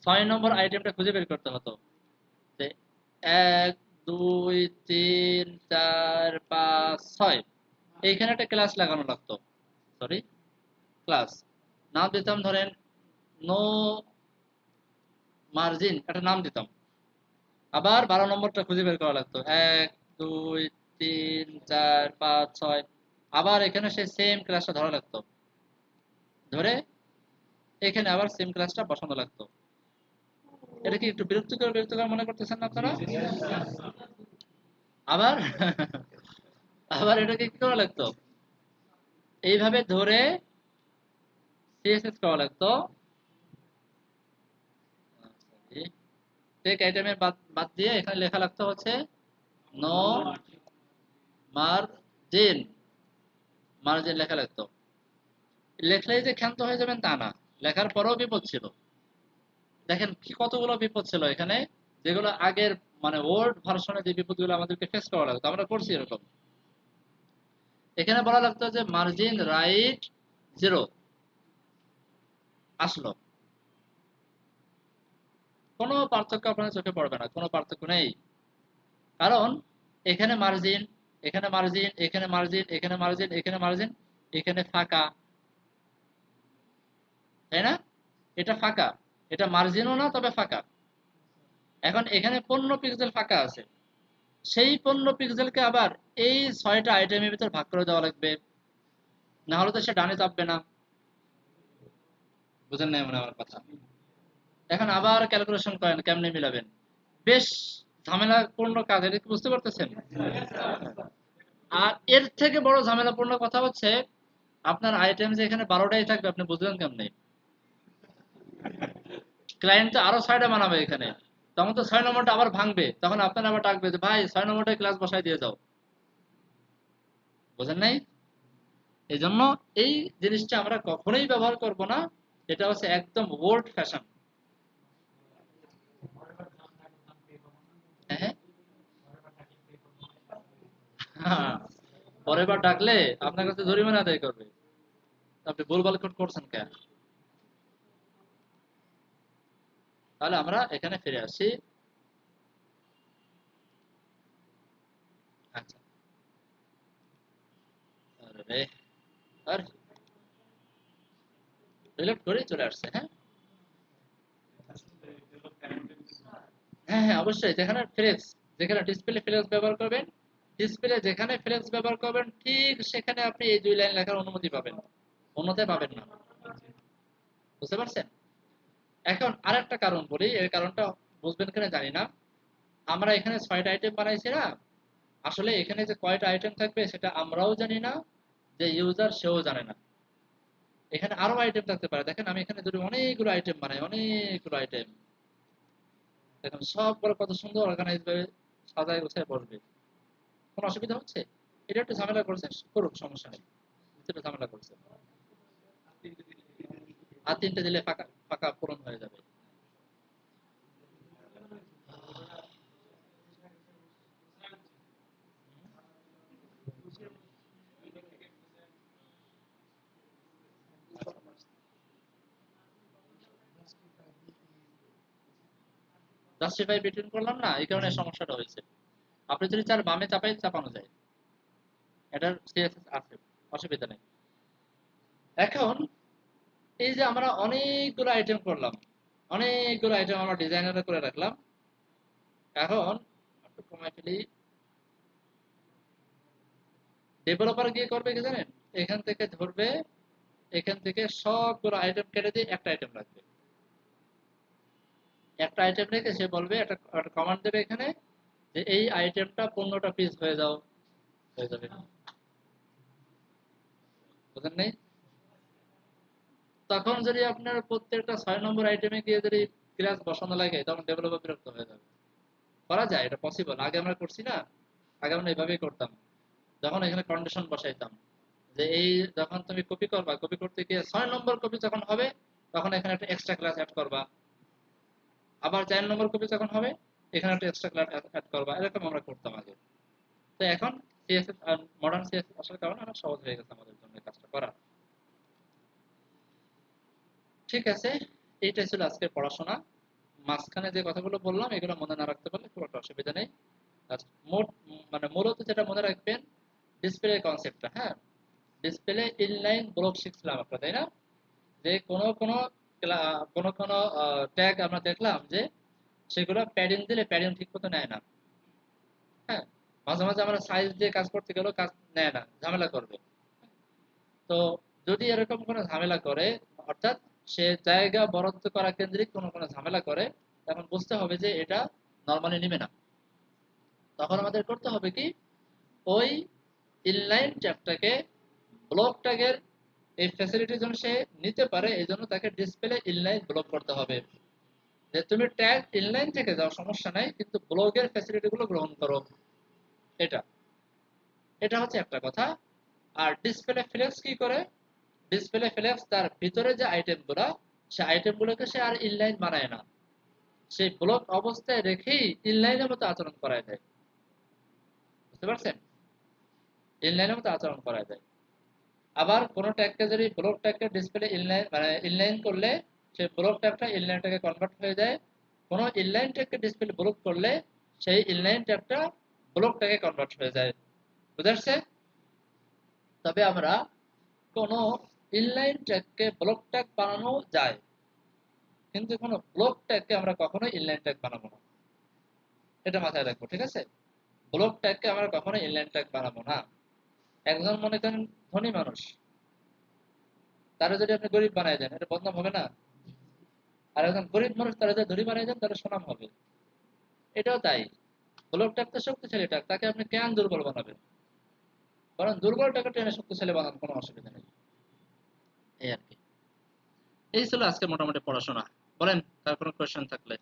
6 নম্বর আইটেমটা খুঁজে বের করতে হতো যে 1 2 3 4 5 6 এইখানে একটা ক্লাস লাগানো লাগতো, সরি ক্লাস নাম দিতাম ধরেন নো মার্জিন, একটা নাম দিতাম। আবার 12 নম্বরটা খুঁজে বের করা লাগতো, 1 2 3 4 5 6। আবার এখানে সেই সেম ক্লাসটা ধরা লাগতো, ধরে এখানে আবার সেম ক্লাসটা বসানো লাগতো। এটা কি একটু বিরক্তিকর বিরক্তিকর মনে করতেছেন না আপনারা? আবার আবার এটাকে কি করা লাগতো, এইভাবে ধরে সিএসএস করা লাগতো। টেক আইটেমে বাদ বাদ দিয়ে এখানে লেখা লাগতো হচ্ছে নো মার্জিন, মার্জিন লেখা লাগতো। লেখলেই যে ক্ষান্ত হয়ে যাবেন তা না, লেখার পরেও বিপদ ছিল। দেখেন কি কতগুলো বিপদ ছিল এখানে, যেগুলো আগের মানে ওল্ড ভার্সনে যে বিপদগুলো আমাদেরকে ফেস করা লাগতো, আমরা করছি এরকম। এখানে বলা লাগতো যে মার্জিন রাইট 0 আসলো, কোনো পার্থক্য আপনার চোখে পড়বে না, কোনো পার্থক্য নেই। কারণ এখানে মার্জিন, এখানে মার্জিন, এখানে মার্জিন, এখানে মার্জিন, এখানে মার্জিন, এখানে ফাঁকা, তাই না? এটা ফাঁকা, এটা মার্জিনও না তবে ফাঁকা। এখন এখানে 15 পিক্সেল ফাঁকা আছে, সেই 15 পিক্সেলকে আবার এই 6টা আইটেমের ভিতর ভাগ করে দেওয়া লাগবে, না হলে তো সে ডানে চাপবে না। বুঝেন নাই মনে হয় আমার কথা? এখন আবার ক্যালকুলেশন করেন কেমনে মিলাবেন, বেশ ঝামেলাপূর্ণ কাজ, এটা কি বুঝতে পারতেছেন? আর এর থেকে বড় ঝামেলাপূর্ণ কথা হচ্ছে, আপনার আইটেম যে এখানে 12টাই থাকবে, আপনি বুঝলেন কেমনে? ক্লায়েন্ট তো আরো 6টা বানাবে এখানে, তখন তো 6 নম্বরটা আবার ভাঙবে, তখন আপনার আবার ডাকবে যে ভাই 6 নম্বরটায় ক্লাস বসাই দিয়ে যাও। বুঝেন নাই? এই জন্য এই জিনিসটা আমরা কখনোই ব্যবহার করব না, এটা হচ্ছে একদম ওল্ড ফ্যাশন। হ্যাঁ, হ্যাঁ, পরের বার ডাকলে আপনার কাছে জরিমানা আদায় করবে, আপনি ভুলভাল করছেন কেন। তাহলে আমরা এখানে ফিরে আসি। আচ্ছা, আরে আর রিলোড করে চলে আসছে। হ্যাঁ, হ্যাঁ, হ্যাঁ, অবশ্যই। যেখানে ফ্লেক্স, যেখানে ডিসপ্লে ফ্লেক্স ব্যবহার করবেন, ডিসপ্লে যেখানে ফ্লেক্স ব্যবহার করবেন ঠিক সেখানে আপনি এই 2 লাইন লেখার অনুমতি পাবেন, অন্যথায় পাবেন না। বুঝতে পারছেন? এখন আরেকটা কারণ বলি, এর কারণটা বুঝবেন কিনা জানি না। আমরা এখানে 6টা আইটেম বানাইছি না, আসলে এখানে যে কয়টা আইটেম থাকবে সেটা আমরাও জানি না, যে ইউজার সেও জানে না। এখানে আরো আইটেম থাকতে পারে। দেখেন আমি এখানে যদি অনেকগুলো আইটেম বানাই, অনেকগুলো আইটেম, দেখেন সবগুলো কত সুন্দর অর্গানাইজ ভাবে সাজায় গোছায় বসবে। কোনো অসুবিধা হচ্ছে? এটা একটু ঝামেলা করছে, করুক, সমস্যা নেই, একটু ঝামেলা করছে। আর 3টে দিলে ফাঁকা ফাঁকা পূরণ হয়ে যাবে। জাস্টিফাই বিটুইন করলাম না, এই কারণে সমস্যাটা হয়েছে। আপনি যদি চান বামে চাপাই চাপানো যায়, এটার সিএসএস আছে, অসুবিধা নেই। এখন এই যে আমরা অনেকগুলো আইটেম করলাম, অনেকগুলো আইটেম আমরা ডিজাইনারে করে রাখলাম। এখন একটু কমাই ফেলি, ডেভেলপার গিয়ে করবে কি জানেন, এখান থেকে ধরবে, এখান থেকে সবগুলো আইটেম কেটে দিয়ে একটা আইটেম রাখবে। একটা আইটেম রেখে সে বলবে, একটা কমান্ড দেবে এখানে, যে এই আইটেমটা 15টা পিস হয়ে যাও, হয়ে যাবে। বুঝেন নাই? তখন যদি আপনার প্রত্যেকটা 6 নম্বর আইটেমে গিয়ে যদি ক্লাস বসানো লাগে, তখন ডেভেলপার বিরক্ত হয়ে যাবে। করা যায়, এটা পসিবল, আগে আমরা করছি না, আগে আমরা এভাবেই করতাম। যখন এখানে কন্ডিশন বসাইতাম যে এই, যখন তুমি কপি করবা, কপি করতে গিয়ে 6 নম্বর কপি যখন হবে, তখন এখানে একটা এক্সট্রা ক্লাস অ্যাড করবা। আবার 4 নম্বর কপি যখন হবে, এখানে একটা এক্সট্রা ক্লাস অ্যাড করবা, এরকম আমরা করতাম আগে। তো এখন সিএসএস, মডার্ন সিএসএস আসার কারণে অনেক সহজ হয়ে গেছে আমাদের জন্য এই কাজটা করা। ঠিক আছে, এইটাই ছিল আজকের পড়াশোনা। মাঝখানে যে কথাগুলো বললাম এগুলো মনে না রাখতে পারলে খুব একটা অসুবিধা নেই। আচ্ছা, মানে মূলত যেটা মনে রাখবেন, ডিসপ্লে কনসেপ্টটা, হ্যাঁ, ডিসপ্লে ইনলাইন ব্লক শিখছিলাম আমরা, তাই না? যে কোন ট্যাগ আমরা দেখলাম যে সেগুলো প্যাডিং দিলে প্যাডিং ঠিক মতো নেয় না, হ্যাঁ, মাঝে মাঝে আমরা সাইজ দিয়ে কাজ করতে গেলেও কাজ নেয় না, ঝামেলা করবে। তো যদি এরকম কোনো ঝামেলা করে, অর্থাৎ সে জায়গা বরাদ্দ করা কেন্দ্রিক কোনো ঝামেলা করে, তখন বুঝতে হবে যে এটা নর্মালি নিবে না। তখন আমাদের করতে হবে কি, ওই ইনলাইন ট্যাবটাকে, ব্লক ট্যাগের এই ফ্যাসিলিটি যেন সে নিতে পারে, এই জন্য তাকে ডিসপ্লে ইনলাইন ব্লক করতে হবে। যে তুমি ট্যাগ ইনলাইন থেকে যাও সমস্যা নাই, কিন্তু ব্লকের ফ্যাসিলিটি গুলো গ্রহণ করো। এটা এটা হচ্ছে একটা কথা। আর ডিসপ্লে ফ্লেক্স কি করে? ডিসপ্লে ফ্লেক্স তার ভিতরে যে আইটেমগুলো, সেই আইটেমগুলোকে সে আর ইনলাইন বানায় না, সেই ব্লক অবস্থায় রেখেই ইনলাইনের মতো আচরণ করায় দেয়। বুঝতে পারছেন? ইনলাইনের মতো আচরণ করায় দেয়। আবার কোন ট্যাগকে যদি ব্লক ট্যাগকে ডিসপ্লে ইনলাইন মানে ইনলাইন করলে, সেই ব্লক ট্যাগটা ইনলাইন ট্যাগে কনভার্ট হয়ে যায়। কোন ইনলাইন ট্যাগকে ডিসপ্লে ব্লক করলে সেই ইনলাইন ট্যাগটা ব্লক ট্যাগে কনভার্ট হয়ে যায়। বুঝা যাচ্ছে? তবে আমরা কোন ইনলাইন ট্যাগকে ব্লক ট্যাগ বানানো যায়, কিন্তু কোন ব্লক ট্যাগকে আমরা কখনো ইনলাইন ট্যাগ বানাবো না। এটা মাথায় রাখবো, ঠিক আছে? ব্লক ট্যাগকে আমরা কখনো ইনলাইন ট্যাগ বানাবো না। একজন মনে করেন ধনী মানুষ, তারা যদি আপনি গরিব বানায় দেন, এটা বদনাম হবে না? আর একজন গরিব মানুষ তারা যদি ধনী বানায় দেন, তাহলে সুনাম হবে। এটাও তাই। ব্লক ট্যাগ তো শক্তিশালী ট্যাগ, তাকে আপনি কেন দুর্বল বানাবেন? বরং দুর্বল টাকে টেনে শক্তিশালী বানান, কোনো অসুবিধা নেই। এই আর কি। এই ছিল আজকে মোটামুটি পড়াশোনা। বলেন, তার কোনো কোয়েশ্চেন থাকলে।